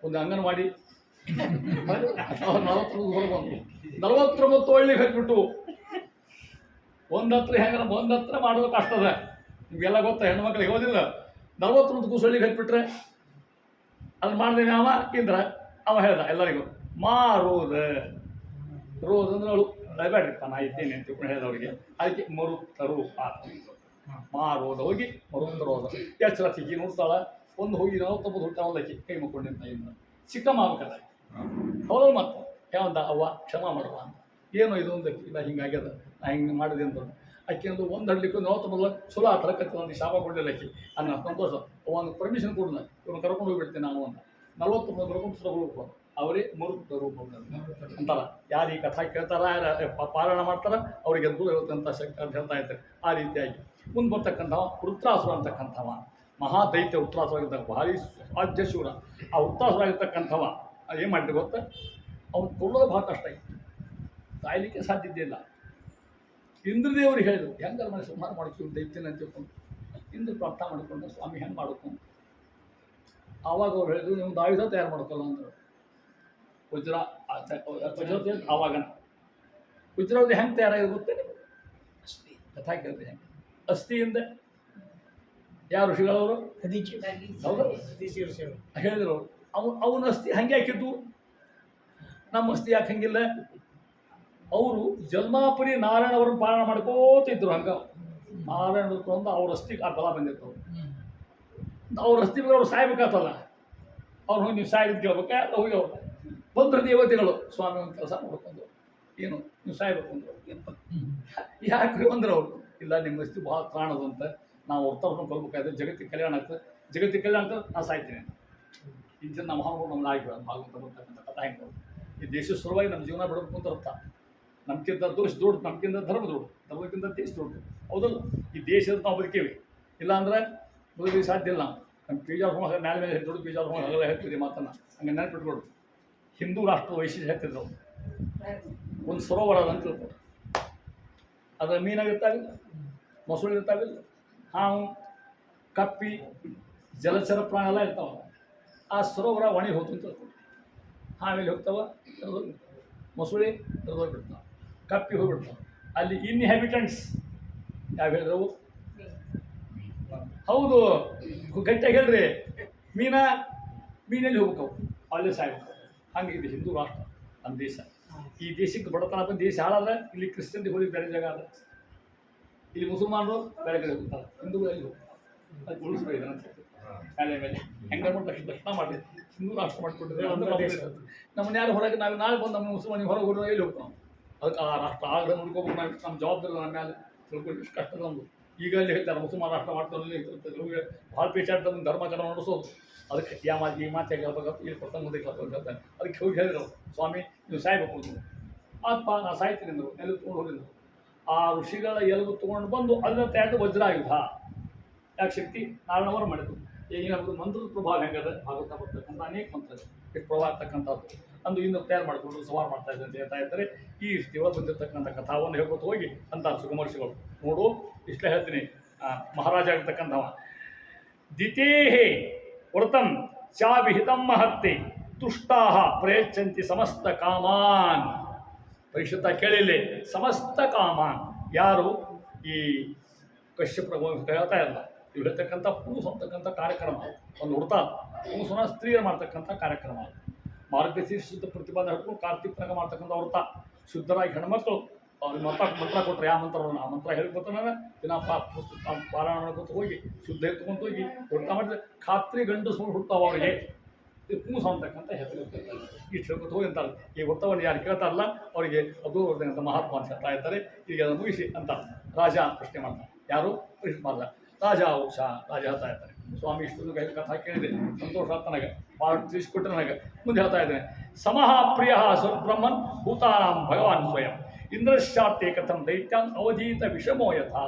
ಒಂದು ಅಂಗನವಾಡಿ 49 ಹೊರ ಬಂದು. 49 ಒಳ್ಳಿಗೆ ಹಾಕ್ಬಿಟ್ಟು ಒಂದತ್ರ ಹೆಂಗ ಒಂದತ್ರ ಮಾಡೋದು ಕಷ್ಟ ಅದ. ನಿಮಗೆಲ್ಲ ಗೊತ್ತಾ, ಹೆಣ್ಮಕ್ಳಿಗೆ ಹೋದಿಲ್ಲ. 49 ಕೂಸು ಒಳ್ಳಿಗೆ ಹಾಕ್ಬಿಟ್ರೆ ಅದು ಮಾಡಿದೇನೆ ಅವ ಇಂದ್ರ. ಅವ ಹೇಳ್ದ ಎಲ್ಲರಿಗೂ ಮಾರೋದ. ರೋದ್ ಅಂದ್ರೆ ಅವಳು ಬೇಡ್ರಿಪ್ಪ ನಾ ಇದ್ದೇನೆ ಅಂತ ತಿಳ್ಕೊಂಡು ಹೇಳಿದವರಿಗೆ. ಅದಕ್ಕೆ ಮರುತ್ತರು ಮಾರೋದ ಹೋಗಿ ಮರುತ್ತರೋದ. ಎಷ್ಟು ರತಿಗೆ ನೋಡ್ತಾಳ. ಒಂದು ಹೋಗಿ 49 ಹುಟ್ಟಾವಲ್ಲಕ್ಕೆ ಕೈ ಮುಕ್ಕೊಂಡು ನಿಂತ ಇಂದ್ರ. ಚಿಕ್ಕಮ್ಮ ಆಗ್ಬೇಕಲ್ಲ. ಹೌದು ಮತ್ತೆ ಯಾವಂದ ಅವ್ವ ಕ್ಷಮ ಮಾಡುವ ಅಂತ. ಏನೋ ಇದು ಒಂದು ಇಲ್ಲ ಹಿಂಗಾಗ್ಯದ ನಾ ಹಿಂಗೆ ಮಾಡಿದೆ ಅಂತ. ಅಕ್ಕಿ ಒಂದು ಹಡ್ಲಿಕ್ಕೆ 49 ಚಲೋ ಆ ಥರ ಕತ್ತಿ ಒಂದು ಶಾಪ ಕೊಡಲಿಲ್ಲ ಅಕ್ಕಿ. ಅನ್ನ ಸಂತೋಷ ಒಂದು ಪರ್ಮಿಷನ್ ಕೊಡೋಣ ಇವನು ಕರ್ಕೊಂಡು ಹೋಗ್ಬಿಡ್ತೀನಿ ನಾವು ಅಂತ. 49 ಕರ್ಕೊಂಡು ಹೋಗ್ಬೇಕು. ಅವರೇ ಮರುತ್ತ ರೂಪ ಅಂತಾರ. ಯಾರು ಈ ಕಥಾ ಕೇಳ್ತಾರ ಪಾರಾಯಣ ಮಾಡ್ತಾರ ಅವ್ರಿಗೆ ಎದ್ದು ಇರುತ್ತಂತ ಶಕ್ತಿ ಅಂತ ಹೇಳ್ತಾ ಇರ್ತಾರೆ. ಆ ರೀತಿಯಾಗಿ ಮುಂದೆ ಬರ್ತಕ್ಕಂಥವ ವೃತ್ರಾಸುರ ಅಂತಕ್ಕಂಥವ ಮಹಾದೈತ್ಯ. ವೃತ್ರಾಸುರ ಆಗಿದ್ದಾಗ ಭಾರಿ ಸಾಧ್ಯ ಶೂರ. ಆ ವೃತ್ರಾಸುರ ಆಗಿರ್ತಕ್ಕಂಥವ ಏನು ಮಾಡಿದ್ರೆ ಗೊತ್ತಾ, ಅವ್ನು ಕೊಲ್ಲೋದು ಭಾಳ ಕಷ್ಟ ಇತ್ತು, ಸಾಯ್ಲಿಕ್ಕೆ ಸಾಧ್ಯತೆ ಇಲ್ಲ. ಇಂದ್ರದೇವರು ಹೇಳಿದ್ರು ಹೆಂಗಾರ ಮನೆ ಸುಮಾರು ಮಾಡ್ಕೊಂಡು ದೈತ್ಯನ ಅಂತ ತಿಳ್ಕೊಂಡು ಇಂದ್ರ ಪ್ರಾರ್ಥನೆ ಮಾಡಿಕೊಂಡು ಸ್ವಾಮಿ ಹೆಂಗೆ ಮಾಡ್ಕೊಂಡು. ಆವಾಗ ಅವ್ರು ಹೇಳಿದ್ರು ನಿಮ್ದು ಆಯುಧ ತಯಾರು ಮಾಡ್ಕೊಳ್ಳ ಅಂದರು. ವಜ್ರ ಆವಾಗ ವಜ್ರವ್ರದ್ದು ಹೆಂಗೆ ತಯಾರಾಗಿದೆ ಗೊತ್ತೇ ನಿಮಗೆ? ಅಸ್ಥಿ ಕಥಾ ಕೇಳಿದ್ರೆ ಹೆಂಗೆ ಅಸ್ಥಿಯಿಂದ ಯಾವ ಋಷಿಗಳವರು ಹೌದು ಹೇಳಿದ್ರು ಅವನ ಅಸ್ಥಿ ಹಂಗೆ ಹಾಕಿದ್ದು. ನಮ್ಮ ಅಸ್ಥಿ ಯಾಕೆ ಹಂಗಿಲ್ಲ? ಅವರು ಜನ್ಮಾಪುರಿ ನಾರಾಯಣ ಅವ್ರನ್ನ ಪಾಲನ ಮಾಡ್ಕೋತಿದ್ರು. ಹಂಗೆ ನಾರಾಯಣ ತಂದು ಅವ್ರ ಅಸ್ಥಿಗೆ ಆ ಬಲ ಬಂದಿರ್ತವ್ರು. ಅವ್ರ ಅಸ್ಥಿ ಮೇಲೆ ಅವ್ರು ಸಾಯ್ಬೇಕಾತಲ್ಲ. ಅವ್ರು ಹೋಗಿ ನೀವು ಸಾಯ್ದು ಕೇಳ್ಬೇಕಾ? ಹೋಗಿ ಅವ್ರು ಬಂದ್ರ ದೇವತೆಗಳು ಸ್ವಾಮಿ ಒಂದು ಕೆಲಸ ಮಾಡ್ಕೊಂಡು ಏನು ನೀವು ಸಾಯ್ಬೇಕು ಅಂದರು. ಯಾಕ್ರಿ ಅಂದ್ರೆ ಅವರು ಇಲ್ಲ ನಿಮ್ಮ ಅಸ್ಥಿ ಭಾಳ ಪ್ರಾಣದಂತ ನಾವು ಹೊರ್ತವ್ರನ್ನ ಕೊಲ್ಬೇಕಾದ್ರೆ ಜಗತ್ತಿಗೆ ಕಲ್ಯಾಣ ಆಗ್ತದೆ. ಜಗತ್ತಿಗೆ ಕಲ್ಯಾಣ ಆಗ್ತದೆ ನಾ ಸಾಯ್ತೀನಿ. ಇಂಚಿನ ನಮ್ಮ ಮಹಾನುಭಾವರು ನಮ್ಗೆ ಆಗಿಬಿಡ ಭಾಗವತ ಬರ್ತಕ್ಕಂಥ ಕಥಾ ಹೆಂಗೆ ಈ ದೇಶದ ಸಲುವಾಗಿ ನಮ್ಮ ಜೀವನ ಬಿಡಬೇಕು ಅಂತ ಅರ್ಥ. ನಮ್ಗಿಂತ ದೋಷ ದೊಡ್ಡ, ನಮ್ಗಿಂತ ಧರ್ಮ ದೊಡ್ಡ, ಧರ್ಮಕ್ಕಿಂತ ದೇಶ ದೊಡ್ಡ. ಹೌದಲ್ಲ? ಈ ದೇಶದ ನಾವು ಬದುಕೇವಿ. ಇಲ್ಲಾಂದ್ರೆ ಬದುಕಿ ಸಾಧ್ಯ ಇಲ್ಲ. ನಾವು ನಮ್ಮ ಪೀಜಾರ್ ಹೋಗ ಮೇಲೆ ದೊಡ್ಡ ಪೀಜಾರ್ ಹೋಗಿ ಹಗಲ ಹೇಳ್ತೀವಿ ಮಾತನ್ನು. ಹಂಗೆ ನೆನಪಿಟ್ಕೊಡು. ಹಿಂದೂ ರಾಷ್ಟ್ರದ ವೈಶಿಷ್ಟ್ಯ ಹೇಳ್ತಿದ್ರು. ಒಂದು ಸರೋವರ ಅಂತ ತಿಳ್ಕೊಡು. ಅದರ ಮೀನಾಗಿರ್ತಾವಿಲ್ಲ, ಮೊಸಳು ಇರ್ತಾವಿಲ್ಲ, ಹಾವು, ಕಪ್ಪಿ, ಜಲಚರ ಪ್ರಾಣ ಎಲ್ಲ ಇರ್ತಾವಲ್ಲ. ಆ ಸರೋವರ ಒಣಗಿ ಹೋಗ್ತು ಅಂತ ತಿಳ್ಕೊಡು. ಹಾವೇಲಿ ಹೋಗ್ತಾವ, ಮೊಸಳೆ ಹೋಗ್ಬಿಡ್ತಾವೆ, ಕಪ್ಪಿ ಹೋಗ್ಬಿಡ್ತಾವೆ. ಅಲ್ಲಿ ಇನ್ಹ್ಯಾಬಿಟೆಂಟ್ಸ್ ಯಾವ ಹೇಳಿದ್ರವು? ಹೌದು, ಗಟ್ಟಿಯಾಗಿ ಹೇಳ್ರಿ. ಮೀನಲ್ಲಿ ಹೋಗ್ತಾವೆ, ಅಲ್ಲೇ ಸಾಯ್ಬೇಕು. ಹಂಗೆ ಇದು ಹಿಂದೂ ರಾಷ್ಟ್ರ ನಮ್ಮ ದೇಶ. ಈ ದೇಶಕ್ಕೆ ಬಡತನ ಬಂದು ದೇಶ ಹಾಳಾದ್ರೆ ಇಲ್ಲಿ ಕ್ರಿಶ್ಚಿಯನ್ರಿಗೆ ಹೋಗಿ ಬೇರೆ ಜಾಗ ಅದ, ಇಲ್ಲಿ ಮುಸಲ್ಮಾನರು ಬೇರೆ ಕಡೆ ಹೋಗ್ತಾರೆ, ಹಿಂದೂಗಳಲ್ಲಿ ಹೋಗ್ತಾರೆ. ಅದು ಉಳಿಸ್ಬೇಕು ಅಂತ ಮೇಲೆ ಮೇಲೆ ಹೆಂಗೆ ಮಾಡ್ತಾರೆ ದರ್ಶನ ಮಾಡಿ ಹಿಂದೂ ರಾಷ್ಟ್ರ ಮಾಡಿಕೊಟ್ಟಿದ್ರೆ ನಮ್ಮನ್ನ ಯಾರು ಹೊರಗೆ ನಾವು ನಾಳೆ ಬಂದು ನಮ್ಮ ಮುಸಲ್ಮಾನಿಗೆ ಹೊರಗೆ ಹೋದ್ರೆ ಎಲ್ಲಿ ಹೋಗ್ತಾವೆ? ಅದಕ್ಕೆ ಆ ರಾಷ್ಟ್ರ ಆಗದೆ ನೋಡ್ಕೋಬೇಕು. ನಾವು ನಮ್ಮ ಜವಾಬ್ದಾರಿ ನಮ್ಮ ಮೇಲೆ ತಿಳ್ಕೊಂಡು ಇಷ್ಟು ಕಷ್ಟ ನಮ್ಮದು. ಈಗ ಅಲ್ಲಿ ಹೇಳ್ತಾರೆ ಮುಸಲ್ಮಾನ ರಾಷ್ಟ್ರ ಮಾಡ್ತಾರೆ, ಭಾಳ ಪೇಚಾಡ್ತ ಧರ್ಮಕರಣ ನಡೆಸೋದು. ಅದಕ್ಕೆ ಈ ಮಾತು ಹೇಳ್ಬೇಕು, ಈ ಪ್ರಸಂಗ ಹೇಳ್ತಾರೆ. ಅದಕ್ಕೆ ಹೋಗಿ ಹೇಳಿದ್ರು ಸ್ವಾಮಿ ನೀವು ಸಾಯ್ಬೇಕು ಅಂತ. ಆತ್ಮ ನಾ ಸಾಯ್ತೀನಿ ಅಂದರು. ಎಲ್ಲಿ ತೊಗೊಂಡು ಹೋಗಿದ್ರು. ಆ ಋಷಿಗಳ ಎಲುಬು ತೊಗೊಂಡು ಬಂದು ಅದನ್ನ ತಯಾರು ವಜ್ರಾಯುಧ. ಯಾಕೆ ಶಕ್ತಿ ನಾರಾಯಣವರು ಮಾಡಿದ್ರು. ಏನಾಗೋದು ಮಂತ್ರದ ಪ್ರಭಾವ ಹೆಂಗದ ಭಾಗವತ ಬರ್ತಕ್ಕಂಥ ಅನೇಕ ಮಂತ್ರ ಎಷ್ಟು ಪ್ರಭಾವ ಆಗ್ತಕ್ಕಂಥದ್ದು ಅಂದು ಇನ್ನು ತಯಾರು ಮಾಡಿಕೊಂಡು ಸವಾರು ಮಾಡ್ತಾ ಇದ್ದಾರೆ ಅಂತ ಹೇಳ್ತಾ ಇದ್ದಾರೆ. ಈ ದೇವರ ಬಂದಿರತಕ್ಕಂಥ ಕಥಾವನ್ನು ಹೇಳ್ಕೊತ ಹೋಗಿ ಅಂತ ಸುಗಮರ್ಷಿಗಳು ನೋಡು ಇಷ್ಟೇ ಹೇಳ್ತೀನಿ. ಮಹಾರಾಜ ಆಗಿರ್ತಕ್ಕಂಥವ ದಿತೇಹೇ ವೃತಂ ಚಾವಿಹಿತಂ ಮಹತ್ತಿ ತುಷ್ಟಾಹ ಪ್ರಯಚ್ಛಂತಿ ಸಮಸ್ತ ಕಾಮಾನ್. ಪರಿಷತ್ತ ಕೇಳಿಲ್ಲಿ ಸಮಸ್ತ ಕಾಮಾನ್. ಯಾರು ಈ ಕಶ್ಯಪ ಹೇಳ್ತಾ ಇಲ್ಲ, ಇವು ಹೇಳ್ತಕ್ಕಂಥ ಪುರುಷ ಅಂತಕ್ಕಂಥ ಕಾರ್ಯಕ್ರಮ ಒಂದು ಹುಡ್ತಾ ಪುರುಷನ ಸ್ತ್ರೀಯರು ಮಾಡ್ತಕ್ಕಂಥ ಕಾರ್ಯಕ್ರಮ. ಮಾರ್ಗಶೀರ್ಷ ಶುದ್ಧ ಪ್ರತಿಪಾದನೆ ಹಿಡ್ಕೊಂಡು ಕಾರ್ತಿಕ್ ತನಕ ಮಾಡ್ತಕ್ಕಂಥ ವ್ರತ ಶುದ್ಧರಾಗಿ ಹೆಣ್ಮಕ್ಳು ಅವ್ರಿಗೆ ಮಂತ್ರ ಕೊಟ್ಟರೆ ಯಾವ ಮಂತ್ರವನ್ನು ಆ ಮಂತ್ರ ಹೇಳ್ಕೊತಾನೆ ದಿನ ಪಾರಾಯಣ ಮಾಡ್ಕೊತ ಹೋಗಿ ಶುದ್ಧ ಎತ್ಕೊಂತ ಹೋಗಿ ವ್ರತ ಮಾಡಿದ್ರೆ ಖಾತ್ರಿ ಗಂಡಸು ಹುಡ್ತಾವ ಅವರಿಗೆ ಕೂಸ ಅಂತಕ್ಕಂಥ ಹೆಸರು ಇಷ್ಟು ಹೇಳ್ಕೊತ ಹೋಗಿ ಅಂತಾರೆ. ಈ ವ್ರತವನ್ನು ಯಾರು ಕೇಳ್ತಾರಲ್ಲ ಅವರಿಗೆ ಅದು ಅಂತ ಮಹಾತ್ಮ ಅಂತ ಹೇಳ್ತಾ ಇರ್ತಾರೆ. ಈಗ ಅದನ್ನು ಮುಗಿಸಿ ಅಂತ ರಾಜ ಪ್ರಶ್ನೆ ಮಾಡ್ತಾರೆ. ಯಾರು ಪ್ರಶ್ನೆ ಮಾಡ್ದ ರಾಜ ಔಷ ರಾಜ ಹೇಳ್ತಾ ಇರ್ತಾರೆ. ಸ್ವಾಮಿ ಇಷ್ಟು ಕಥಾ ಕೇಳಿದೆ, ಸಂತೋಷ ಆತ ನನಗೆ, ಭಾಳ ತಿಳಿಸ್ಕೊಟ್ರೆ ನನಗೆ. ಮುಂದೆ ಹೇಳ್ತಾ ಇದ್ದೇನೆ, ಸಮಃ ಪ್ರಿಯ ಸ್ವಬ್ರಹ್ಮನ್ ಭೂತಾನಾಂ ಭಗವಾನ್ ಸ್ವಯಂ ಇಂದ್ರಶ್ಚಾರ್ತೆ ಕಥಂ ದೈತ್ಯಾನ್ ಅವಧೀತ ವಿಷಮೋ ಯಥಾ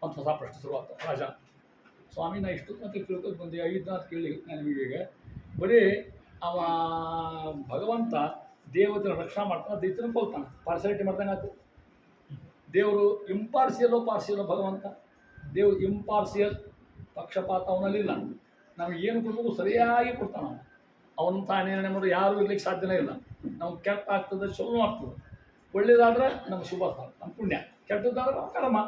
ಅಂತ ಹೊಸ ಪ್ರಶ್ನೆ ಶುರುವಾತ. ರಾಜ ಸ್ವಾಮಿ ನಾ ಇಷ್ಟು ಅಂತ ತಿಳ್ಕೊಂಡು ಬಂದೆ, 5 ನಾತ್ ಕೇಳಿ ನಾನು ನಿಮಗೆ ಬರೀ ಅವ ಭಗವಂತ ದೇವತೆನ ರಕ್ಷಣಾ ಮಾಡ್ತಾನೆ, ದೈತ್ಯನ ಕೊಲ್ತಾನೆ, ಪಾರ್ಶಾಲಿಟಿ ಮಾಡ್ತಾನೆ ಆಯ್ತು. ದೇವರು ಇಂಪಾರ್ಸಿಯಲ್ಲೋ ಪಾರ್ಸಿಯಲ್ಲೋ ಭಗವಂತ ದೇವರು ಇಂಪಾರ್ಸಿಯಲ್, ಪಕ್ಷಪಾತ ಅವನಲ್ಲಿಲ್ಲ. ನಮಗೆ ಏನು ಕೊಡಬೇಕು ಸರಿಯಾಗಿ ಕೊಡ್ತಾನೆ ಅವನು. ಅವನು ತಾನೇನೇ ಮಾಡೋದು ಯಾರೂ ಇರ್ಲಿಕ್ಕೆ ಸಾಧ್ಯನೇ ಇಲ್ಲ. ನಮ್ಗೆ ಕೆಟ್ಟ ಆಗ್ತದೆ, ಚಲೋ ಆಗ್ತದೆ. ಒಳ್ಳೇದಾದ್ರೆ ನಮ್ಗೆ ಶುಭ, ನಮ್ಮ ಪುಣ್ಯ. ಕೆಟ್ಟದಾದ್ರೆ ನಮ್ಮ ಕರ್ಮ.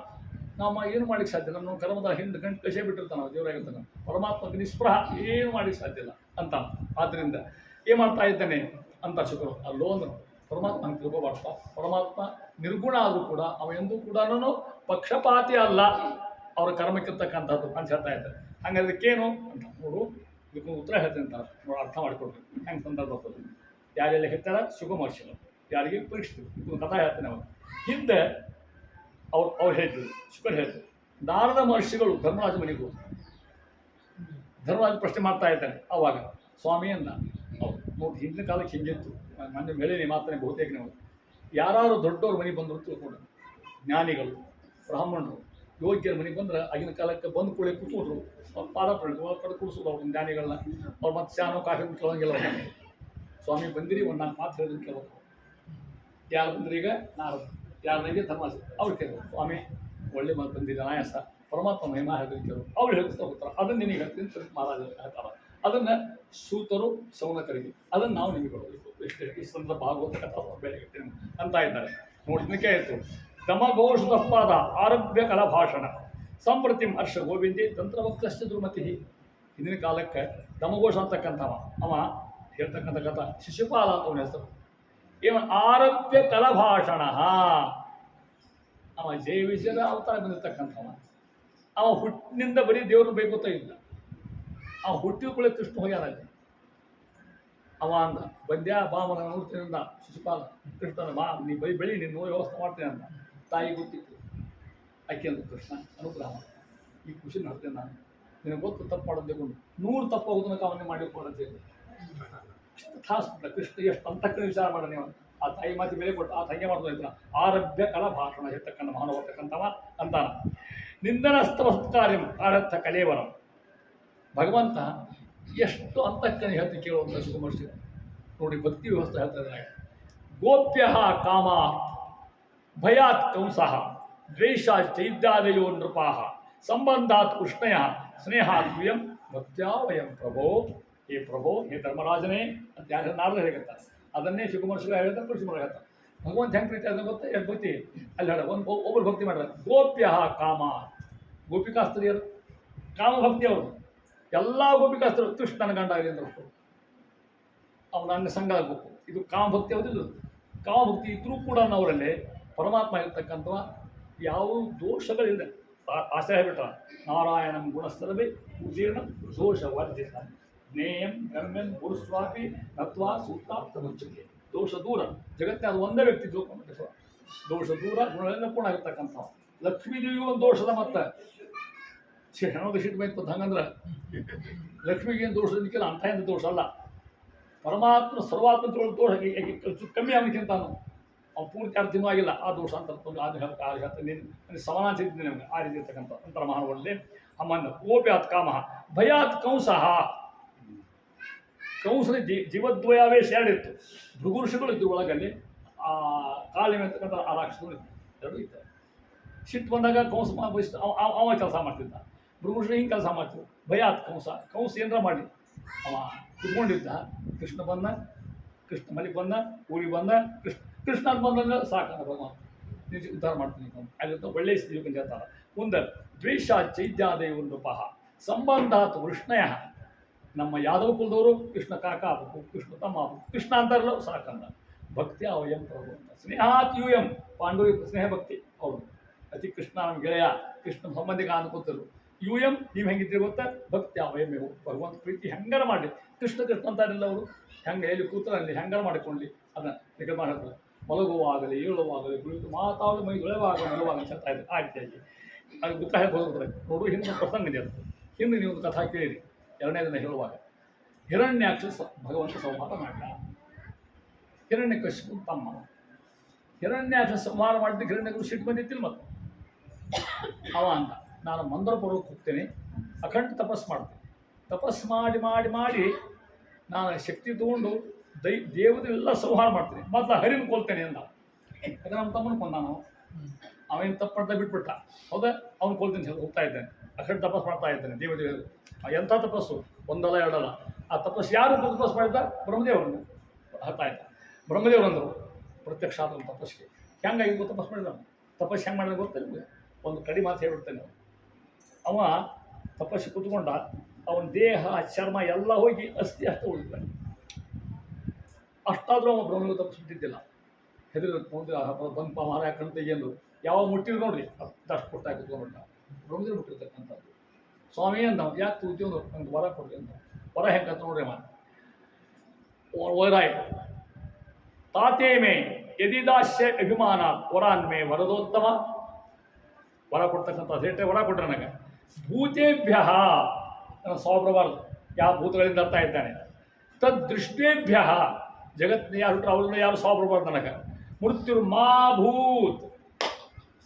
ನಾವು ಏನು ಮಾಡ್ಲಿಕ್ಕೆ ಸಾಧ್ಯ ಇಲ್ಲ. ನಮ್ಮ ಕರ್ಮದ ಹಿಂದೆ ಗಂಟು ಕಸೇ ಬಿಟ್ಟಿರ್ತಾನೆ ನಾವು, ದೇವರಾಗಿರ್ತಾನೆ. ಪರಮಾತ್ಮಗೆ ನಿಸ್ಪೃಹ ಏನು ಮಾಡ್ಲಿಕ್ಕೆ ಸಾಧ್ಯ ಇಲ್ಲ ಅಂತ. ಆದ್ದರಿಂದ ಏನು ಮಾಡ್ತಾ ಇದ್ದಾನೆ ಅಂತ ಶುಕ್ರ ಅಲ್ಲೋ ಅಂದರು. ಪರಮಾತ್ಮ ಹಂಗೆ ತಿಳ್ಕೊಬಾರ್ದ. ಪರಮಾತ್ಮ ನಿರ್ಗುಣ ಆದರೂ ಕೂಡ ಅವ ಎಂದೂ ಕೂಡ ಪಕ್ಷಪಾತಿ ಅಲ್ಲ. ಅವರ ಕರ್ಮಕ್ಕಿರ್ತಕ್ಕಂಥದ್ದು ಅಂತ ಹೇಳ್ತಾ ಇದ್ದಾರೆ. ಹಂಗೆ ಅದಕ್ಕೇನು ಅಂತ ನೋಡು, ಇದಕ್ಕೆ ಉತ್ತರ ಹೇಳ್ತೇನೆ ಅಂತ ನೋಡಿ, ಅರ್ಥ ಮಾಡಿಕೊಡ್ರಿ ಹೆಂಗೆ ಸಂದರ್ಭ ಬರ್ತದೆ. ಯಾರೆಲ್ಲ ಹೇಳ್ತಾರ ಶುಭಮರ್ಷಿಗಳು, ಯಾರಿಗೆ ಪರೀಕ್ಷಿತು ಇದು ಕಥಾ ಹೇಳ್ತೇನೆ. ಅವರು ಹಿಂದೆ ಅವ್ರು ಹೇಳ್ತಿದ್ರು, ಶುಕರ್ ಹೇಳ್ತಿದ್ರು, ನಾರದ ಮಹರ್ಷಿಗಳು ಧರ್ಮರಾಜ ಮನೆಗೆ ಹೋದ್ರು. ಧರ್ಮರಾಜ ಪ್ರಶ್ನೆ ಮಾಡ್ತಾ ಇದ್ದಾನೆ. ಅವಾಗ ಸ್ವಾಮಿ ಅಂದ ಅವ್ರು ನೋಡಿ, ಹಿಂದಿನ ಕಾಲಕ್ಕೆ ಹಿಂಗಿತ್ತು, ಮೊನ್ನೆ ಹೇಳಿನಿ ಮಾತನೇ ಬಹುತೇಕ ನಾವು ಯಾರು ದೊಡ್ಡವ್ರ ಮನೆಗೆ ಬಂದರು ತಿಳ್ಕೊಂಡು, ಜ್ಞಾನಿಗಳು ಬ್ರಾಹ್ಮಣರು ಯೋಗ್ಯರ ಮನೆಗೆ ಬಂದ್ರೆ ಆಗಿನ ಕಾಲಕ್ಕೆ ಬಂದು ಕೂಡಲೇ ಕೂತ್ಕೊಂಡ್ರು. ಅವ್ರು ಪಾದ ಪಡೆದು ಕೂಡಿಸೋದು ಅವ್ರ ಜ್ಞಾನಿಗಳನ್ನ. ಅವ್ರು ಮತ್ತೆ ಚಾನೋ ಕಾಫಿ ಕೇಳೋಂಗಿಲ್ಲ. ಸ್ವಾಮಿ ಬಂದಿರಿ ಒಂದು 4 ಮಾತು ಹೇಳಿದ್ರು ಕೇಳೋದು. ಯಾರು ಬಂದ್ರಿ ಈಗ ನಾರದ, ಯಾರಿಗೆ ಧರ್ಮಾಸ ಅವ್ರು ಕೇಳಿದ್ರು. ಸ್ವಾಮಿ ಒಳ್ಳೆ ಮಾತು ಬಂದಿದೆ, ಆಯಾಸ ಪರಮಾತ್ಮ ಮಹಿಮಾ ಹೇಳಿದ್ರು ಕೇಳು. ಅವ್ರು ಹೇಳ್ತಾ ಹೋಗ್ತಾರೆ. ಅದನ್ನು ನಿನಗೆ ಹೇಳ್ತೀನಿ ಮಹಾರಾಜ ಹೇಳ್ತಾರೆ. ಅದನ್ನು ಸೂತರು ಸೌನಕರಿಗೆ ಅದನ್ನು ನಾವು ನಿಮಗೆ ಕೊಡಬೇಕು. ಈ ಸಂದರ್ಭ ಭಾಗವತ ಕಥಾ ಬೆಲೆ ಅಂತ ಇದ್ದಾರೆ. ನೋಡ್ಲಿಕ್ಕೆ ಆಯಿತು. ದಮಘೋಷ ತಪ್ಪಾದ ಆರಭ್ಯ ಕಲಭಾಷಣ ಸಂಪ್ರತಿಂ ಹರ್ಷ ಗೋವಿಂದೆ ತಂತ್ರವಕ್ತಶ್ಚ ದುರ್ಮತಿ. ಹಿಂದಿನ ಕಾಲಕ್ಕೆ ದಮಘೋಷ ಅಂತಕ್ಕಂಥವ ಅವ ಹೇಳ್ತಕ್ಕಂಥ ಕಥಾ ಶಿಶುಪಾಲ ಅಂತ ಅವನ ಹೆಸರು. ಇವ ಆರಭ್ಯ ಕಲಭಾಷಣ, ಅವ ಜಯ ವಿಜಯದ ಅವತಾರ ಬಂದಿರ್ತಕ್ಕಂಥವ. ಅವ ಹುಟ್ಟಿನಿಂದ ಬರೀ ದೇವ್ರನ್ನ ಬೈಕೋತಾ ಇದ್ದ. ಅವ ಹುಟ್ಟಿದ ಕೂಡ ಕೃಷ್ಣ ಹೋಗ್ಯಾನ. ಅವ ಅಂದ ಬಂದ್ಯಾ ಬಾಮನ ನೋಡ್ತೀನಿ ಅಂದ ಶಿಶುಪಾಲ. ಕೃಷ್ಣನ ಬಾ ನೀ ಬೆಳಿ ನೀನು ವ್ಯವಸ್ಥೆ ಮಾಡ್ತೀನಿ ಅಂತ. ತಾಯಿ ಗೊತ್ತಿತ್ತು. ಆಕೆ ಅಂದ ಕೃಷ್ಣ ಅನುಗ್ರಹ ಈ ಖುಷಿ ಮಾಡ್ತೇನೆ ನಾನು, ನಿನಗೆ ಗೊತ್ತು ತಪ್ಪು ಮಾಡೋದು ತಗೊಂಡು 100 ತಪ್ಪು ಹೋಗೋದನ್ನ ಅವನ್ನೇ ಮಾಡಿ ಕೊಡಂತೇಳಿ ಖಾಸ್ಬಿಟ್ಟ. ಕೃಷ್ಣ ಎಷ್ಟು ಅಂತಕ್ಕಂಥ ವಿಚಾರ ಮಾಡ ನೀವು. ಆ ತಾಯಿ ಮಾತಿ ಬೆಲೆ ಕೊಟ್ಟು ಆ ತಂಗೆ ಮಾಡ್ತಾ ಆರಭ್ಯ ಕಲಾ ಭಾಷಣ ಹೇಳ್ತಕ್ಕಂಥ ಮಹಾನವರ್ತಕ್ಕಂಥವ ಅಂತಾನ. ನಿಂದನಸ್ತವ ಸತ್ಕಾರ್ಯಂ ಆರಥ ಕಲೇವರಂ. ಭಗವಂತ ಎಷ್ಟು ಅಂತಕ್ಕನೆ ಹೇಳ್ತಿ ಕೇಳುವಂಥ ಸುಕುಮರ್ಷಿ ನೋಡಿ. ಭಕ್ತಿ ವ್ಯವಸ್ಥೆ ಹೇಳ್ತಾ ಇದ್ದಾರೆ. ಗೋಪ್ಯ ಕಾಮ ಭಯಾತ್ ಕಂಸಃ ದ್ವೇಷಾತ್ ಚೈತ್ಯಾದಯೋ ನೃಪಾಃ ಸಂಬಂಧಾತ್ ಕೃಷ್ಣಯ ಸ್ನೇಹಾತ್ ವಯಂ ಭಕ್ತ್ಯಾ ವಯಂ ಪ್ರಭೋ. ಹೇ ಪ್ರಭೋ, ಹೇ ಧರ್ಮರಾಜನೇ ಅಂತ ಯಾರು ನಾರದ ಹೇಳ್ತಾರೆ. ಅದನ್ನೇ ಶಿವಕುಮಾರ್ಗಳು ಹೇಳ್ತಾರೆ, ಕೃಷ್ಣ ಹೇಳ್ತಾರೆ. ಭಗವಂತ ಹೆಂಗೆ ಪ್ರೀತಿ ಅದನ್ನ ಗೊತ್ತಾ? ಎಷ್ಟು ಭಕ್ತಿ ಅಲ್ಲಿ ಹೇಳ ಒಬ್ಬರು ಭಕ್ತಿ ಮಾಡ್ತಾರೆ. ಗೋಪ್ಯ ಕಾಮ, ಗೋಪಿಕಾಸ್ತ್ರೀಯರು ಕಾಮಭಕ್ತಿ ಅವರು. ಎಲ್ಲ ಗೋಪಿಕಾಸ್ತ್ರು ಕೃಷ್ಣನ ಗಂಡ ಆಗಲಿ ಅಂದರು. ಅವನು ನನ್ನ ಸಂಘ ಆಗಬೇಕು. ಇದು ಕಾಮಭಕ್ತಿ ಯಾವುದಿಲ್ಲ. ಕಾಮಭಕ್ತಿ ಇದ್ರೂ ಕೂಡ ಅವರಲ್ಲಿ ಪರಮಾತ್ಮ ಇರ್ತಕ್ಕಂಥವ ಯಾವ ದೋಷಗಳಿಲ್ಲ. ಆಶ್ರಯ ಬಿಟ್ಟ ನಾರಾಯಣಂ ಗುಣಸ್ಥಲವೇ ಉದೀರ್ಣ ದೋಷ ವರ್ಜಿತ ಜ್ಞೇಯಂ ಗಮ್ಯಂ ಗುರುಸ್ವಾಪಿ ನತ್ವಾ ಸೂಕ್ತಾರ್ಥ ಮುಚ್ಚುತ್ತೆ. ದೋಷ ದೂರ. ಜಗತ್ತಿನ ಅದು ಒಂದೇ ವ್ಯಕ್ತಿ ತಿಳ್ಕೊಂಡ್ಬಿಟ್ಟು ದೋಷ ದೂರ ಗುಣಗಳಿಂದ ಪೂರ್ಣ ಆಗಿರ್ತಕ್ಕಂಥ ಲಕ್ಷ್ಮೀದೇವಿಗೂ ಒಂದು ದೋಷದ ಮತ್ತೆ ಹೆಣದ ಸಿಟ್ಟು ಬೈತು. ಹಂಗಂದ್ರೆ ಲಕ್ಷ್ಮಿಗೇನು ದೋಷ ಇದಕ್ಕೆಲ್ಲ ಅಂಥ ಏನು ದೋಷ ಅಲ್ಲ. ಪರಮಾತ್ಮ ಸರ್ವಾತ್ಮ ದೋಷ ಕಮ್ಮಿ ಅವನಿಗಿಂತ ಅವ್ನು ಪೂರ್ತಿ ಅರ್ಥನೂ ಆಗಿಲ್ಲ. ಆ ದೋಷ ಅಂತ ಹೇಳ್ತೀನಿ ಸಮಾನಾಂತಿದ್ದೀನಿ ನಮಗೆ ಆ ರೀತಿ ಇರ್ತಕ್ಕಂಥ ಅಂತರ ಮಹಾನವರಲ್ಲಿ ಅಮ್ಮನ ಕೋಪ್ಯಾತ್ ಕಾಮ ಭಯಾತ್ ಕಂಸಃ. ಕಂಸನ ಜೀವದ್ವಯಾವೇಶ ಎರಡಿತ್ತು. ಭೃಗುಋಷಿಗಳು ಇದ್ದು ಒಳಗಲ್ಲಿ ಆ ಕಾಳಿ ಅಂತಕ್ಕಂಥ ಆ ರಾಕ್ಷಸಗಳು ಇತ್ತು, ಎರಡು ಇದ್ದಾರೆ. ಸಿಟ್ಟು ಬಂದಾಗ ಕಂಸ ಅವ ಕೆಲಸ ಮಾಡ್ತಿದ್ದ, ಭೃಗುಋಷಿ ಹಿಂಗೆ ಕೆಲಸ ಮಾಡ್ತಿದ್ದ. ಭಯಾತ್ ಕಂಸ ಏನರ ಮಾಡಲಿ ಅವ ಕುತ್ಕೊಂಡಿದ್ದ. ಕೃಷ್ಣ ಬಂದ, ಕೃಷ್ಣ ಮನೆಗೆ ಬಂದ, ಊರಿಗೆ ಬಂದ, ಕೃಷ್ಣ ಬಂದಂದ್ರೆ ಸಾಕಂದ ಭಗವಂತ ನಿಜ ಉದ್ಧಾರ ಮಾಡ್ತೀನಿ ಅಲ್ಲಿಂದ ಒಳ್ಳೆಯ ಸ್ಥಿತಿ ಹೇಳ್ತಾರೆ. ಮುಂದೆ ದ್ವೇಷ ಚೈತ್ಯಾದಯ ನೃಪಃ ಸಂಬಂಧಾತ್ ವೃಷ್ಣಯ ನಮ್ಮ ಯಾದವ ಕುಲದವರು ಕೃಷ್ಣ ಕಾಕ ಆಗ್ಬೇಕು, ಕೃಷ್ಣ ತಮ್ಮ ಆಗ್ಬೇಕು, ಕೃಷ್ಣ ಅಂತಾರಲ್ಲ ಸಾಕಂದ. ಭಕ್ತಿ ಅವಯಂ ಪ್ರಭು ಅಂತ ಸ್ನೇಹಾತ್ ಯೂಯಂ ಪಾಂಡವ ಸ್ನೇಹ ಭಕ್ತಿ ಅವರು ಅತಿ ಕೃಷ್ಣ ನಮ್ಮ ಗೆಳೆಯ ಕೃಷ್ಣ ಸಂಬಂಧಿಕ ಅನ್ಕೋತರು. ಯೂಯಂ ನೀವು ಹೆಂಗಿದ್ದೀರಿ ಗೊತ್ತಾ? ಭಕ್ತಿ ಅವಯಂ ಇವು ಭಗವಂತ ಪ್ರೀತಿ ಹೆಂಗಾರ ಮಾಡಿ ಕೃಷ್ಣ ಕೃಷ್ಣ ಅಂತಾರಿಲ್ಲ ಅವರು. ಹೆಂಗೆ ಎಲ್ಲಿ ಕೂತರಲ್ಲಿ ಹೆಂಗಾರ ಮಾಡಿಕೊಳ್ಳಿ ಅದನ್ನ ನಿಗಮ ಮಾಡ್ತಾರೆ. ಮಲಗುವಾಗಲಿ ಏಳುವಾಗಲಿ ಕುಳಿತು ಮಾತಾಡಲು ಮೈ ತೊಳೆವಾಗ ನಿಲುವಾಗ ಚರ್ತಾ ಇದೆ ಆ ರೀತಿಯಾಗಿ ಅದು ಉತ್ತರ ಹೇಳಿ ಹೋಗ್ತಾರೆ. ನೋಡು ಹಿಂದೆ ಪ್ರಸಂಗ ಇದೆ, ಅದು ಹಿಂದೆ ನೀವು ಒಂದು ಕಥಾ ಕೇಳಿರಿ. ಎರಡನೇ ದಿನ ಹೇಳುವಾಗ ಹಿರಣ್ಯಾಕ್ಷ ಭಗವಂತ ಸಂಹಾರ ಮಾಡ, ಹಿರಣ್ಯಕಶಿಪು ತಮ್ಮ ಹಿರಣ್ಯಾಕ್ಷ ಸಂಹಾರ ಮಾಡಿದ್ದು ಹಿರಣ್ಯಕಶಿಪು ಸಿಟ್ಟು ಬಂದಿತ್ತಿಲ್ಲ. ಮತ್ತು ಅವ ಅಂತ ನಾನು ಮಂದರಪುರಕ್ಕೆ ಹೋಗ್ತೇನೆ, ಅಖಂಡ ತಪಸ್ಸು ಮಾಡ್ತೇನೆ, ತಪಸ್ಸು ಮಾಡಿ ಮಾಡಿ ಮಾಡಿ ನಾನು ಶಕ್ತಿ ತೊಗೊಂಡು ದೇವತೆಲ್ಲ ಸಂಹಾರ ಮಾಡ್ತೀನಿ, ಮೊದಲು ಹರಿನ ಕೊಲ್ತೇನೆ ಅಂದ. ಯಾಕಂದ್ರೆ ನಮ್ಮ ತಮ್ಮನ ಕೊಂದ ನಾವು, ಅವೇನು ತಪ್ಪು ಮಾಡ್ತಾ ಬಿಟ್ಬಿಟ್ಟ. ಹೌದಾ? ಅವ್ನು ಕೊಲ್ತೀನಿ ಹೋಗ್ತಾ ಇದ್ದೇನೆ, ಅಖಂಡ ತಪಸ್ಸು ಮಾಡ್ತಾ ಇದ್ದೇನೆ. ದೇವತೆಗಳು ಎಂಥ ತಪಸ್ಸು, ಒಂದಲ್ಲ ಎರಡಲ್ಲ. ಆ ತಪಸ್ಸು ಯಾರು ತಪಸ್ಸು ಮಾಡಿದ? ಬ್ರಹ್ಮದೇವರನ್ನು ಹತ್ತಾ ಇದ್ದ. ಬ್ರಹ್ಮದೇವರಂದರು ಪ್ರತ್ಯಕ್ಷ ಆದ ತಪಸ್ಸಿಗೆ ಹೆಂಗಾಗಿ ತಪಸ್ಸು ಮಾಡಿದ. ತಪಸ್ಸು ಹೆಂಗೆ ಮಾಡಿದ್ರೆ ಗೊತ್ತಿಲ್ಲ, ಒಂದು ಕಡಿ ಮಾತು ಹೇಳ್ಬಿಡ್ತೇನೆ. ಅವ ತಪಸ್ಸು ಕೂತ್ಕೊಂಡ, ಅವನ ದೇಹ ಚರ್ಮ ಎಲ್ಲ ಹೋಗಿ ಅಸ್ಥಿ ಅಷ್ಟು ಉಳಿತಾನೆ. ಅಷ್ಟಾದರೂ ಅವ ಬ್ರಹ್ಮದೇವ ತಪ್ಪಿಸ್ಬಿಟ್ಟಿದ್ದಿಲ್ಲ. ಹೆದರಿ ಬಂಪ ಮಾರ ಯಾಕಂತ ಏನು ಯಾವ ಮುಟ್ಟಿದ್ರು ನೋಡ್ರಿ ಅಷ್ಟು ಕೊಟ್ಟ ಕೂತ್ಕೊಂಡ್ಬಿಟ್ಟ. ಬ್ರಹ್ಮದೇವ ಮುಟ್ಟಿರ್ತಕ್ಕಂಥದ್ದು. ಸ್ವಾಮಿ ಅಂದ, ಯಾಕೆ ಕೂತೀವಿ ನಂಗೆ ವರ ಕೊಡ್ರಿ ಅಂತ. ವರ ಹೆಂಗಂತ ನೋಡ್ರಿ ಅಮ್ಮ. ವರಾಯ್ ತಾತೇಮೆ ಯದಿದಾಶ್ಯ ಅಭಿಮಾನ ವರಾನ್ಮೆ ವರದೋತ್ತಮ. ವರ ಕೊಡ್ತಕ್ಕಂಥ ಸೇಟೆ ವರ ಕೊಟ್ರೆ ನನಗೆ ಭೂತೇಭ್ಯ ನನ್ನ ಸಾವಬರಬಾರ್ದು, ಯಾವ ಭೂತಗಳಿಂದ ಅರ್ಥ ಇದ್ದಾನೆ. ತದ್ದೃಷ್ಟೇಭ್ಯ ಜಗತ್ತಿನ ಯಾರು ಹುಟ್ಟರು ಅವ್ರನ್ನ ಯಾರು ಸಾವಬರಬಾರ್ದು ನನಗೆ. ಮೃತ್ಯು ಮಾ ಭೂತ್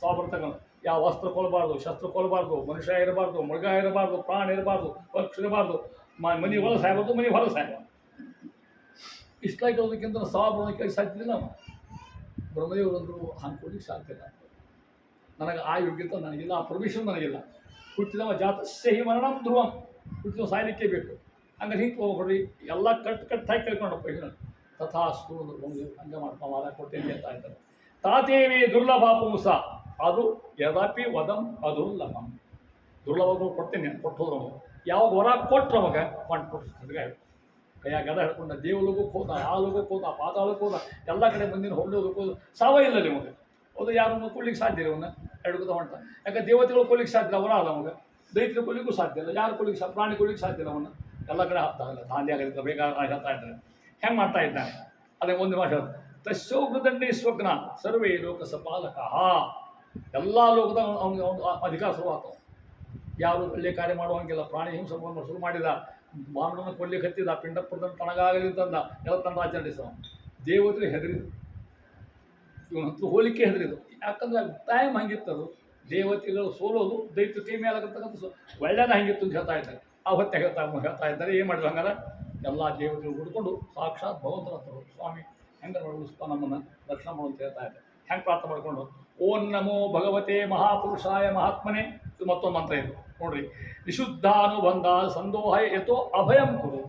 ಸಾವಬರ್ತಕ್ಕಂಥ ಯಾವ ವಸ್ತ್ರ ಕೊಲ್ಲಬಾರ್ದು, ಶಸ್ತ್ರ ಕೊಲ್ಲಬಾರ್ದು, ಮನುಷ್ಯ ಇರಬಾರ್ದು, ಮೃಗ ಇರಬಾರ್ದು, ಪ್ರಾಣ ಇರಬಾರ್ದು, ಪಕ್ಷಿ ಇರಬಾರ್ದು, ಮನೆ ಹೊರ ಸಾಯ್ಬಾರ್ದು, ಮನೆ ಹೊರ ಸಾಯ್ಬಾರ್ದು. ಇಷ್ಟಾಗಿ ಹೋದಕ್ಕಿಂತ ಸಾವಬರೋದಕ್ಕೆ ಸಾಧ್ಯ ಇಲ್ಲ. ಬ್ರಹ್ಮದೇವರಂದರು ಹಂಚ್ಕೊಳ್ಲಿಕ್ಕೆ ಸಾಧ್ಯ ಇಲ್ಲ. ನನಗೆ ಆ ಯೋಗ್ಯತೆ ನನಗಿಲ್ಲ, ಆ ಪರ್ಮಿಷನ್ ನನಗಿಲ್ಲ. ಹುಟ್ಟಿದವ ಜಾತಸ್ಯ ಹಿ ಮರಣಂ ಧ್ರುವಂ, ಹುಟ್ಟಿದವ ಸಾಯಲಿಕ್ಕೆ ಬೇಕು. ಹಂಗಾರೆ ಹಿಂಗೆ ಹೋಗ್ಬಿಡ್ರಿ ಎಲ್ಲ ಕಟ್ಟಾಗಿ ಕೇಳ್ಕೊಂಡಪ್ಪ ಇಲ್ಲ ತಥಾಸ್ತು ಅಂದ್ರೆ ಬ್ರಹ್ಮದೇವರು ಹಂಗೆ ಮಾಡ್ತಾ ವಾರ ಕೊಟ್ಟೇನೆ ಅಂತ ಇದ್ದಾರೆ. ತಾತೇವೇ ದುರ್ಲಭ ಪುಂಸ ಅದು ಯದಾಪಿ ವದಂ ಅದುರ್ಲಭಂ. ದುರ್ಲಭಗಳು ಕೊಡ್ತೇನೆ ಕೊಟ್ಟು ಹೋದ್ರು ಅವಾಗ. ಯಾವಾಗ ವರ ಕೊಟ್ಟರು ಅವಾಗ ಕೊಟ್ಟು ಕೈಯಾಗ ಗದ ಹೇಳ್ಕೊಂಡ ದೇವಲೋಕಕ್ಕೆ ಹೋದ, ಆ ಲೋಕಕ್ಕೆ ಹೋದ, ಪಾತಾಳಕ್ಕೆ ಹೋದ, ಎಲ್ಲ ಕಡೆ ಮಂದಿನ ಹೊಳ್ಳೋದಕ್ಕೆ ಹೋದ. ಸಾವ ಇಲ್ಲ ನಿಮಗೆ. ಅದು ಯಾರನ್ನು ಕೊಡ್ಲಿಕ್ಕೆ ಸಾಧ್ಯ ಇಲ್ಲ ಅವನ್ನ ಎಡ್ಕೊತ ಹೊಂಟ. ಯಾಕೆ ದೇವತೆಗಳು ಕೊಡ್ಲಿಕ್ಕೆ ಸಾಧ್ಯ ಇಲ್ಲ, ಅವರ ಅಲ್ಲ ಅವಾಗ. ದೈತ್ಯರು ಕೊಡ್ಲಿಕ್ಕೂ ಸಾಧ್ಯ ಇಲ್ಲ, ಯಾರು ಕೊಡ್ಲಿಕ್ಕೆ ಪ್ರಾಣಿ ಕೊಡ್ಲಿಕ್ಕೆ ಸಾಧ್ಯ ಇಲ್ಲ ಅವನ್ನ. ಎಲ್ಲ ಕಡೆ ಹಾಕ್ತಾಗಲ್ಲ ದಾಂಡಿ ಆಗಲಿಕ್ಕೆ ಬೇಕಾದ ಹೇಳ್ತಾ ಇದ್ದಾರೆ. ಹೆಂಗೆ ಮಾಡ್ತಾ ಇದ್ದಾನೆ ಅದೇ ಒಂದು ಮಾತು. ತಸ್ಯೋಗ್ರದಂಡೇ ಸ್ವಗ್ನ ಸರ್ವೇ ಲೋಕ ಸಪಾಲಕ. ಎಲ್ಲ ಲೋಕದ ಅವ್ನಿಗೆ ಒಂದು ಅಧಿಕಾರ ಶುರುವಾಗ್ತವೆ. ಯಾರು ಒಳ್ಳೆ ಕಾರ್ಯ ಮಾಡುವಂಗಿಲ್ಲ. ಪ್ರಾಣಿ ಹಿಂಸೆ ಶುರು ಮಾಡಿದ, ಬಾಂಬನ್ನು ಕೊಡ್ಲಿಕ್ಕೆ ಹತ್ತಿದ, ಪಿಂಡ ಪ್ರದನ್ನು ತನಗಾಗಲಿ ಅಂತಂದ, ಎಲ್ಲ ತಂಡ ಆಚರಿಸಿದ. ದೇವತೆಗಳು ಹೆದರಿದ್ರು, ಇವನಂತೂ ಹೋಲಿಕೆ ಹೆದರಿದ್ರು. ಯಾಕಂದ್ರೆ ಟೈಮ್ ಹಂಗಿತ್ತದು. ದೇವತೆಗಳು ಸೋಲೋದು ದೈತ್ಯ ಕೈ ಮೇಲೆ ಆಗತಕ್ಕಂಥ ಒಳ್ಳೆಯದ ಹಂಗಿತ್ತು ಅಂತ ಹೇಳ್ತಾ ಇದ್ದಾರೆ. ಆ ಹೊತ್ತೆ ಹೇಳ್ತಾ ಇದ್ದಾರೆ. ಏನು ಮಾಡಿದ್ರು ಹಂಗಾರೆ ಎಲ್ಲ ದೇವತೆಗಳು ಹುಡ್ಕೊಂಡು ಸಾಕ್ಷಾತ್ ಭಗವಂತನ ಹತ್ರ ಸ್ವಾಮಿ ಹೆಂಗೆ ನೋಡಿಸ್ತಾ ನಮ್ಮನ್ನು ರಕ್ಷಣೆ ಮಾಡು ಅಂತ ಹೇಳ್ತಾ ಇದ್ದಾರೆ. ಹೆಂಗೆ ಪ್ರಾರ್ಥನೆ ಮಾಡಿಕೊಂಡು ಓಂ ನಮೋ ಭಗವತೆ ಮಹಾಪುರುಷಾಯ ಮಹಾತ್ಮನೆ. ಇದು ಮತ್ತೊಂದು ಮಂತ್ರ ಇದು ನೋಡ್ರಿ. ವಿಶುದ್ಧಾನುಬಂಧ ಸಂದೋಹ ಎತ್ತೋ ಅಭಯಂ ಕೊಡು.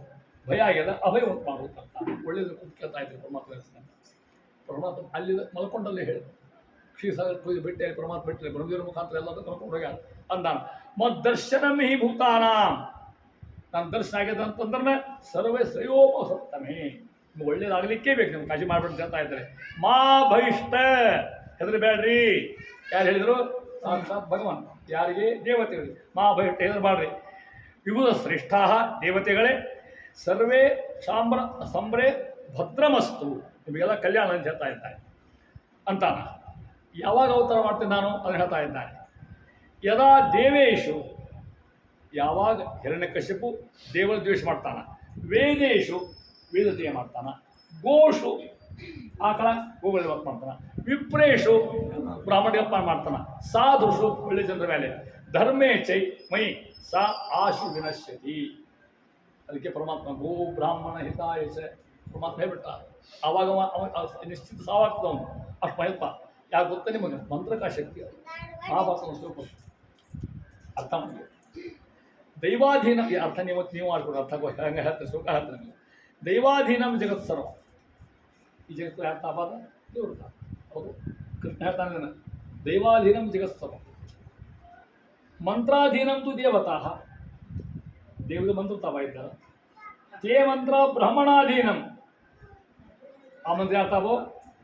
ಭಯ ಆಗ್ಯದ ಅಭಯ ಉಂಟು ಮಾಡುತ್ತಂತ ಒಳ್ಳೇದು ಕೇಳ್ತಾ ಇದ್ರು ಪರಮಾತ್ಮ. ಪರಮಾತ್ಮ ಅಲ್ಲಿ ಮಲ್ಕೊಂಡಲ್ಲೇ ಹೇಳಿದ್ರು. ಕ್ಷೀರಸಾಗರ ಪೂಜೆ ಬಿಟ್ಟೆ ಪರಮಾತ್ಮ ಬಿಟ್ಟರೆ ಬ್ರಹ್ಮದೇವರ ಮುಖಾಂತರ ಎಲ್ಲದೂ ಕರ್ಕೊಂಡು ಹೋಗ್ಯಾರ ಅಂದಾನ. ಮದ್ದರ್ಶನಂ ಹಿ ಭೂತಾನಾಂ. ನನ್ನ ದರ್ಶನ ಆಗ್ಯದ ಅಂತಂದ್ರೆ ಸರ್ವೇ ಶ್ರೇಯೋಪಸತ್ತಮೇ. ನಿಮ್ಗೆ ಒಳ್ಳೇದಾಗಲಿಕ್ಕೇ ಬೇಕು. ನಿಮ್ಗೆ ಕಾಳಜಿ ಮಾಡ್ಬಿಟ್ಟು ಹೇಳ್ತಾ ಇದ್ದಾರೆ. ಮಾ ಭವಿಷ್ಠ ಹೆದರಬೇಡ್ರಿ. ಯಾರು ಹೇಳಿದರು? ಸಾಕ್ಷಾತ್ ಭಗವಂತ. ಯಾರಿಗೆ? ದೇವತೆಗಳಿಗೆ. ಮಾ ಭವಿಷ್ಠ ಹೆದರಬೇಡ್ರಿ. ವಿಭುಧ ಶ್ರೇಷ್ಠ ದೇವತೆಗಳೇ ಸರ್ವೇ ಸಂಬ್ರೇ ಭದ್ರಮಸ್ತು. ನಿಮಗೆಲ್ಲ ಕಲ್ಯಾಣ ಅಂತ ಹೇಳ್ತಾ ಇದ್ದಾರೆ ಅಂತಾನ. ಯಾವಾಗ ಅವತಾರ ಮಾಡ್ತೇನೆ ನಾನು ಅದನ್ನು ಹೇಳ್ತಾ ಇದ್ದಾನೆ. ಯದಾ ದೇವೇಶು, ಯಾವಾಗ ಹಿರಣ್ಯಕಶಿಪು ದೇವರ ದ್ವೇಷ ಮಾಡ್ತಾನ. ವೇದೇಶು ವೇದತೆಯ ಮಾಡ್ತಾನ. ಗೋಷು ಆಕಳ ಗೋಗಳ ಮಾಡ್ತಾನ. ವಿಪ್ರೇಶು ಬ್ರಾಹ್ಮಣ ಅಪಮಾನ ಮಾಡ್ತಾನ. ಸಾಧುಷು ಒಳ್ಳೆ ಜನರ ಮೇಲೆ. ಧರ್ಮೇ ಚೈ ಮೈ ಸಾ ಆಶು ವಿನಶ್ಯತಿ. ಅದಕ್ಕೆ ಪರಮಾತ್ಮ ಗೋ ಬ್ರಾಹ್ಮಣ ಹಿತಾಯ ಚ ಪರಮಾತ್ಮ ಹೇಳ್ಬಿಟ್ಟ. ಆವಾಗ ನಿಶ್ಚಿತ ಸಾವಾಗ್ತದವನು ಅಷ್ಟು ಮಹತ್ವ. ಯಾಕೆ ಗೊತ್ತಾ ನಿಮಗೆ? ಮಂತ್ರಕ ಶಕ್ತಿ ಅದು. ಮಹಾಭಾರತನ ಸ್ವರೂಪ ಅರ್ಥ ಮಾಡಿ. ದೈವಾಧೀನ ಅರ್ಥ ನೀವು ಮಾಡ್ಕೊಡು. ಅರ್ಥ ಹಂಗೆ ಹೇಳ್ತಾರೆ ಸುಖ ಹೇಳ್ತಾರೆ ನಿಮಗೆ. ದೈವಾಧೀನಂ ಜಗತ್ ಸರ್ವ. ಈ ಜಗತ್ತು ಅರ್ಥ ಆಪಾದ ದೇವ್ರ ಹೌದು. ಕೃಷ್ಣ ಹೇಳ್ತಾನೆ ದೈವಾಧೀನಂ ಜಗತ್ ಸರ್ವ. ಮಂತ್ರಾಧೀನಂ ತು ದೇವತಾ. ದೇವರ ಮಂತ್ರ ತಾವ ಇದ್ದಾರೆ. ತೇ ಮಂತ್ರ ಬ್ರಹ್ಮಣಾಧೀನಂ. ಆ ಮಂತ್ರ ಯಾರ್ತಾವೋ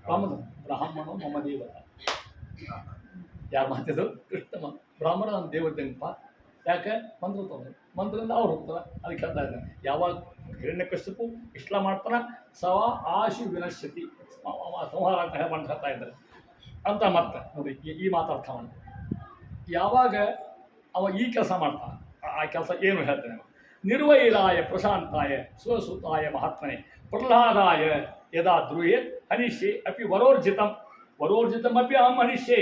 ಬ್ರಾಹ್ಮಣೋ ಮಮ ದೇವತ. ಯಾರು ಮಾತಿದ್ದು? ಕೃಷ್ಣ ಮಂತ್ರ. ಬ್ರಾಹ್ಮಣ ನನ್ನ ದೇವತೆಂಪ. ಯಾಕೆ? ಮಂತ್ರ ತಗೊಂಡು ಮಂತ್ರದಿಂದ ಅವ್ರು ಹೋಗ್ತಾರೆ. ಅದಕ್ಕೆ ಹೇಳ್ತಾ ಇದ್ದಾನೆ, ಯಾವಾಗ ಹಿರಣ್ಯಕಶಿಪು ಇಸ್ಲಾಂ ಮಾಡ್ತಾನೆ ಸವ ಆಶು ವಿನಶ್ಯತಿ, ಸಂಹಾರ ಅಂತ ಹೇಳ್ತಾ ಇದ್ದಾರೆ ಅಂತ. ಮತ್ತೆ ನೋಡಿ ಈ ಮಾತಾಡ್ತಾ ಮಾಡಿ ಯಾವಾಗ ಅವ ಈ ಕೆಲಸ ಮಾಡ್ತಾನೆ, ಆ ಕೆಲಸ ಏನು ಹೇಳ್ತಾನೆ? ನಿರ್ವೈರಾಯ ಪ್ರಶಾಂತಾಯ ಸ್ವಸುತಾಯ ಮಹಾತ್ಮನೆ ಪ್ರಹ್ಲಾದಾಯ ಯದಾ ದ್ರೂಹೇ ಹನಿಷ್ಯೆ ಅಪಿ ವರೋರ್ಜಿತಂ ಅಪಿ ಅಹಂ ಹನಿಷ್ಯೆ.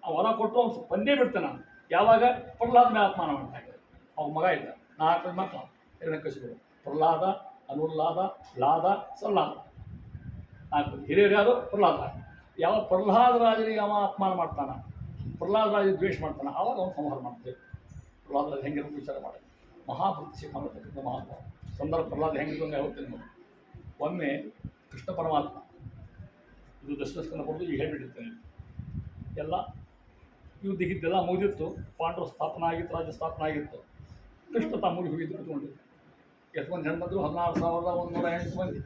ಆ ವರ ಕೊಟ್ಟು ಅವ್ನು ಬಂದೇ ಬಿಡ್ತಾನೆ. ಯಾವಾಗ? ಪ್ರಹ್ಲಾದ ಮೇಲೆ ಅಪಮಾನ ಮಾಡ್ತಾ ಇದ್ದಾರೆ. ಅವ್ನ ಮಗ ಇದ್ದ 4 ಮಕ್ಕಳು ಹಿರಣ್ಯಕಶಿಪು: ಪ್ರಹ್ಲಾದ, ಅನುರ್ಲಾದ, ಲಾದ, ಸಲ್ಲಾದ. 4 ಹಿರಿಯರು ಯಾರು? ಪ್ರಹ್ಲಾದ. ಯಾವ ಪ್ರಹ್ಲಾದ ರಾಜನಿಗೆ ಅವ ಅಪಮಾನ ಮಾಡ್ತಾನೆ, ಪ್ರಹ್ಲಾದ ರಾಜ ದ್ವೇಷ ಮಾಡ್ತಾನೆ, ಆವಾಗ ಅವನು ಸಂಹಾರ ಮಾಡ್ತೇವೆ. ಪ್ರಹ್ಲಾದ ರಾಜ ಹೆಂಗಿರೋ ವಿಚಾರ ಮಾಡಿ ಮಹಾಭಕ್ತಿ ಶಿಖಾಮತಕ್ಕಂಥ ಮಹಾತ್ಮ ಸಂದರ್ಭ. ಪ್ರಹ್ಲಾದ ಹೆಂಗಿದ್ದಂಗೆ ಹೋಗ್ತೇನೆ ನೋಡಿ. ಒಮ್ಮೆ ಕೃಷ್ಣ ಪರಮಾತ್ಮ ಇದು ದಶಸ್ಕಂದ ಕೊಡೋದು ಈಗ ಹೇಳಿಬಿಟ್ಟಿರ್ತೇನೆ. ಎಲ್ಲ ಯುದ್ಧ ಗಿದ್ದೆಲ್ಲ ಮುಗಿದಿತ್ತು, ಪಾಂಡವ ಸ್ಥಾಪನೆ ಆಗಿತ್ತು, ರಾಜ್ಯ ಸ್ಥಾಪನೆ ಆಗಿತ್ತು. ಕೃಷ್ಣ ತಮ್ಮೂರಿಗೆ ಹೋಗಿದ್ದು ಕುತ್ಕೊಂಡಿದ್ದು. ಎಷ್ಟು ಮಂದಿ ಹೆಣ್ಣಂದ್ರು? 16,108 ಮಂದಿ.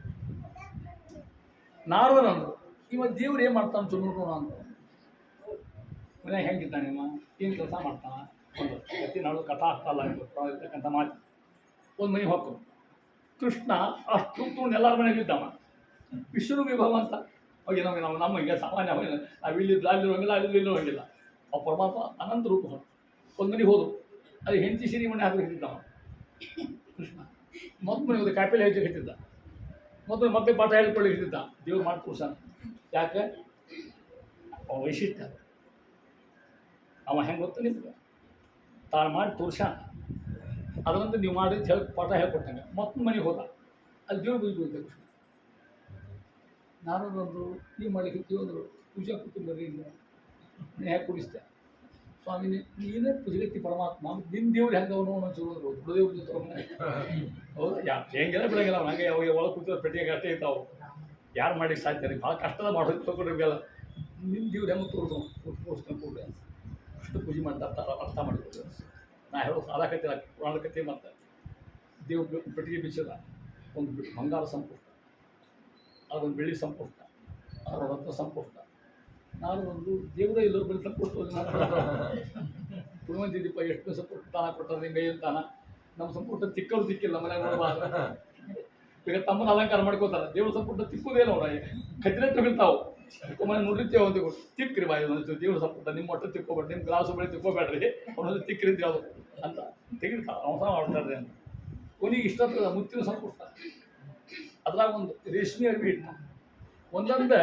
ನಾರದನಂದ್ರು, ಇವ ದೇವ್ರು ಏನು ಮಾಡ್ತಾನೆ ಚುನ್ನೋಣ ಅಂತ. ಮನೆಯಾಗ ಹೆಂಗಿದ್ದಾನೆ ನಿಮ್ಮ? ಏನು ಕೆಲಸ ಮಾಡ್ತಾನೆ? ಒಂದು ಪ್ರತಿ ನಾಡು ಕಥಾ ಅಷ್ಟಲ್ಲ ಇರ್ತಕ್ಕಂಥ ಮಾತು. ಒಂದು ಮನೆ ಹೊಕ್ಕು ಕೃಷ್ಣ ಅಷ್ಟು ಎಲ್ಲರ ಮನೆಗೆ ಇದ್ದವ. ವಿಷ್ಣು ವಿಭವ ಅಂತ ಹೋಗಿ ನಾವು ನಮಗೆ ಸಾಮಾನ್ಯ ಹೋಗಿಲ್ಲ, ನಾವು ಇಲ್ಲಿದ್ದು ಅಲ್ಲಿರುವಂಗಿಲ್ಲ, ಅಲ್ಲಿ ಹೋಗಿಲ್ಲ. ಆ ಪರಮಾತ್ಮ ಅನಂತ ರೂಪ. ಒಂದು ಮನೆಗೆ ಹೋದ್ರು, ಅದು ಹೆಂಡತಿ ಸಿರಿ ಮನೆ ಹಾಕಿ ಹಿಡಿದವ ಕೃಷ್ಣ. ಮೊದಲು ಮನೆ ಹೋದ ಕಾಯಿಪಲ್ಲೆ ಹೆಚ್ಚು ಹಿಡಿತಿದ್ದ. ಮೊದಲು ಮಕ್ಕಳಿಗೆ ಪಾಠ ಹೇಳ್ಕೊಳ್ಳಿ ಹಿಡಿದಿದ್ದ. ದೇವ್ರು ಮಾಡಿ ತೋರ್ಸಾನ. ಯಾಕೆ? ವೈಶಿಷ್ಟ್ಯ ಅವ ಹೆಂಗೆ ಗೊತ್ತು ನಿಮ್ಗೆ? ತಾನು ಮಾಡಿ ತೋರ್ಸಾನ. ಅದರಂತೆ ನೀವು ಮಾಡಿ ಪಾಠ ಹೇಳ್ಕೊಟ್ಟಂಗೆ ಮತ್ತೊಂದು ಮನೆಗೆ ಹೋದ. ಅಲ್ಲಿ ದೇವ್ರು ಬೀಳ್ಬೇಕು ಕೃಷ್ಣ. ನಾನೊಂದು ನೀವು ಮಾಡಲಿಕ್ಕೆ ದೇವರು ಪೂಜಾ ಕುಟುಂಬರಿ ಇಲ್ಲ ಹೇಗೆ ಕುಡಿಸ್ತೆ. ಸ್ವಾಮಿ ನೀನೇ ಪೂಜೆಗತ್ತಿ ಪರಮಾತ್ಮ, ನಿನ್ನ ದೇವ್ರು ಹೆಂಗೆ ಅವನು ಒಂಚೂರು ಗುರುದೇವ್ರ ಜೊತೆ ಹೌದಾ? ಹೆಂಗೆಲ್ಲ ಬೆಳಗಿಲ್ಲ ಹಂಗೆ ಅವಾಗ ಒಳಗೆ ಕೂತಿರೋ ಪೆಟ್ಟಿಗೆ ಅಷ್ಟೇ ಇರ್ತಾವೆ. ಯಾರು ಮಾಡಿಕ್ಕೆ ಸಾಧ್ಯ ರೀ? ಭಾಳ ಕಷ್ಟದ ಮಾಡೋದು ತಗೊಂಡಿರ್ಬೇಕಲ್ಲ. ನಿಮ್ಮ ದೇವ್ರು ಹೆಂಗೆ ತೋರಿಸ್ಕೊಂಡು ಅಷ್ಟು ಪೂಜೆ ಮಾಡ್ತಾ ಅರ್ಥ ಮಾಡಿಕೊಡ್ತೀವಿ. ನಾ ಹೇಳೋ ಸಾಲ ಕತ್ತಿಲ್ಲ, ಪುರಾಣ ಕತೆ. ಮತ್ತು ದೇವ್ರ ಪೆಟ್ಟಿಗೆ ಬಿಚ್ಚಿದ ಒಂದು ಬಂಗಾರ ಸಂಪುಷ್ಟ, ಅದೊಂದು ಬೆಳ್ಳಿ ಸಂಪುಷ್ಟ, ಅದರ ರತ್ನ ಸಂಪುಷ್ಟ. ನಾನು ಒಂದು ದೇವರೇ ಇಲ್ಲೋ ಬೆಳೆ ಸಂಪುಷ್ಟ ತುಳುವಂತಿದ್ದೀಪ. ಎಷ್ಟು ಸಂಪುಷ್ಟ ತಾನ ಕೊಟ್ಟರೆ ಹಿಂಗೆ ಅಂತಾನ. ನಮ್ಮ ಸಂಪುಟ ತಿಕ್ಕರು ತಿಕ್ಕಿಲ್ಲ ಮನೆಗೆ ನೋಡಬಾರ್ದು. ಈಗ ತಮ್ಮನ ಅಲಂಕಾರ ಮಾಡ್ಕೋತಾರೆ. ದೇವ್ರ ಸಂಪುಟ ತಿಕ್ಕುದೇನೋ ಅವ್ರ ಕತ್ತಿನ ತಗೊಳ್ತಾವು. ಮನೆ ನೋಡಿರ್ತೇವೆ ಅಂತ ತಿಕ್ಕ್ರಿ ಬಾಯಿ ದೇವ್ರ ಸಂಪುಟ. ನಿಮ್ಮ ಒಟ್ಟು ತಿಕ್ಕೋಬೇಡ್ರಿ, ನಿಮ್ಮ ಗ್ಲಾಸು ಬಳಿ ತಿಕ್ಕೋಬೇಡ್ರಿ, ಅವನೊಂದು ತಿಕ್ಕಿರಿದ್ದೆ ಅದು ಅಂತ ತೆಗಿರ್ತಾವೆ. ಅವಸ ಮಾಡ್ತಾರೆ ಅಂತ. ಕೊನೆಗೆ ಇಷ್ಟೊತ್ತ ಮುತ್ತಿನ ಸಂಪುಷ್ಟ, ಅದ್ರಾಗ ಒಂದು ರೇಷ್ಮೆ ಅರ್ವಿ ಇಟ್ಟ, ಒಂದೊಂದು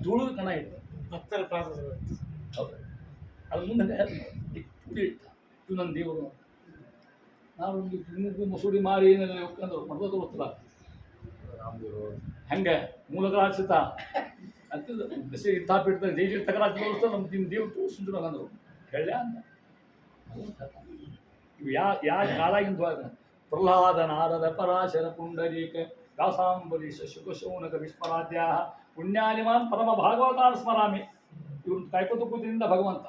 ಧೂಳು ಕಣ ಇಟ್ಟು ಹೌದು. ಅದ್ರ ಮುಂದೆ ಪುಡಿ ಇಟ್ಟ. ಇವು ನನ್ನ ದೇವರು. ನಾವೊಂದು ಮೂಗು ಮಸೂಡಿ ಮಾರಿ ಏನೆಲ್ಲ ಹೋಗ್ಕೊಂಡು ಮಡ್ದ ತೋರಿಸ್ತಲ್ಲ ಹೆಂಗೆ ಮೂಲಗಳ ಹಚ್ಚಿತ ಅಂತಿಲ್ಲ. ದಶೆ ಇದ್ದಾಪಿಡ್ತಾರೆ ಜೈ ತಗರಾಜ್ ತೋರಿಸ್ತಾರೆ. ನಿಮ್ಮ ದೇವ್ರು ತೋರಿಸಿದ್ರು ಅಂದರು. ಹೇಳ ಅಂತ ಇವು ಯಾವ ಕಾಲಾಗಿಂದ ಪ್ರಹ್ಲಾದ ನಾರದ ಪರಾಶರ ಪುಂಡರೀಕ ವ್ಯಾಸಾಂಬರೀಷ ಶುಕಶೌನಕ ವಿಸ್ಮರಾಧ್ಯ ಪುಣ್ಯಾನಿಮಾನ್ ಪರಮ ಭಾಗವತಾನ್ ಸ್ಮರಾಮಿ. ಇವ್ರು ಕಾಯ್ಕೋತ ಕೂತಿನಿಂದ ಭಗವಂತ.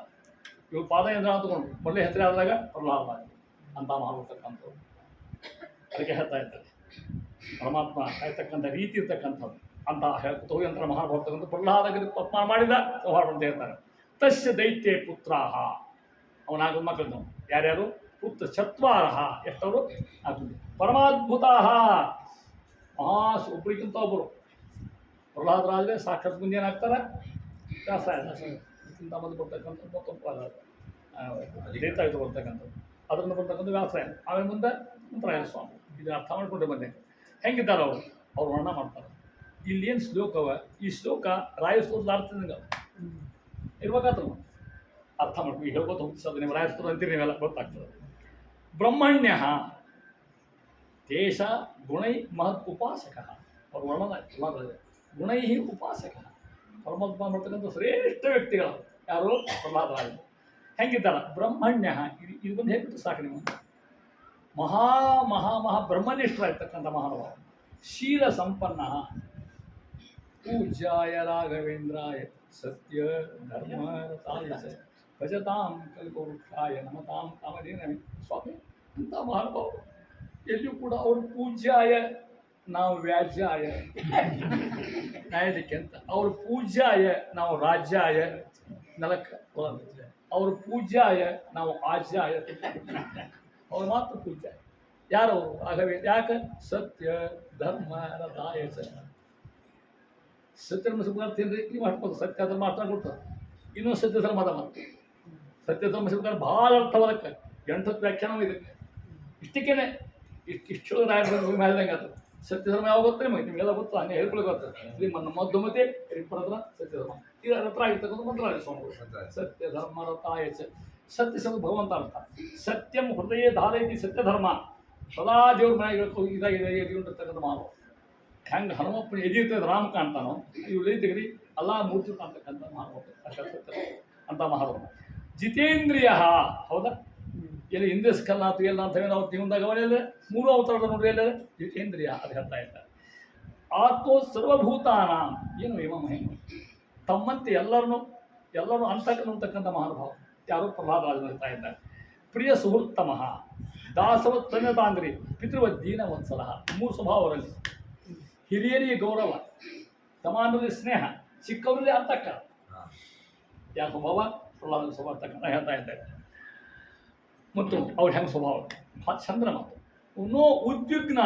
ಇವ್ರು ಪಾದ ಯಂತ್ರ ತಗೊಂಡು ಒಳ್ಳೆ ಹೆಸರು ಆದಾಗ ಪ್ರಹ್ಲಾದ ಅಂತ ಮಾಡಿರ್ತಕ್ಕಂಥವ್ರು. ಅದಕ್ಕೆ ಹೇಳ್ತಾ ಇದ್ದಾರೆ ಪರಮಾತ್ಮ ಕಾಯ್ತಕ್ಕಂಥ ರೀತಿ ಇರ್ತಕ್ಕಂಥದ್ದು ಅಂತ ಹೇಳ್ಕೊತ ಹೋಗಿ ಅಂತ ಮಹಾಭಾರತಕ್ಕಂಥ ಪ್ರಹ್ಲಾದಗೆ ಅಪಮಾನ ಮಾಡಿದ ಸಂಹಾರ ಅಂತ ಹೇಳ್ತಾರೆ. ತಸ್ಯ ದೈತ್ಯ ಪುತ್ರಾಹ, ಅವನಾಗ ಮಕ್ಕಳು ಯಾರ್ಯಾರು? ಪುತ್ರ ಚತ್ವಾರಹ. ಎಷ್ಟವರು? ಪರಮಾದ್ಭುತಾಹ. ಒಬ್ಬರಿಗಿಂತ ಒಬ್ಬರು. ಪ್ರಹ್ಲಾದ ರಾಜರೇ ಸಾಕ್ಷಾತ್ ಮುಂದೆ ಏನಾಗ್ತಾರೆ? ವ್ಯಾಸಾಯನ ಬಂದು ಬರ್ತಕ್ಕಂಥ ಮತ್ತೊಬ್ಬ ದೈತಾಯುತ ಬರ್ತಕ್ಕಂಥದ್ದು, ಅದರಿಂದ ಬರ್ತಕ್ಕಂಥ ವ್ಯಾಸಾಯನ. ಆಮೇಲೆ ಮುಂದೆ ಮಂತ್ರಾಯಣ ಸ್ವಾಮಿ. ಇದನ್ನು ಅರ್ಥ ಮಾಡಿಕೊಂಡೆ ಬಂದೆ. ಹೆಂಗಿದ್ದಾರೆ ಅವ್ರು ವರ್ಣ ಮಾಡ್ತಾರೆ. ಇಲ್ಲೇನು ಶ್ಲೋಕವ, ಈ ಶ್ಲೋಕ ರಾಯಸ್ತೋದ ಅರ್ಥದಂಗ ಇರ್ಬೇಕಾದ್ರು ಅರ್ಥ ಮಾಡ್ತೀವಿ. ಹೇಳ್ಕೊತ ಹೋಗ್ತಿಸೋದು ನೀವು ರಾಯಸ್ತೋದ ಅಂತೀರಿ, ನೀವೆಲ್ಲ ಗೊತ್ತಾಗ್ತದೆ. ಬ್ರಹ್ಮಣ್ಯ ದೇಶ ಗುಣೈ ಮಹತ್ ಉಪಾಸಕ. ಅವ್ರ ವರ್ಣನ ಗುಣೈ ಉಪಾಸಕ. ಪರಮಾತ್ಮ ಮಾಡ್ತಕ್ಕಂಥ ಶ್ರೇಷ್ಠ ವ್ಯಕ್ತಿಗಳು ಯಾರು? ಪ್ರಹ್ಲಾದ ರಾಜ. ಹೆಂಗಿದ್ದಾರ? ಬ್ರಹ್ಮಣ್ಯ. ಇದು ಬಂದು ಹೇಳ್ಬಿಟ್ಟು ಸಾಕು ನೀವು. ಮಹಾ ಬ್ರಹ್ಮನಿಷ್ಠರಾಗಿರ್ತಕ್ಕಂಥ ಮಹಾನುಭಾವ. ಶೀಲ ಸಂಪನ್ನ. ಪೂಜ್ಯಾಯ ರಾಘವೇಂದ್ರಾಯ ಸತ್ಯ ಧರ್ಮ ರತಾಯ ಭಜತಾಂ ಕಲ್ಪವೃಕ್ಷಾಯ ನಮತಾಂ ಕಾಮಧೇನವೇ. ಸ್ವಾಮಿ ಅಂತ ಮಹಾನುಭಾವರು ಎಲ್ಲಿಯೂ ಕೂಡ ಅವರು ಪೂಜ್ಯಾಯ ನಾವು ವ್ಯಾಜ್ಯಾಯ ನ್ಯಾಯಕ್ಕೆ ಅಂತ, ಅವ್ರ ಪೂಜ್ಯಾಯ ನಾವು ರಾಜ್ಯಾಯ ನೆಲಕ್ಕೆ, ಅವ್ರ ಪೂಜ್ಯಾಯ ನಾವು ಆಜ್ಯಾಯ, ಅವ್ರು ಮಾತ್ರ ಪೂಜ್ಯ. ಯಾರು ಆಗವೇ? ಯಾಕೆ? ಸತ್ಯ ಧರ್ಮ ರಥಾಯ. ಸತ್ಯ ಧರ್ಮ ಸಿಗ್ಬಾರ್ದು ಏನ್ರಿ ನೀವು ಮಾಡ್ಬೋದು, ಸತ್ಯ ಧರ್ಮ ಅರ್ಥ ಕೊಡ್ತಾರೆ. ಇನ್ನೊಂದು ಸತ್ಯ ಧರ್ಮದ ಮತ್ತು ಸತ್ಯ ಧರ್ಮ ಸಿಗ್ಬೇಕಾದ್ರೆ ಭಾಳ ಅರ್ಥವದಕ್ಕೆ 8 ವ್ಯಾಖ್ಯಾನ ಇದಕ್ಕೆ. ಇಷ್ಟಕ್ಕೇನೆ ಇಷ್ಟು ರಾಯರು ಮಾಡಿದಂಗೆ ಅದು ಸತ್ಯ ಧರ್ಮ ಯಾವಾಗ ಗೊತ್ತೇ ನಿಮಗೆಲ್ಲ ಗೊತ್ತು, ಹಂಗೆ ಹೇಳ್ಕೊಳಕ್ಕೆ ಗೊತ್ತದೆ. ಶ್ರೀಮನ್ ಮಧ್ಯಮತೆ ಪರದ್ರ ಸತ್ಯ ಧರ್ಮ ಇದು ರಥ ಆಗಿರ್ತಕ್ಕಂಥ ಮಂತ್ರಾಲಯ ಸ್ವಾಮಿಗಳು. ಸತ್ಯ ಧರ್ಮ ರಥಾಯ. ಸತ್ಯ ಶಬ್ದ ಭಗವಂತ ಅರ್ಥ. ಸತ್ಯಂ ಹೃದಯ ಧಾರೈತಿ ಸತ್ಯ ಧರ್ಮ. ಸದಾ ದೇವ್ರ ಮನೆಗೆ ಇದಾಗಿದೆ ಎದಿಕೊಂಡಿರ್ತಕ್ಕಂಥ ಮಾನವ. ಹೆಂಗೆ ಹನುಮಪ್ಪನ ಎದಿರ್ತದೆ ರಾಮ ಕಾಣ್ತಾನೋ, ಇವು ತೆಗೆದು ಎಲ್ಲ ಮೂರ್ತಿ ಕಾಣ್ತಕ್ಕಂಥ ಮಾನವ ಅಂತ ಮಹಾರಾಮ. ಜಿತೇಂದ್ರಿಯ, ಹೌದಾ? ಎಲ್ಲಿ ಇಂದ್ರಿಯ ಸ್ಕಲ್ನಾಥು ಎಲ್ಲ ಅಂತ ಹೇಳಿ ನಾವು ಜೀವನದಾಗ ಅವರೆಲ್ಲ 3 ಅವತಾರದ ನೋಡ್ರಿ ಎಲ್ಲ ಜಿತೇಂದ್ರಿಯ ಅದು ಹೇಳ್ತಾ ಇದ್ದಾರೆ. ಆತ್ಮೋ ಸರ್ವಭೂತಾನ ಏನು ಇವ ಮಹಿಮ ತಮ್ಮಂತೆ ಎಲ್ಲರೂ ಅಂತಕ್ಕಂಥ ಮಹಾನುಭಾವ ಯಾರು ಪ್ರಹ್ಲಾದರಾಜ ಹೇಳ್ತಾ ಇದ್ದಾರೆ. ಪ್ರಿಯ ಸುಹೃತ್ತಮಃ ದಾಸವ ತನ್ಯತಾಂಗ್ರಿ ಪಿತೃವದ್ದೀನ ವತ್ಸಲ. 3 ಸ್ವಭಾವರಲ್ಲಿ ಹಿರಿಯರಿಗೆ ಗೌರವ, ಸಮಾನರಲ್ಲಿ ಸ್ನೇಹ, ಚಿಕ್ಕವರಲ್ಲಿ ಅಂತಕ್ಕ ಯಾವ ಸ್ವಭಾವ ಪ್ರಹ್ಲಾದ ಸ್ವಭಾವ ಅಂತಕ್ಕಂಥ ಹೇಳ್ತಾ ಇದ್ದಾರೆ. ಮತ್ತು ಅವ್ರು ಹೆಂಗೆ ಸ್ವಭಾವ ಭಾಳ ಚಂದ್ರ ಮಾತು. ನೋ ಉದ್ವಿಗ್ನ,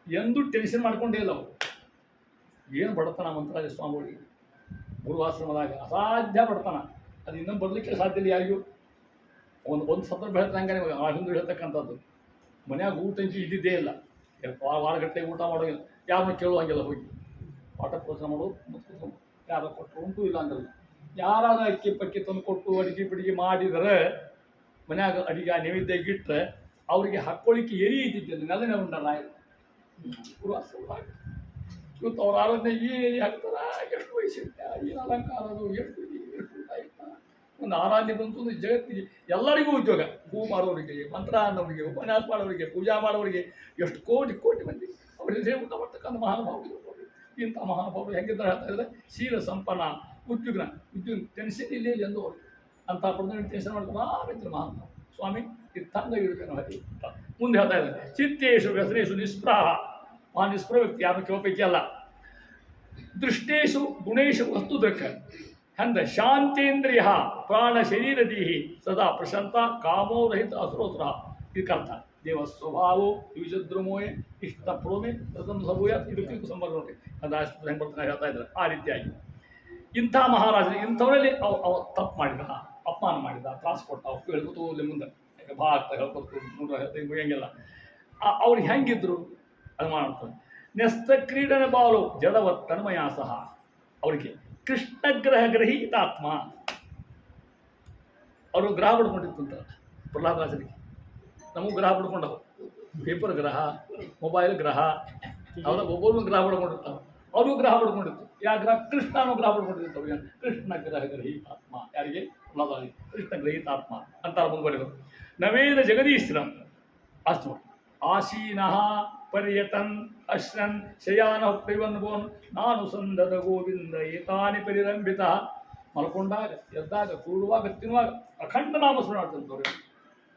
ಎಂದೂ ಟೆನ್ಷನ್ ಮಾಡ್ಕೊಂಡೇ ಇಲ್ಲ ಅವರು. ಏನು ಬಡತನ ಮಂತ್ರಾಲಯ ಸ್ವಾಮಿಗಳಿಗೆ ಗುರುವಾಶ್ರಮದಾಗ ಅಸಾಧ್ಯ ಬಡತನ, ಅದು ಇನ್ನೂ ಬರಲಿಕ್ಕೆ ಸಾಧ್ಯ ಇಲ್ಲ ಯಾರಿಗೂ. ಒಂದು ಸಂದರ್ಭ ಹೇಳ್ತಂಗೆ ಆ ಹಿಂದೂ ಹೇಳ್ತಕ್ಕಂಥದ್ದು, ಮನ್ಯಾಗ ಊಟ ಇದ್ದಿದ್ದೇ ಇಲ್ಲ, ವಾರಗಟ್ಟಲೆ ಊಟ ಮಾಡೋಂಗಿಲ್ಲ, ಯಾರನ್ನ ಕೇಳುವಂಗಿಲ್ಲ, ಹೋಗಿ ಪಾಠ ಪ್ರವಚನ ಮಾಡೋದು ಮತ್ತು ಯಾರು ಕೊಟ್ಟರು ಉಂಟು ಇಲ್ಲ ಅಂಗಲ್ಲ. ಯಾರಾದ ಅಕ್ಕಿ ಪಕ್ಕಿ ತಂದು ಕೊಟ್ಟು ಅಡುಗೆ ಬಿಡಿಗೆ ಮಾಡಿದರೆ ಮನ್ಯಾಗ ಅಡಿಗೆ ನೈವೇದ್ಯ ಇಟ್ಟರೆ ಅವರಿಗೆ ಹಾಕ್ಕೊಳ್ಳಿಕ್ಕೆ ಎರಿ ಇದ್ದಿದ್ದಿಲ್ಲ, ನೆಲನೇ ಉಂಟಲ್ಲ ಗುರುವಾಶ್ರಮದಾಗ. ಇವತ್ತು ಅವ್ರ ಆರಾಧನೆಗೆ ಹಾಕ್ತಾರ, ಎಷ್ಟು ವಯಸ್ಸಿಟ್ಟ, ಏನು ಅಲಂಕಾರದು, ಎಷ್ಟು ಒಂದು ಆರಾಧನೆ ಬಂತು ಒಂದು ಜಗತ್ತಿಗೆ ಎಲ್ಲರಿಗೂ ಉದ್ಯೋಗ. ಹೂ ಮಾಡೋರಿಗೆ, ಮಂತ್ರ ಅನ್ನೋರಿಗೆ, ಉಪನ್ಯಾಸ ಮಾಡೋರಿಗೆ, ಪೂಜಾ ಮಾಡೋರಿಗೆ, ಎಷ್ಟು ಕೋಟಿ ಕೋಟಿ ಮಂದಿ ಅವರಿಗೆ ಊಟ ಮಾಡ್ತಕ್ಕಂಥ ಮಹಾನುಭಾವರು. ಇಂಥ ಮಹಾನುಭಾವರು ಹೆಂಗಿದ್ದಾರೆ ಹೇಳ್ತಾ ಇದ್ದಾರೆ. ಶೀಲ ಸಂಪನ್ನ ಉದ್ಯುಗ್ನ ಟೆನ್ಷನ್ ಇಲ್ಲಿ ಎಂದು ಅವರು ಅಂತ ಪಡೆದ ಟೆನ್ಷನ್ ಮಾಡ್ಕೊಂಡು ಮಹಾನುಭಾವ ಸ್ವಾಮಿ ಇತ್ತಂಗ ಇರಬೇಕು ಹತಿ. ಮುಂದೆ ಹೇಳ್ತಾ ಇದ್ದಾರೆ. ಚಿತ್ತೇಶು ವ್ಯಸನೇಶು ನಿಸ್ಪೃಹ. ಆ ನಿಸ್ಪೃಹ ವ್ಯಕ್ತಿ ಯಾರು ಕೇಳಬೇಕೇ ಅಲ್ಲ. ದೃಷ್ಟೇಶು ಗುಣೇಶು ವಸ್ತು ದೃಕ್ಕ ಹಂದ ಶಾಂತೇಂದ್ರಿಯ ಪ್ರಾಣ ಶರೀರದೀಹಿ ಸದಾ ಪ್ರಶಾಂತ ಕಾಮೋರಹಿತ ಅಸುರೋಸ್ರ. ಇದಕ್ಕರ್ಥ ದೇವ ಸ್ವಭಾವೋ ಯುಜದ್ರುಮೋಯೆ ಇಷ್ಟ ಪ್ರೋಮೆ ಪ್ರಥಮ ಸಭೂಯ. ಇದಕ್ಕೂ ಸಂಬಂಧ ನೋಡಿ ಅದು ಹೆಂಗೆ ಬರ್ತಾನೆ ಹೇಳ್ತಾ ಇದ್ದಾರೆ. ಆ ರೀತಿಯಾಗಿ ಇಂಥ ಮಹಾರಾಜರು ಇಂಥವರಲ್ಲಿ ಅವ ತಪ್ಪು ಮಾಡಿದ, ಅಪಮಾನ ಮಾಡಿದ, ತ್ರಾಸು ಕೊಟ್ಟ, ಅವ್ರು ಹೇಳ್ಕೊತು ಅಲ್ಲಿ ಮುಂದೆ ಭಾಳ ಆಗ್ತಾ ಹೇಳ್ಕೊತು ಮುಗಿಯಂಗಿಲ್ಲ. ಅವ್ರು ಹೆಂಗಿದ್ರು ಅದು ಮಾಡ್ತಾರೆ. ನೆಸ್ತ ಕ್ರೀಡನ ಬಾಲು ಜಡವತ್ ತನ್ಮಯ ಸಹ. ಅವರಿಗೆ ಕೃಷ್ಣಗ್ರಹ ಗ್ರಹೀತಾತ್ಮ, ಅವರು ಗ್ರಹ ಬಿಡ್ಕೊಂಡಿತ್ತು ಅಂತ ಪ್ರಹ್ಲಾದರಾಜರಿಗೆ. ನಮಗೂ ಗ್ರಹ ಬಿಡ್ಕೊಂಡವು, ಪೇಪರ್ ಗ್ರಹ, ಮೊಬೈಲ್ ಗ್ರಹ, ಅವರ ಒಬ್ಬರು ಗ್ರಹ ಬಿಡ್ಕೊಂಡಿರ್ತಾವೆ. ಅವರು ಗ್ರಹ ಬಿಡ್ಕೊಂಡಿತ್ತು. ಯಾವ ಗ್ರಹ? ಕೃಷ್ಣನೂ ಗ್ರಹ ಬಿಡ್ಕೊಂಡಿರ್ತಾವೆ. ಕೃಷ್ಣ ಗ್ರಹ ಗ್ರಹೀತಾತ್ಮ. ಯಾರಿಗೆ? ಪ್ರಹ್ಲಾದರಾಜರಿಗೆ ಕೃಷ್ಣ ಗ್ರಹೀತಾತ್ಮ ಅಂತಾರೆ ಮುಂದುವರೆದು. ನವೇದ ಜಗದೀಶ್ವರಂ ಅಷ್ಟು ಆಸೀನಃ ಪರ್ಯಟನ್ ಅಶ್ರನ್ ಶಯಾನ ಪಿವನ್ ಬೋನ್ ನಾನು ಸಂದದ ಗೋವಿಂದ ಏತಾನಿ ಪರಿರಂಭಿತ. ಮಲ್ಕೊಂಡಾಗ, ಎದ್ದಾಗ, ಕೂಡುವಾಗ, ತಿನ್ನುವಾಗ ಅಖಂಡ ನಾಮಸ್ಮರಣೆ ಮಾಡ್ತಂತವ್ರು.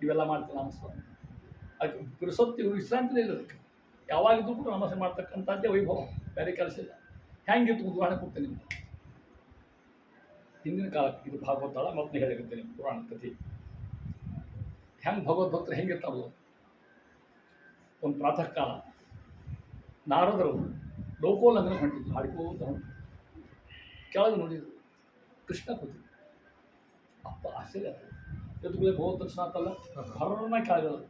ಇವೆಲ್ಲ ಮಾಡ್ತೀವಿ ನಾಮಸ್ಮರಣೆ. ಅದಕ್ಕೆ ಪುರುಸೊತ್ತಿ ವಿಶ್ರಾಂತಿನೇ ಇಲ್ಲ. ಅದಕ್ಕೆ ಯಾವಾಗಿದ್ದು ಕೂಡ ನಾಮಸ್ಮರಣೆ ಮಾಡ್ತಕ್ಕಂಥದ್ದೇ ವೈಭವ, ಬೇರೆ ಕೆಲಸ ಇಲ್ಲ. ಹೆಂಗಿತ್ತು ಉದಾಹರಣೆ ಕೊಡ್ತೇನೆ ನಿಮ್ಗೆ. ಹಿಂದಿನ ಕಾಲಕ್ಕೆ ಇದು ಭಾಗವತಾಳ ಮೊದಲು ಹೇಳಿರ್ತೇನೆ ಪುರಾಣ ಕಥೆ. ಹೆಂಗೆ ಭಗವದ್ಭಕ್ತರು ಹೆಂಗಿರ್ತಾರಲ್ಲ. ಒಂದು ಪ್ರಾತಃ ಕಾಲ ನಾರದರು ಲೋಕೋಲ್ಲಂಘನ ಹೊಂಟಿದ್ರು, ಹಾಡ್ಕೋತ ಹೊಂಟು. ಕೆಳಗೆ ನೋಡಿದ್ರು ಕೃಷ್ಣ ಕೂತಿದ್ರು. ಅಪ್ಪ ಆಶ್ಚರ್ಯ ಎದುರುಗಳೇ ಭಗವದ್ ದರ್ಶನ ಅಂತಲ್ಲ, ಹೊರನ ಕೆಳಗದು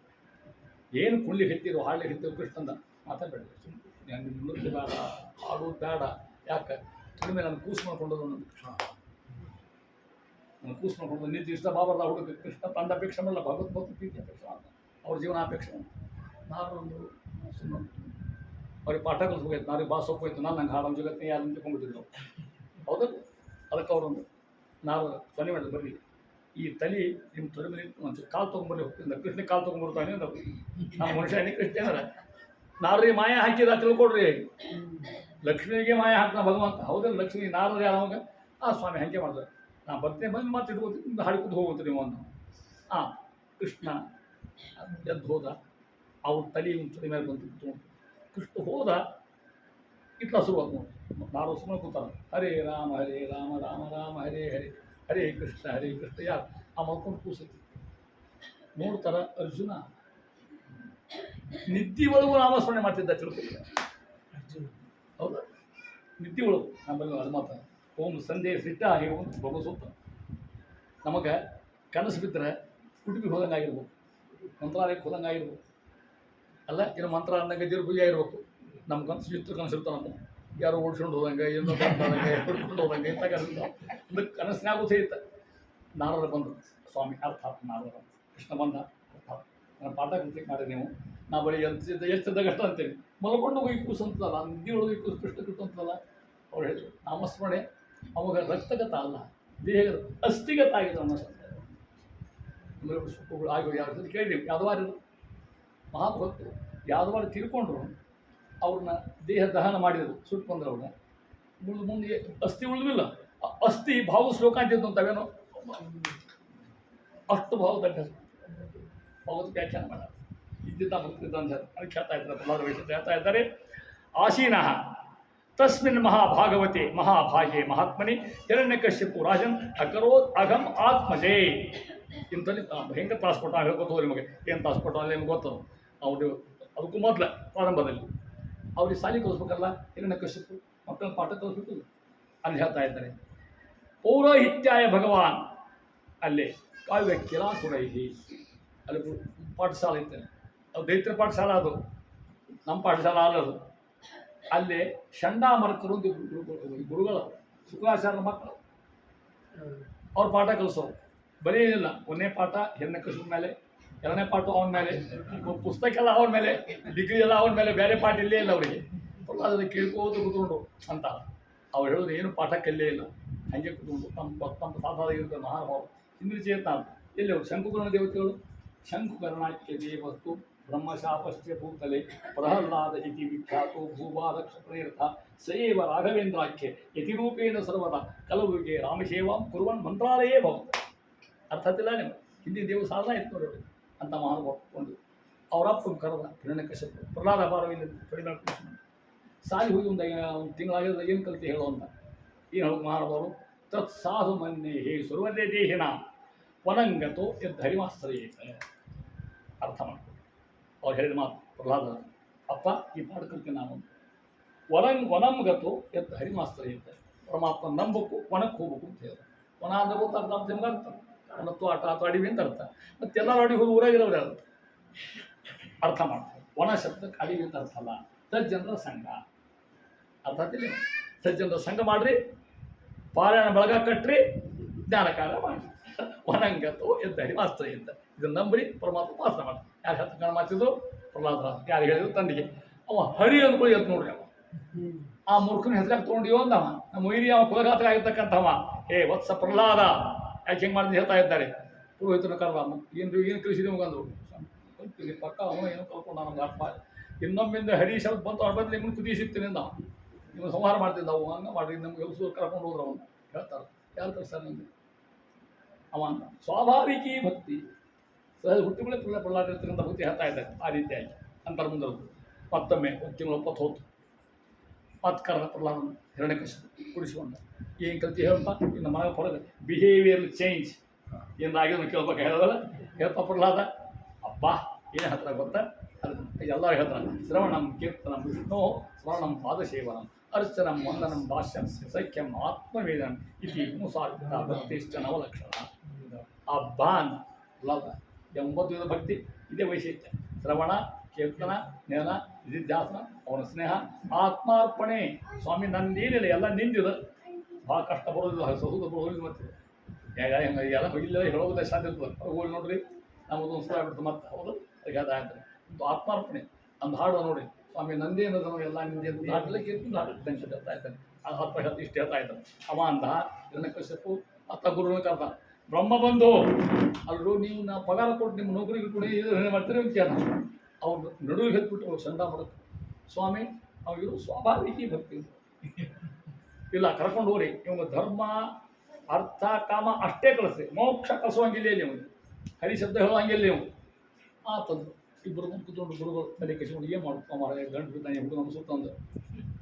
ಏನು ಕುಳ್ಳಿ ಹೆತ್ತಿರು, ಹಾಡ್ಲಿ ಹೆತ್ತಿರು ಕೃಷ್ಣಂದ ಮಾತಾಡಬೇಡ, ಹೆಂಗೆ ನೃತ್ಯ ಬೇಡ, ಹಾಡೋದು ಬೇಡ. ಯಾಕೆ? ಕಡಿಮೆ ನಾನು ಕೂಸು ಮಾಡ್ಕೊಂಡದು ಅನ್ನೋದು ಕೃಷ್ಣ. ನಾನು ಕೂಸು ಮಾಡ್ಕೊಂಡು ನಿಂತು ಇಷ್ಟ ಬಾಬರ್ದ ಹುಡುಗ ಕೃಷ್ಣ ತಂದ ಅಪೇಕ್ಷೆ ಮಾಡಲ್ಲ, ಭಗವದ್ಭಕ್ತ ಪ್ರೀತಿ ಅಪೇಕ್ಷೆ ಅಂತ ಅವ್ರ ಜೀವನ ಅಪೇಕ್ಷೆ ಅಂತ. ನಾರೊಂದು ಸುಮ್ಮನೆ ಅವ್ರಿಗೆ ಪಾಠ ಕಲಿಸ್ಬೇಕಾಯ್ತು. ನಾರಿಗೆ ಭಾಳ ಸೊಪ್ಪೋಯ್ತು. ನಾನು ನಂಗೆ ಹಾಡೋ ಜಗತ್ತಿನ ಯಾರು ತಿಳ್ಕೊಂಡ್ಬಿಟ್ಟಿದ್ರು. ಹೌದಲ್ಲ? ಅದಕ್ಕೆ ಅವರೊಂದು ನಾವು ಕೊನೆ ಮಾಡಿದ್ರು, ಬರ್ರಿ ಈ ತಲೆ ನಿಮ್ಮ ತೊಡೆ ಮೇಲೆ ಒಂದು ಕಾಲು ತೊಗೊಂಬರ್ಲಿ ಹೋಗ್ತಿದ್ದ. ಕೃಷ್ಣ ಕಾಲು ತೊಗೊಂಬರ್ತಾನೆ ಅಂದ್ರೆ ನಾವು ಮನುಷ್ಯ ಕೃಷ್ಣ ಅಂದ್ರೆ ನಾರ್ರಿ ಮಾಯ ಹಾಕಿದ ತಿಳ್ಕೊಡ್ರಿ. ಲಕ್ಷ್ಮಿಗೆ ಮಾಯ ಹಾಕ್ತಾನ ಭಗವಂತ. ಹೌದಲ್ಲ? ಲಕ್ಷ್ಮಿ ನಾರದ ಯಾವಾಗ ಆ ಸ್ವಾಮಿ ಹಾಗೆ ಮಾಡಿದ್ರೆ ನಾ ಬರ್ತೇನೆ ಬಂದು ಮತ್ತೆ ಇಟ್ಕೋತೀನಿ, ನಿಮ್ದು ಹಾಡ್ಕೊಂಡು ಹೋಗುತ್ತೆ ನೀವು ಒಂದು. ಕೃಷ್ಣ ಎದ್ದು ಹೋದ. ಅವ್ರ ತಲೆ ಒಂದು ತುದಿ ಮೇಲೆ ಬಂತು. ಕೃಷ್ಣ ಹೋದ ಇಟ್ಲ ಶುರುವಾದ ನೋಡಿ. ನಾರು ಸುಮ್ಮನೆ ಕೂತಾರ, ಹರೇ ರಾಮ ರಾಮ ರಾಮ ಹರೇ ಹರೇ, ಹರೇ ಕೃಷ್ಣ ಯಾರು ಆ ಮಲ್ಕೊಂಡು ಕೂಸೈತಿ. ನೋಡ್ತಾರ ಅರ್ಜುನ ನಿದ್ದೆ ಒಳಗೂ ನಾಮಸ್ಮರಣೆ ಮಾಡ್ತಿದ್ದ ತಿಳ್ಕೊತಾರೆ. ಹೌದಾ, ನಿದ್ದೆ ಒಳಗು ನಮ್ಮಲ್ಲಿ ಅದು ಮಾತ್ರ ಓಂ ಸಂಧ್ಯೆ ಸಿಟ್ಟ ಆಗಿ ಬಗು ಸೂಕ್ತ. ನಮಗೆ ಕನಸು ಬಿದ್ದರೆ ಉಡುಪಿ ಹೋದಂಗೆ ಆಗಿರ್ಬೇಕು, ಮಂತ್ರಾಲಯಕ್ಕೆ ಹೋದಂಗೆ ಆಗಿರ್ಬೇಕು. ಅಲ್ಲ ಇನ್ನು ಮಂತ್ರ ಅಂದಂಗೆ ಗಜ್ಜರ ಭುಜ ಇರಬೇಕು. ನಮ್ಮ ಕನಸು ಕನಸಿರ್ತಾವೆ. ನಮ್ಮ ಯಾರೋ ಓಡಿಸ್ಕೊಂಡು ಹೋದಂಗೆ, ಏನೋ ಹೋದಂಗೆ, ಹಿಡ್ಕೊಂಡು ಹೋದಂಗೆ ಇಂಥ ಕನಸು ಅದಕ್ಕೆ ಕನಸಿನಾಗೂ ಸಹಿತ ನಾರದರು ಬಂದರು. ಸ್ವಾಮಿ ಅರ್ಥಾತ್ ನಾರದರು ಕೃಷ್ಣ ಬಂದ ಅರ್ಥಾತ್ ನಾನು ಪಾಠ ಕಂಪ್ಲೀಟ್ ಮಾಡಿ ನೀವು ನಾ ಬರೀ ಎಷ್ಟಿದ್ದ ಕಷ್ಟ ಅಂತೇಳಿ ಮಲ್ಕೊಂಡು ಹೋಗಿ ಕೂಸು ಅಂತಲ್ಲ, ನಿದ್ದೆ ಒಳಗೆ ಕೂಸು ಕೃಷ್ಣ ಕೃಷ್ಣ ಅಂತಲ್ಲ. ಅವ್ರು ಹೇಳಿದ್ರು ನಾಮಸ್ಮರಣೆ ಅವಾಗ ರಕ್ತಗತ ಅಲ್ಲ, ದೇಹದ ಅಸ್ಥಿಗತ ಆಗಿದೆ ಅನ್ನೋ ಆಗಿ ಯಾವ್ದು ಕೇಳಿ ಯಾದವಾರ ಮಹಾಭಕ್ತರು ಯಾದವಾರ ತೀರ್ಕೊಂಡ್ರು. ಅವ್ರನ್ನ ದೇಹ ದಹನ ಮಾಡಿದರು, ಸುಟ್ಟು ಬಂದ್ರೆ ಅವ್ರನ್ನ ಮುಂದೆ ಅಸ್ಥಿ ಉಳಿದಿಲ್ಲ. ಅಸ್ಥಿ ಭಾವ ಶ್ಲೋಕ ಅಂತಿದ್ದು ಅಂತಾವೇನೋ ಅಷ್ಟು ಭಾವದ ಭಾವದ ವ್ಯಾಖ್ಯಾನ ಮಾಡ ಇದ್ದಿದ್ದ ಭಕ್ತಿದ್ದ ಅಂತ ಅದಕ್ಕೆ ಹೇಳ್ತಾ ಇದ್ದಾರೆ. ಪ್ರಹ್ಲಾದ ವೈಶ್ಯ ಹೇಳ್ತಾ ಇದ್ದಾರೆ, ಆಸೀನಃ ತಸ್ಮಿನ್ ಮಹಾಭಾಗವತೆ ಮಹಾಭಾಗ್ಯೆ ಮಹಾತ್ಮನಿ ಹಿರಣ್ಯಕಶ್ಯಪು ರಾಜನ್ ಅಕರೋತ್ ಅಘಂ ಆತ್ಮಜೇ. ಇಂಥಲ್ಲಿ ಹೆಂಗೆ ತ್ರಾಸು ಕೊಟ್ಟ ಹೇಳ್ಕೊತೋದು ನಿಮಗೆ ಏನು ತ್ರಾಸು ಕೊಟ್ಟ ಅಲ್ಲಿ ನಿಮ್ಗೆ ಗೊತ್ತದು. ಅವ್ರು ಅದಕ್ಕೂ ಮೊದಲ ಪ್ರಾರಂಭದಲ್ಲಿ ಅವ್ರಿಗೆ ಸಾಲಿ ಕಲಿಸ್ಬೇಕಲ್ಲ, ಹಿರಣ್ಯಕಶ್ಯಪು ಮಕ್ಕಳ ಪಾಠ ಕಲಿಸ್ಬೇಕು. ಅಲ್ಲಿ ಹೇಳ್ತಾ ಇದ್ದಾರೆ, ಪೌರೋಹಿತ್ಯಾಯ ಭಗವಾನ್ ಅಲ್ಲೇ ಕಾವ್ಯ ಕಿರಾಸುರೈಹಿ ಅಲ್ಲಿ ಪಾಠಶಾಲೆ ಇರ್ತೇನೆ. ಅದು ದೈತ್ಯ ಪಾಠಶಾಲ, ಅದು ನಮ್ಮ ಪಾಠಶಾಲ ಅಲ್ಲದು. ಅಲ್ಲೇ ಷಂಡಾಮರ್ಕರು ಗುರುಗಳು ಶುಕ್ರಾಚಾರ್ಯ ಮಕ್ಕಳು ಅವ್ರ ಪಾಠ ಕಲಿಸೋರು. ಬರೀ ಏನಿಲ್ಲ, ಒಂದನೇ ಪಾಠ ಹಿರಣ್ಯಕಶ್ಯಪನ ಮೇಲೆ, ಎರಡನೇ ಪಾಠ ಅವನ ಮೇಲೆ, ಪುಸ್ತಕ ಎಲ್ಲ ಅವನ ಮೇಲೆ, ಡಿಗ್ರಿ ಎಲ್ಲ ಅವನ ಮೇಲೆ, ಬೇರೆ ಪಾಠ ಇಲ್ಲೇ ಇಲ್ಲ ಅವರಿಗೆ. ಅದನ್ನು ಕೇಳ್ಕೋದು ಕೂತ್ಕೊಂಡು ಅಂತ ಅವ್ರು ಹೇಳೋದು ಏನು ಪಾಠ ಕಲ್ಲೇ ಇಲ್ಲ. ಹಾಗೆ ಕೂತ್ಕೊಂಡು ತಮ್ಮ ಸಾಧಾರಣ ಮಹಾನುಭಾವರು ಇಂದ್ರ ಚೇತನ ಎಲ್ಲಿ ಅವರು ಶಂಕುಕರ್ಣ ದೇವತೆಗಳು. ಶಂಕುಕರ್ಣಾಖ್ಯ ದೇವಸ್ತು ಬ್ರಹ್ಮಶಾಪಶ್ಚ ಭೂತಲೆ ಪ್ರಹ್ಲಾದ ಇತಿ ವಿಖ್ಯಾತೋ ಭೂಭಾರಕ್ಷ ಪ್ರೇರಥ ಸಯೇವ ರಾಘವೇಂದ್ರಾಖ್ಯೆ ಯತಿರೂಪೇಣ ಸರ್ವದ ಕಲವುಗೆ ರಾಮಸೇವಾಂ ಕುರುವನ್ ಮಂತ್ರಾಲಯೇ ಭವ. ಅರ್ಥತಿಲ್ಲ ನೀವು ಹಿಂದಿನ ದೇವ ಸಾಧನ ಇತ್ತು ನೋಡಿ ಅಂತ ಮಹಾನುಭಾವರು. ಅವರಪ್ಪ ಕರೆದ ಹಿರಣ್ಯಕಶ್ಯಪು ಪ್ರಹ್ಲಾದ ಅಪಾರವಿಲ್ಲ ಕಡಿಮೆ ಸಾಲಿ ಹೋಗಿ ಒಂದು ತಿಂಗಳಾಗಿರೋದು ಏನು ಕಲಿತೆ ಹೇಳೋ ಅಂತ ಏನು ಹೇಳೋದು ಮಹಾನುಭಾವರು. ತತ್ ಸಾಧು ಮನ್ಯೆ ಹೇ ಸುರ್ವದೇ ದೇಹಿನ ವನಂಗತೋ ಎದ್ದು ಹರಿಮಾಸ್ತರೀಯತೆ. ಅರ್ಥ ಮಾಡ್ಕೊಂಡು ಅವ್ರು ಹೇಳಿದ ಮಾತು ಪ್ರಹ್ಲಾದ, ಅಪ್ಪ ಈ ಪಾಠ ಕಲಿತೆ ನಾನು ವನಂಗತೋ ಎದ್ದು ಹರಿಮಾಸ್ತರೀಯತೆ. ಪರಮಾತ್ಮ ನಂಬಬೇಕು, ವನಕ್ಕೆ ಹೋಗ್ಬೇಕು ಅಂತ ಹೇಳಿದ್ರು. ವನ ಅಂದ್ರೆ ಗೊತ್ತಾಗ್ತದೆ ನಮ್ಮ ನಿಮ್ಗೆ ಅರ್ಥ. ವನತ್ತು ಆಟ ಅಥವಾ ಅಡಿವಿ ಅಂತ ಅರ್ಥ. ಮತ್ತೆಲ್ಲರೂ ಅಡಿವಿ ಹೋಗಿ ಊರಾಗಿರೋರು ಯಾರು ಅರ್ಥ ಮಾಡ್ತಾರೆ. ವನ ಶಬ್ದಕ್ಕೆ ಅಡಿವಿ ಅಂತ ಅರ್ಥ ಅಲ್ಲ, ಸಜ್ಜನರ ಸಂಘ. ಅರ್ಥ ಆಗ್ತಿಲ್ಲ? ಸಜ್ಜನರ ಸಂಘ ಮಾಡ್ರಿ, ಪಾರಾಯಣ ಬಳಗ ಕಟ್ಟ್ರಿ, ಜ್ಞಾನ ಕಾರ್ಯ ಮಾಡಿ. ವನಂಗತೋ ಎದ್ದು ಹರಿಮಾಸ್ತರಿ ಅಂತ ಇದನ್ನು ನಂಬರಿ ಪರಮಾತ್ಮ ಪಾಸನ ಮಾಡಿ. ಯಾರು ಹತ್ತು ಕಾರಣ ಮಾಡ್ತಿದ್ರು? ಪ್ರಹ್ಲಾದ. ಯಾರು ಹೇಳಿದ್ರು? ತಂದೆಗೆ. ಅವ ಹರಿ ಅಂದ್ಕೊಳ್ಳಿ ಎದ್ದು ನೋಡ್ರಿ. ಅವ ಆ ಮೂರ್ಖನ ಹೆಸರಾಗಿ ತೊಗೊಂಡಿಯೋ ಅಂದವ, ನಮ್ಮ ವೈರಿ ಅವ ಕುಲಘಾತ ಆಗಿರ್ತಕ್ಕಂಥವ. ಏ ವತ್ಸ ಪ್ರಹ್ಲಾದ ಯಾಕೆ ಹೆಂಗೆ ಮಾಡಿದ್ರೆ ಹೇಳ್ತಾ ಇದ್ದಾರೆ. ಪುರೋಹಿತನ ಕರ್ವ ಏನು ಕಲಿಸಿದೆ ಮಗಂದ್ರು ಪಕ್ಕ ಅವನು ಏನೋ ಕಲ್ಕೊಂಡು ನಮ್ಗೆ ಅರ್ಥ. ಇನ್ನೊಮ್ಮಿಂದ ಹರಿ ಶಬ್ದ ಬಂತು ಅವ್ರ ನಿಮ್ಮನ್ನು ಕುದಿ ಸಿಗ್ತೀನಿ ಅಂದ. ನೀವು ಸಂಹಾರ ಮಾಡ್ತಿದ್ದ ಅವು ಹಂಗೆ ಮಾಡ್ರಿ, ನಮ್ಗೆ ಎಲ್ಸು ಕರ್ಕೊಂಡು ಹೋದ್ರು ಅವನು ಹೇಳ್ತಾರೆ. ಯಾರು ಕಳಿಸ್ತಾರೆ ನಮಗೆ? ಅವ ಸ್ವಾಭಾವಿಕಿ ಭಕ್ತಿ ಸಹಜ ಹುಟ್ಟಿಗಳೇ ಪ್ರಹ್ಲಾದ ಇರ್ತಕ್ಕಂಥ ಭಕ್ತಿ ಹೇಳ್ತಾ ಇದ್ದಾರೆ. ಆ ರೀತಿಯಾಗಿ ಅಂತಾರೆ ಮುಂದೆ ಮತ್ತೊಮ್ಮೆ ಒಂದು ತಿಂಗಳು ಒಪ್ಪತ್ತು ಹೋತು. ಮತ್ತು ಕರೆದ ಪ್ರಹ್ಲಾದ ಹಿರಣ್ಯಕಶ್ಯಪು ಕುಡಿಸ್ಕೊಂಡ. ಏನು ಕಲ್ತಿ ಹೇಳಪ್ಪ, ಇನ್ನು ಮನೆಗೆ ಹೊರಗೆ ಬಿಹೇವಿಯರ್ ಚೇಂಜ್ ಏನಾಗಿದ್ದು ಕೇಳ್ಬೇಕು ಹೇಳೋದಲ್ಲ. ಹೇಳಪ್ಪ ಪ್ರಹ್ಲಾದ, ಅಪ್ಪ ಏನು ಹೇಳ್ತಾರೆ ಗೊತ್ತಾ? ಅದು ಎಲ್ಲರೂ ಹೇಳ್ತಾರೆ. ಶ್ರವಣಂ ಕೀರ್ತನಂ ವಿಷ್ಣು ಸ್ಮರಣಂ ಪಾದಸೇವನಂ ಅರ್ಚನಂ ವಂದನಂ ಭಾಷ್ಯಂ ಸಖ್ಯಂ ಆತ್ಮವೇದನಂ ಇತಿ ಮುಸಾರ್ಪಿತ ಭಕ್ತಿಶ್ಚ ನವಲಕ್ಷಣ. ಆ ಬಾನ್ ಪ್ರಹ್ಲಾದ 80 ಭಕ್ತಿ ಇದೇ ವೈಶಿಷ್ಟ್ಯ. ಶ್ರವಣ, ಕೀರ್ತನ, ಜ್ಞಾನ, ನಿಧಿಧ್ಯಾಸನ, ಅವನ ಸ್ನೇಹ, ಆತ್ಮಾರ್ಪಣೆ. ಸ್ವಾಮಿ ನಂದೇನಿಲ್ಲ, ಎಲ್ಲ ನಿಂದಿದೆ. ಭಾಳ ಕಷ್ಟ ಬರೋದಿಲ್ಲ, ಸಹುದ ಬರೋದಿಲ್ಲ. ಮತ್ತೆ ಎಲ್ಲ ಇಲ್ಲ ಹೇಳೋದೇ ಸಾಧ್ಯ ಇರ್ತದೆ. ಹೋಗಿ ನೋಡ್ರಿ, ನಮ್ಮದು ಉತ್ಸಾಹ ಬಿಡ್ತು ಮತ್ತೆ. ಹೌದು, ಅದಕ್ಕೆ ಅದಾಗ್ತದೆ. ಒಂದು ಆತ್ಮಾರ್ಪಣೆ ಒಂದು ಹಾಡು ನೋಡಿ. ಸ್ವಾಮಿ ನಂದೇನದ ಎಲ್ಲ ನಿಂದೆ ಹಾಡಲಿಕ್ಕೆ ಟೆನ್ಷನ್ ಹೇಳ್ತಾ ಇದ್ದಾನೆ. ಆ ಹತ್ತು ಹೇಳ್ತಾ ಇಷ್ಟು ಹೇಳ್ತಾ ಇದ್ದಾನೆ. ಅವ ಅಂದ ಹಿರಣ್ಯಕಶ್ಯಪು ಅತ್ತ ಗುರುನ ಕರ್ದ. ಬ್ರಹ್ಮ ಬಂದು ಅಲ್ಲರೂ ನೀವು ನಾ ಪಗಾರ ಕೊಟ್ಟು ನಿಮ್ಮ ನೌಕರಿಗೆ ಕೂಡ ಮಾಡ್ತೀರಿ ವಿಚಾರ. ಅವ್ರು ನಡುವಿಗೆ ಹೇಳ್ಬಿಟ್ಟು ಅವ್ರು ಸಂಡ ಮಾಡೋದು. ಸ್ವಾಮಿ ಅವ್ರಿಗೂ ಸ್ವಾಭಾವಿಕಿ ಭಕ್ತಿ ಇಲ್ಲ, ಕರ್ಕೊಂಡು ಹೋಗ್ರಿ. ಇವಾಗ ಧರ್ಮ ಅರ್ಥ ಕಾಮ ಅಷ್ಟೇ ಕಳಿಸ್ರಿ, ಮೋಕ್ಷ ಕಳಿಸುವಂಗಿಲ್ಲ ನೀವು. ಹರಿ ಶಬ್ದ ಹೇಳುವಂಗಿಲ್ಲ ನೀವು. ಆತದ್ದು ಇಬ್ಬರು ಮುಂದೆ ಕೂತ್ಕೊಂಡು ಹುಡುಗರು ತಲೆ ಕಚ್ಕೊಂಡು ಏನು ಮಾಡ್ಕೊ ಮಾರ ಗಂಟು ಬಿದ್ದಾನೆ ಹುಡುಗ ಅನ್ಸುತ್ತಂದು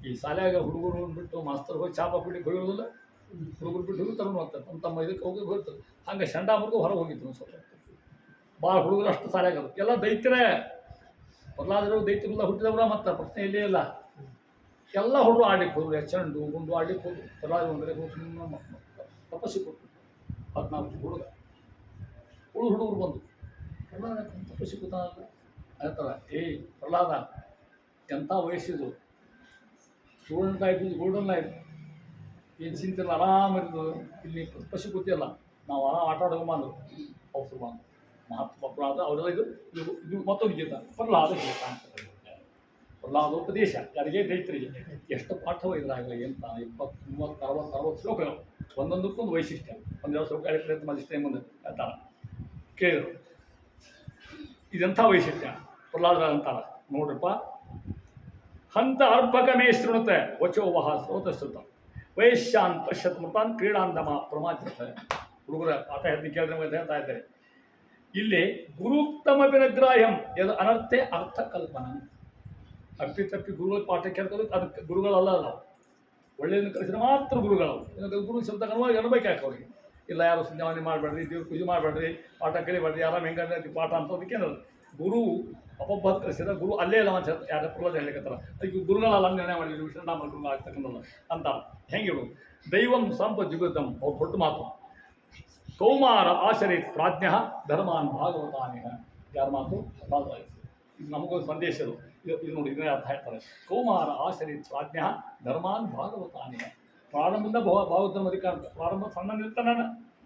ಈ ಶಾಲ್ಯಾಗ ಹುಡುಗರು ಬಿಟ್ಟು ಮಾಸ್ತರ್ ಹೋಗಿ ಚಾಪ ಬಿಟ್ಟು ಹೋಗಿರೋದಿಲ್ಲ ಹುಡುಗರು ಬಿಟ್ಟು ಹೋಗಿ ತಗೊಂಡು ಹೋಗ್ತಾರೆ ತಮ್ಮ ಇದಕ್ಕೆ ಹೋಗಿ ಹೋಗ್ತಾರೆ ಹಂಗೆ ಶಂಡಾಮರ್ಗೂ ಹೊರಗೆ ಹೋಗಿತ್ತು ಒಂದು ಸ್ವಲ್ಪ ಭಾಳ ಹುಡುಗರು ಅಷ್ಟು ಶಾಲ್ಯಾಗ ಎಲ್ಲ ದೈತ್ಯರೇ ಮೊದಲಾದರೂ ದೈತ್ಯರೆಲ್ಲ ಹುಟ್ಟಿದವ್ರ ಮತ್ತು ಪ್ರಶ್ನೆ ಇಲ್ಲೇ ಇಲ್ಲ ಎಲ್ಲ ಹುಡುಗರು ಆಡ್ಲಿಕ್ಕೆ ಹೋದ್ರು ಚೆಂಡು ಗುಂಡು ಆಡ್ಲಿಕ್ಕೆ ಹೋದ್ರು ಪ್ರಹ್ಲಾದ ಅಂದರೆ ತಪಸ್ಸಿ ಕೊಟ್ಟರು 14 ಹುಡುಗ ಹುಡುಗರು ಬಂದು ಪ್ರಹ್ಲಾದ ತಪಸ್ಸಿ ಕೂತಾನಲ್ಲ ಹೇಳ್ತಾರ ಏಯ್ ಪ್ರಹ್ಲಾದ ಎಂಥ ವಯಸ್ಸಿದು ಸ್ಟೂಡೆಂಟ್ ಆಯ್ತು ಗೋಲ್ಡನ್ ಲೈಫ್ ಏನು ಚಿಂತಿಲ್ಲ ಆರಾಮಿರೋದು ಇಲ್ಲಿ ತಪಸ್ಸಿ ಕೂತಿಯಲ್ಲ ನಾವು ಆರಾಮ ಆಟ ಆಡೋದು ಬಂದರು ಅವ್ರು ಬಂದು ಮಹಾತ್ಮ ಪ್ರಹ್ಲಾದ ಅವರೆಲ್ಲ ಇದು ಮತ್ತೊಂದು ಗೀತ ಪ್ರಹ್ಲಾದ ಗೀತ ಅಂತ ಪ್ರಹ್ಲಾದೋಪದೇಶ ಯಾರಿಗೆ ದೈತ್ರಿಗೆ ಎಷ್ಟು ಪಾಠವೂ ಇದ್ರಾಗಲಿ ಎಂತ 20, 30, 60, 60 ಶ್ಲೋಕಗಳು ಒಂದೊಂದಕ್ಕೊಂದು ವೈಶಿಷ್ಟ್ಯ ಒಂದೆರಡು ಶ್ಲೋಕ ಪ್ರಯತ್ನ ಮಜಿಷ್ಠೆ ಮುಂದೆ ಹೇಳ್ತಾರ ಕೇಳಿದರು ಇದೆಂಥ ವೈಶಿಷ್ಟ್ಯ ಪ್ರಹ್ಲಾದ ಅಂತಾರ ನೋಡ್ರಪ್ಪ ಹಂತ ಅರ್ಭಕಮೇ ಶೃಣುತೆ ವಚೋವಹ ಸ್ರೋತಶ್ರುತ ವೈಶ್ಯಾನ್ ಪಶ್ಯತ್ ಮೃತಾನ್ ಕ್ರೀಡಾಂದಮ ಪ್ರಮಾಚಿತ ಹುಡುಗರ ಪಾಠ ಹೇಳ್ತೀನಿ ಕೇಳಿದ್ರೆ ಹೇಳ್ತಾ ಇದ್ದಾರೆ ಇಲ್ಲಿ ಗುರುಕ್ತಮಪಿನ ಗ್ರಾಹ್ಯಂ ಯದ ಅನರ್ಥೆ ಅರ್ಥ ಕಲ್ಪನಾ ಅಪ್ಪಿ ಗುರುಗಳ ಪಾಠ ಕೇಳ್ತಾರೆ ಅದಕ್ಕೆ ಗುರುಗಳಲ್ಲ ನಾವು ಒಳ್ಳೆಯದನ್ನು ಕಲಿಸಿದ್ರೆ ಮಾತ್ರ ಗುರುಗಳು ಗುರು ಶಬ್ದ ಅನ್ಬೇಕು ಯಾಕೆ ಅವ್ರಿಗೆ ಇಲ್ಲ ಯಾರು ಸಂಜಾವನೆ ಮಾಡಬೇಡ್ರಿ ದೇವ್ರ ಪೂಜೆ ಮಾಡಬೇಡ್ರಿ ಪಾಠ ಕಲಿಬೇಡ್ರಿ ಯಾರು ಹೆಂಗೆ ಪಾಠ ಅಂತದಕ್ಕೆ ಏನಲ್ಲ ಗುರು ಅಪಬ್ಬತ್ ಕಲಿಸಿದ್ರೆ ಗುರು ಅಲ್ಲೇ ಇಲ್ಲ ಅಂತ ಯಾರು ಪ್ರಹ್ಲಾದ ಹೇಳಿಕತ್ತಾರ ಅದಕ್ಕೆ ಗುರುಗಳಲ್ಲ ನಿರ್ಣಯ ಮಾಡಿದ್ರು ವಿಷ್ಣುನಾಮ ಗುರು ಆಗ್ತಕ್ಕಂಥದ್ದು ಅಂತ ಹೆಂಗೆ ದೈವಂ ಸಂಪಜುಗತಂ ಅವ್ರು ಹೊಟ್ಟು ಮಾತು ಕೌಮಾರ ಆಚರಿತ್ ಪ್ರಾಜ್ಞ ಧರ್ಮಾನ್ ಭಾಗವತಾನೇಹ ಯಾರ ಮಾತು ಇದು ನಮಗೊಂದು ಸಂದೇಶ ಇದು ನೋಡಿ ಇದನ್ನೇ ಅರ್ಥ ಹೇಳ್ತಾರೆ ಕೌಮಾರ ಆಚರಿತ್ ಪ್ರಾಜ್ಞ ಧರ್ಮಾನ್ ಭಾಗವತಾನೇಹ ಪ್ರಾರಂಭದಿಂದ ಭಾಗವತನ ಅಧಿಕಾರ ಪ್ರಾರಂಭ ಸಣ್ಣ ನಿಲ್ತಾನ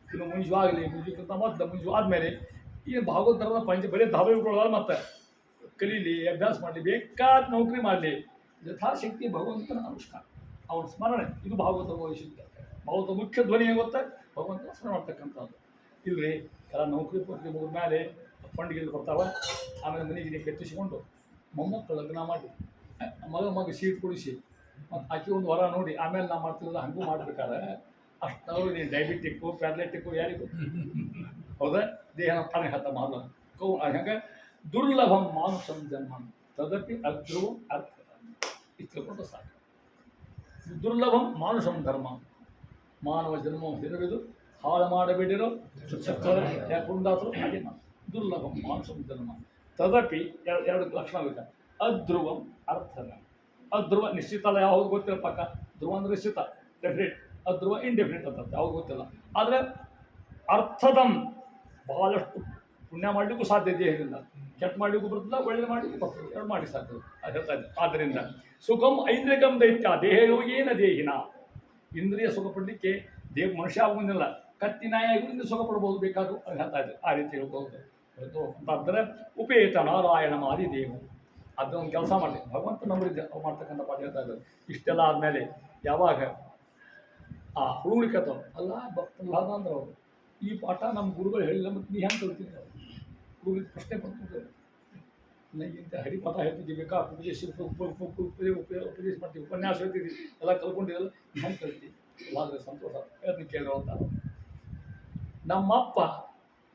ಇನ್ನು ಮುಂಜುವಾಗಲಿ ಮುಂಜುಕ್ಕಿಂತ ಮುಂಜು ಆದಮೇಲೆ ಈ ಭಾಗವತ ಧರ್ಮದ ಬರೀ ಧಾಬೆಗಳು ಮತ್ತು ಕಲೀಲಿ ಅಭ್ಯಾಸ ಮಾಡಲಿ ಬೇಕಾದ ನೌಕರಿ ಮಾಡಲಿ ಯಥಾಶಕ್ತಿ ಭಗವಂತನ ಅನುಷ್ಠಾನ ಅವನ ಸ್ಮರಣೆ ಇದು ಭಾಗವತ ವೈಶಿಷ್ಟ್ಯ ಭಾಗವತ ಮುಖ್ಯ ಧ್ವನಿ ಗೊತ್ತಾ ಭಗವಂತನ ಸ್ಮರಣೆ ಮಾಡ್ತಕ್ಕಂಥದ್ದು ಇಲ್ಲರಿ ಎಲ್ಲ ನೌಕರಿ ಪೂರ್ತಿ ಮುಗಿದ ಮೇಲೆ ಫಂಡ್ಗಿಲ್ಲಿ ಬರ್ತಾವೆ ಆಮೇಲೆ ಮನೆಗೆ ಕೆತ್ತಿಸಿಕೊಂಡು ಮೊಮ್ಮಕ್ಕಳು ಲಗ್ನ ಮಾಡಿ ಮಗ ಸೀಟ್ ಕೊಡಿಸಿ ಮತ್ತು ಆಕೆ ಒಂದು ವರ ನೋಡಿ ಆಮೇಲೆ ನಾವು ಮಾಡ್ತಿರೋದು ಹಂಗೂ ಮಾಡ್ಬೇಕಾದ್ರೆ ಅಷ್ಟು ನೀನು ಡಯಾಬಿಟಿಕ್ಕು ಪ್ಯಾರಲೈಟಿಕ್ಕು ಯಾರಿಗೂ ಹೌದಾ ದೇಹನ ತಾನೇ ಹತ್ತ ಮಾಡ ಹಂಗೆ ದುರ್ಲಭಂ ಮಾನುಷಂ ಜನ್ಮ ತದಪಿ ಅಧ್ರುವಂ ಅರ್ಥ ಇಷ್ಟು ತಿಳ್ಕೊಂಡು ಸಾಕು ದುರ್ಲಭಂ ಮಾನುಷಂ ಧರ್ಮ ಮಾನವ ಜನ್ಮ ಹಿರಿದು ಹಾಳು ಮಾಡಬೇಡಿರೋ ಯಾಕೆ ಕುಂದಾತರು ಹಾಗೆ ದುರ್ಲಭಂ ಮಾನುಷಂ ಜನ್ಮ ತದಪಿ ಎರಡು ಲಕ್ಷಣ ಬೇಕಾ ಅಧ್ರುವಂ ಅರ್ಥನ ಅಧ್ರುವ ನಿಶ್ಚಿತ ಅಲ್ಲ ಯಾವುದು ಗೊತ್ತಿಲ್ಲ ಪಕ್ಕ ಧ್ರುವ ಅಂದರೆ ನಿಶ್ಚಿತ ಡೆಫಿನೆಟ್ ಅಧ್ರುವ ಇಂಡೆಫಿನೆಟ್ ಅಂತ ಯಾವುದು ಗೊತ್ತಿಲ್ಲ ಆದರೆ ಅರ್ಥದಂ ಬಹಳಷ್ಟು ಪುಣ್ಯ ಮಾಡಲಿಕ್ಕೂ ಸಾಧ್ಯ ದೇಹದಿಂದ ಕೆಟ್ಟ ಮಾಡಲಿಕ್ಕೂ ಬರ್ತಲ್ಲ ಒಳ್ಳೆ ಮಾಡಲಿಕ್ಕೂ ಬರ್ತದೆ ಎರಡು ಮಾಡಿ ಸಾಧ್ಯ ಅದು ಹೇಳ್ತಾ ಇದೆ ಆದ್ದರಿಂದ ಸುಖಂ ಐಂದ್ರಿಕಂ ದೈತ್ಯ ದೇಹಯೋಗೇನ ದೇಹಿನ ಇಂದ್ರಿಯ ಸುಖ ಪಡಲಿಕ್ಕೆ ಮನುಷ್ಯ ಆಗುವುದಿಲ್ಲ ಕತ್ತಿ ನಾಯಿಗೂ ಸುಖ ಪಡ್ಬೋದು ಬೇಕಾದರೂ ಅದು ಹೇಳ್ತಾ ಇದೆ ಆ ರೀತಿ ಹೇಳ್ಬೋದು ಅಂತಂದರೆ ಉಪೇತ ನಾರಾಯಣ ಮಾದಿದೇವು ಅದೊಂದು ಕೆಲಸ ಮಾಡಲಿ ಭಗವಂತ ನಂಬರಿದ್ದೆ ಅವ್ರು ಮಾಡ್ತಕ್ಕಂಥ ಪಾಠ ಹೇಳ್ತಾ ಇದ್ದಾರೆ ಇಷ್ಟೆಲ್ಲ ಆದಮೇಲೆ ಯಾವಾಗ ಆ ಹುಡುಗಲಿಕತ್ತವ ಅಲ್ಲ ಪ್ರಹ್ಲಾದ ಅಂದ್ರೆ ಅವರು ಈ ಪಾಠ ನಮ್ಮ ಗುರುಗಳು ಹೇಳಿಲ್ಲ ಮತ್ತು ನೀ ಹೆಂಗೆ ಕಲ್ತೀನಿ ಹುಡುಗರಿಗೆ ಪ್ರಶ್ನೆ ಬಂತು ನನಗಿಂತ ಹರಿಪಾಠ ಹೇಳ್ತಿದ್ದಿ ಬೇಕಾ ಉಪದೇಶ ಉಪದೇಶ ಮಾಡ್ತೀವಿ ಉಪನ್ಯಾಸ ಹೇಳ್ತಿದ್ವಿ ಎಲ್ಲ ಕಲ್ಕೊಂಡಿದ್ದಲ್ಲ ನೀ ಹೆಂಗೆ ಕಲ್ತಿ ಎಲ್ಲಾದ್ರೆ ಸಂತೋಷ ಹೇಳ್ತೀನಿ ಕೇಳಿರೋ ಅಂತ ನಮ್ಮಪ್ಪ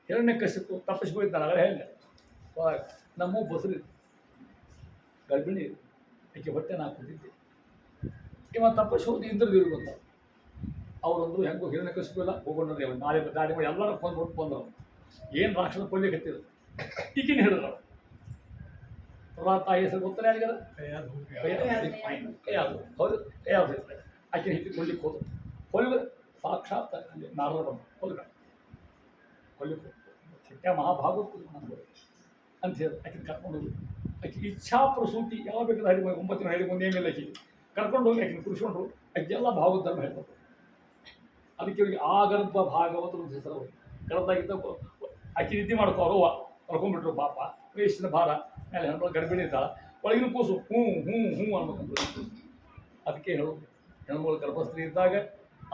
ಹಿರಣ್ಯಕಶಿಪು ತಪ್ಪಿಸ್ಕೊಳ್ತಾನೆ ಅಲ್ಲ ಹೇಳಿದೆ ನಮ್ಮ ಬಸರಿ ಗರ್ಭಿಣಿ ಆಕೆ ಹೊಟ್ಟೆ ನಾ ಕೂತಿದ್ದೆ ಇವ ತಪಸ್ಸು ಹೋಗಿ ಇಂದ್ರದೇವ್ರಿಗೆ ಬಂದ ಅವರಂದ್ರು ಹೆಂಗೋ ಹಿರಣ್ಯಕಶಿಪು ಎಲ್ಲ ಹೋಗೊಂಡ್ರಿ ಅವ್ರು ನಾಳೆ ಗಾಡಿ ಮಾಡಿ ಎಲ್ಲರೂ ಕೊಂದು ಬಂದರು ಏನು ರಾಕ್ಷಸ ಕೊಡ್ಲಿಕ್ಕೆ ಹತ್ತಿದ್ರು ಈಗಿನ ಹೇಳಿದ್ರು ಪ್ರಹ್ಲಾದ ತಾಯಿ ಹೆಸರು ಗೊತ್ತಾರೆ ಯಾರಿಗಾರ ಕೈಯಾದ್ರು ಹೌದು ಕೈಯಾದ್ರು ಆಕೆ ಹಿಕ್ಕಿ ಕೊಡ್ಲಿಕ್ಕೆ ಹೋದ್ರು ಹೊಲಿಗೆ ಸಾಕ್ಷಾತ್ ಅಲ್ಲಿ ನಾರದ ಬಂದು ಹೊಲ್ಗ ಹೊಲಿಗೆ ಸತ್ಯ ಮಹಾಭಾಗವತ ಅಂತ ಹೇಳಿ ಆಕೆ ಕರ್ಕೊಂಡು ಹೋಗಿ ಆಕೆ ಇಚ್ಛಾ ಪ್ರಸೂತಿ ಯಾವ ಬೇಕಾದ್ರೆ ಹಡಿ 9 ದಿನ ಹಡಿ ಮುಂದೆ ಏನಿಲ್ಲ ಆಕೆ ಕರ್ಕೊಂಡು ಹೋಗಿ ಆಕೆ ಕುಡಿಸ್ಕೊಂಡ್ರು ಆಕೆಲ್ಲ ಭಾಗವತ ಧರ್ಮ ಹೇಳ್ತಾರೆ ಅದಕ್ಕೆ ಇವರಿಗೆ ಆಗರ್ಭ ಭಾಗವತರು ಅಂತ ಹೆಸರು ಕರೆದಾಗಿದ್ದ ಆಕೆ ನಿದ್ದೆ ಮಾಡ್ಕೋ ಕರ್ಕೊಂಡ್ಬಿಟ್ರು ಪಾಪ ವಯಸ್ಸಿನ ಭಾರ ಮೇಲೆ ಹೆಣ್ಮಗಳು ಗರ್ಭಿಣಿ ಇದ್ದಾಳೆ ಒಳಗಿನ ಕೂಸು ಹ್ಞೂ ಹ್ಞೂ ಹ್ಞೂ ಅನ್ಬೇಕಂತ ಅದಕ್ಕೆ ಹೇಳೋದು ಹೆಣ್ಮಗಳು ಗರ್ಭಸ್ತ್ರೀ ಇದ್ದಾಗ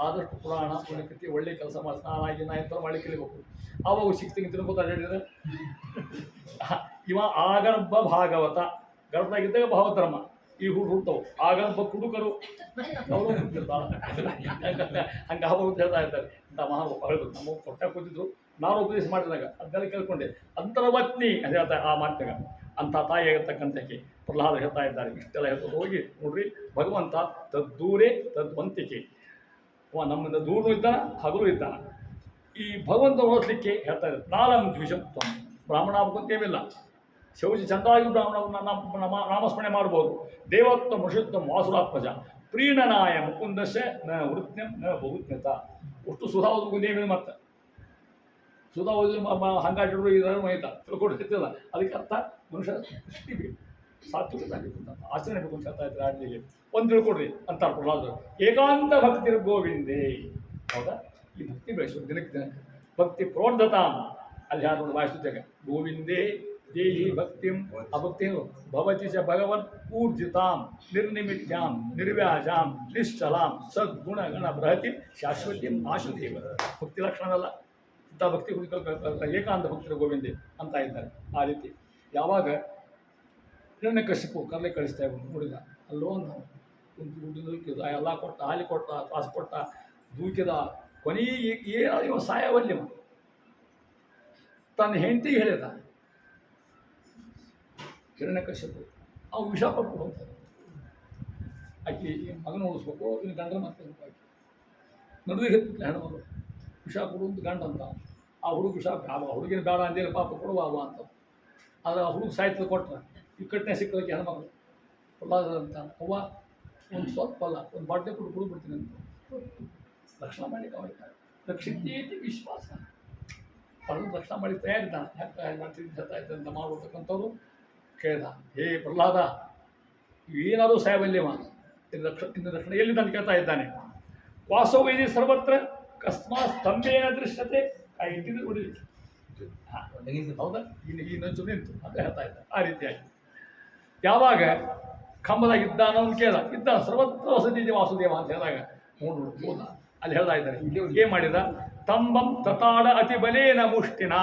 ಆದಷ್ಟು ಪುರಾಣ ಪುಣ್ಯಕೃತಿ ಒಳ್ಳೆ ಕೆಲಸ ಮಾಡಿ ಸ್ನಾನ ಗಿನ್ನ ಎಂತ ಮಾಡಿ ಕಲಿಬೇಕು ಆವಾಗ ಸಿಕ್ಸ್ತಿಗೆ ತಿನ್ಕೋತ ಹೇಳಿದ್ರೆ ಇವ ಆಗರ್ಭ ಭಾಗವತ ಗರ್ಭದಾಗಿದ್ದಾಗ ಭಾವಧರ್ಮ ಈ ಹುಡ್ತಾವೆ ಆಗರ್ಭ ಕುಡುಕರು ಅವರು ಹುಡ್ತಿರ್ತಾಳೆ ಹಂಗೆ ಅವರು ಹೇಳ್ತಾ ಇರ್ತಾರೆ ಅಂತ ಮಹಾ ಹೇಳಿದ್ರು ನಮ್ಮ ಹೊಟ್ಟೆ ಕೂತಿದ್ರು ನಾನು ಉಪದೇಶ ಮಾಡಿದಾಗ ಅದನ್ನೆಲ್ಲ ಕೇಳ್ಕೊಂಡೆ ಅಂತರವತ್ನಿ ಅಂತ ಹೇಳ್ತಾರೆ ಆ ಮಾತಿನಾಗ ಅಂಥ ತಾಯಿಯಾಗಿರ್ತಕ್ಕಂಥಕ್ಕೆ ಪ್ರಹ್ಲಾದ ಹೇಳ್ತಾ ಇದ್ದಾರೆ. ಇಷ್ಟೆಲ್ಲ ಹೇಳ್ಕೊಂಡು ಹೋಗಿ ನೋಡ್ರಿ, ಭಗವಂತ ತದ್ದೂರೇ ತದ್ವಂತಿಕೆ, ನಮ್ಮಿಂದ ದೂರನೂ ಇದ್ದಾನ, ಹಗಲು ಇದ್ದಾನ. ಈ ಭಗವಂತ ಓದಿಸ್ಲಿಕ್ಕೆ ಹೇಳ್ತಾ ಇದ್ದಾರೆ. ನಾಲಂ ದ್ವಿಷಂ ತ್ವಂ, ಬ್ರಾಹ್ಮಣ ಆಗ್ಬೇಕಂತೇನಿಲ್ಲ, ಶೌಚ ಚಂದಾಗಿ ಬ್ರಾಹ್ಮಣ ನಾಮಸ್ಮರಣೆ ಮಾಡ್ಬೋದು. ದೇವತ್ವ ಮೃಷತ್ವ ವಾಸುರಾತ್ಮಜ ಪ್ರೀಣನಾಯ ಮುಕುಂದಶ ನ ವೃತ್ಯಂ ನ ಬಹುಜ್ಞತ. ಅಷ್ಟು ಸುಧಾ ಓದ್ಬೇಕು ಮತ್ತೆ ಸುಧಾ ಓದಿ ಹಂಗಾಟಿದ್ರು ಇದನ್ನು ಮೈತಾ ತಿಳ್ಕೊಂಡಿರ್ತಿಲ್ಲ. ಅದಕ್ಕೆ ಅರ್ಥ ಮನುಷ್ಯ ದೃಷ್ಟಿ ಬೇಕು, ಸಾತ್ವಿಕತೆ ಆಚರಣೆ ಬೇಕು ಅಂತ ಹೇಳ್ತಾ ಇದ್ದಾರೆ. ಆಜ್ಞೆಗೆ ಒಂದು ತಿಳ್ಕೊಡ್ರಿ ಅಂತಾರೆ ಪ್ರಹ್ಲಾದರು. ಏಕಾಂತ ಭಕ್ತಿ ಗೋವಿಂದೇ. ಹೌದಾ? ಈ ಭಕ್ತಿ ಬೆಳೆಸೋದು ದಿನಕ್ಕೆ ದಿನಕ್ಕೆ ಭಕ್ತಿ ಪ್ರೋರ್ಧತಾಂ. ಅಲ್ಲಿ ಯಾರು ವಾಯಿಸುತ್ತಾಗ ಗೋವಿಂದೇ ದೇಹಿ ಭಕ್ತಿಂ ಅಭಕ್ತಿಯು ಭವತಿ ಚ ಭಗವನ್ ಊರ್ಜಿತಾಂ ನಿರ್ನಿಮಿತ್ಯಾಂ ನಿರ್ವ್ಯಾಜಾಂ ನಿಶ್ಚಲಾಂ ಸದ್ಗುಣಗಣ ಬೃಹತಿ ಶಾಶ್ವತಿಂ ಆಶುದೇವ. ಭಕ್ತಿ ಲಕ್ಷಣವಲ್ಲ ಇಂಥ ಭಕ್ತಿ ಏಕಾಂತ ಭಕ್ತಿರ ಗೋವಿಂದೆ ಅಂತ ಇದ್ದಾರೆ. ಆ ರೀತಿ ಯಾವಾಗ ಹಿರಣ್ಯಕಶಿಪು ಕರ್ಲೆ ಕಳಿಸ್ತಾ ಇವರು ಹುಡುಗ, ಅಲ್ಲೋ ದೂಕಿದ, ಎಲ್ಲ ಕೊಟ್ಟ, ಹಾಲಿ ಕೊಟ್ಟ, ಕಾಸು ಕೊಟ್ಟ, ದೂಕಿದ, ಕೊನೆಗೆ ಏನೋ ಇವ ಸಾಯವಲ್ಯವ ತನ್ನ ಹೆಂಡತಿಗೆ ಹೇಳಿದ ಹಿರಣ್ಯಕಶಿಪು. ಅವು ವಿಷ ಕೊಟ್ಟು ಹೋಗ್ತಾರೆ. ಆಕೆ ಮಗನ ಉಳಿಸ್ಬೇಕು, ಇನ್ನು ಗಂಡನ ಮತ್ತೆ ಆಕೆ ನಡುವೆ ಹೆತ್ತಿಲ್ಲ ಹೆಣ್ಮಗಳು. ವಿಷ ಕೊಡುವಂತ ಗಂಡ ಅಂತ. ಆ ಹುಡುಗ ವಿಷ ಹುಡುಗಿನ ಬೇಡ ಅಂದೇಳಿ ಪಾಪ ಕೊಡುವ ಅಂತ. ಆದರೆ ಆ ಹುಡುಗ ಸಾಹಿತ್ಯ ಕೊಟ್ಟರೆ ಇಕ್ಕಟ್ಟನೆ ಸಿಕ್ಕದಕ್ಕೆ ಹೆಣ್ಮಗಳು ಪ್ರಹ್ಲಾದ ಅಂತ ಅವ್ವ ಒಂದು ಸ್ವಲ್ಪ ಅಲ್ಲ ಒಂದು ಬಾಟೆ ಕೊಟ್ಟು ಕುಡಿದ್ಬಿಡ್ತೀನಿ ಅಂತ ರಕ್ಷಣೆ ಮಾಡಿ ಹೋಗ್ತಾರೆ. ರಕ್ಷಿತೇತಿ ವಿಶ್ವಾಸ. ಪಡೆದು ರಕ್ಷಣೆ ಮಾಡಿ ತಯಾರಿದ್ದಾನೆ. ಯಾಕೆ ಮಾಡ್ತಿದ್ದು ಹೇಳ್ತಾ ಇದ್ದ ಅಂತ ಮಾಡ್ಬಿಡ್ತಕ್ಕಂಥವ್ರು ಕೇಳಿದ, ಹೇ ಪ್ರಹ್ಲಾದ, ಏನಾದರೂ ಸಾಯವಲ್ಯವ ಇನ್ನು ರಕ್ಷಣೆ ಎಲ್ಲಿಂದ ಕೇಳ್ತಾ ಇದ್ದಾನೆ. ವಾಸೋ ವೈದಿ ಸರ್ವತ್ರ ಕಸ್ಮಾತ್ ಸ್ತಂಭೇನ ದೃಶ್ಯತೆ. ಆ ಇಂಟಿದ್ದು ಹೊಡಿಲಿ. ಹೌದಾ? ಈ ನಂಚು ನಿಂತು ಅಂತ ಹೇಳ್ತಾ ಇದ್ದ. ಆ ರೀತಿಯಾಗಿ ಯಾವಾಗ ಕಂಬದಾಗ ಇದ್ದಾನೋ ಅಂತ ಕೇಳ, ಇದ್ದ ಸರ್ವತ್ರ ವಸತಿ ವಾಸುದೇವ ಅಂತ ಹೇಳಿದಾಗ ನೋಡು ಹೋದ. ಅಲ್ಲಿ ಹೇಳ್ತಾ ಇದ್ದಾರೆ, ಏನು ಮಾಡಿದ, ತಂಬಂ ತತಾಡ ಅತಿ ಬಲೇನ ಮುಷ್ಟಿನ.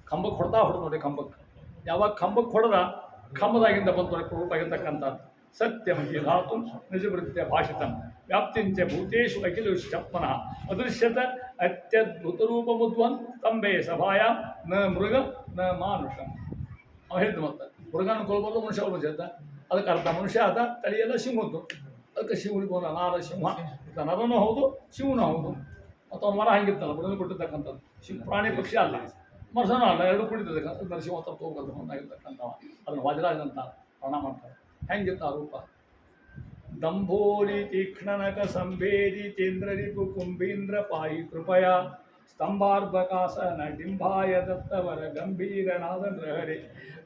ಕಂಬಕ್ಕೆ ಹೊಡೆದ ನೋಡಿ. ಕಂಬಕ್ಕೆ ಯಾವಾಗ ಕಂಬಕ್ಕೆ ಹೊಡೆದ, ಕಂಬದಾಗಿಂದ ಬಂದು ರೂಪಾಗಿರ್ತಕ್ಕಂಥದ್ದು ಸತ್ಯಮಿ ಧಾತು ನಿಜವೃತ್ಯ ಭಾಷಿತಂ ವ್ಯಾಪ್ತಿಂಚ ಭೂತೇಶು ಅಖಿಲು ಶಪ್ಮನಃ ಅದೃಶ್ಯತ ಅತ್ಯದ್ಭುತರೂಪಮುದ್ವನ್ ತಂಬೆ ಸಭಾಯ ನ ಮೃಗ ನ ಮಾನುಷಂ. ಅವ ಹೇಳಿದ್ದು ಮತ್ತೆ ಮೃಗನ ಕೊಲ್ಬೋದು, ಮನುಷ್ಯ ಒಬ್ಬ ಜತ. ಅದಕ್ಕೆ ಅರ್ಥ ಮನುಷ್ಯ ಆದ, ತಲೆಯೆಲ್ಲ ಸಿಂಹದ್ದು. ಅದಕ್ಕೆ ಶಿವನಿಗೆ ನಾರ ಸಿಂಹ ನರನೂ ಹೌದು, ಶಿವನೂ ಹೌದು. ಮತ್ತು ಅವ್ನು ಮರ ಹಂಗಿತ್ತಲ್ಲ, ಮೃಗ ಕೊಟ್ಟಿರ್ತಕ್ಕಂಥದ್ದು. ಪ್ರಾಣಿ ಪಕ್ಷಿ ಅಲ್ಲ, ಮನುಷ್ಯನೂ ಅಲ್ಲ, ಎರಡು ಕುಡಿತಕ್ಕಂಥ ನರಸಿಂಹ ಹತ್ರ ತಗೋದು ಹೊಂದಾಗಿರ್ತಕ್ಕಂಥವ. ಅದನ್ನು ವಜ್ರಾಜ್ ಅಂತ ಪ್ರಾಣ ಮಾಡ್ತಾರೆ. ಹೆಂಗಿತ್ತ ಆ ರೂಪ? ದಂಭೋಲಿ ತೀಕ್ಷ್ಣನಕ ಸಂಭೇದಿ ಚಂದ್ರರಿಪು ಕುಂಭೀಂದ್ರ ಪಾಯಿ ಕೃಪಯ ಸ್ತಂಭಾರ್ಭಕಾಸನ ಡಿಂಬಾಯ ದತ್ತವರ ಗಂಭೀರನಾದ ನೃಹರಿ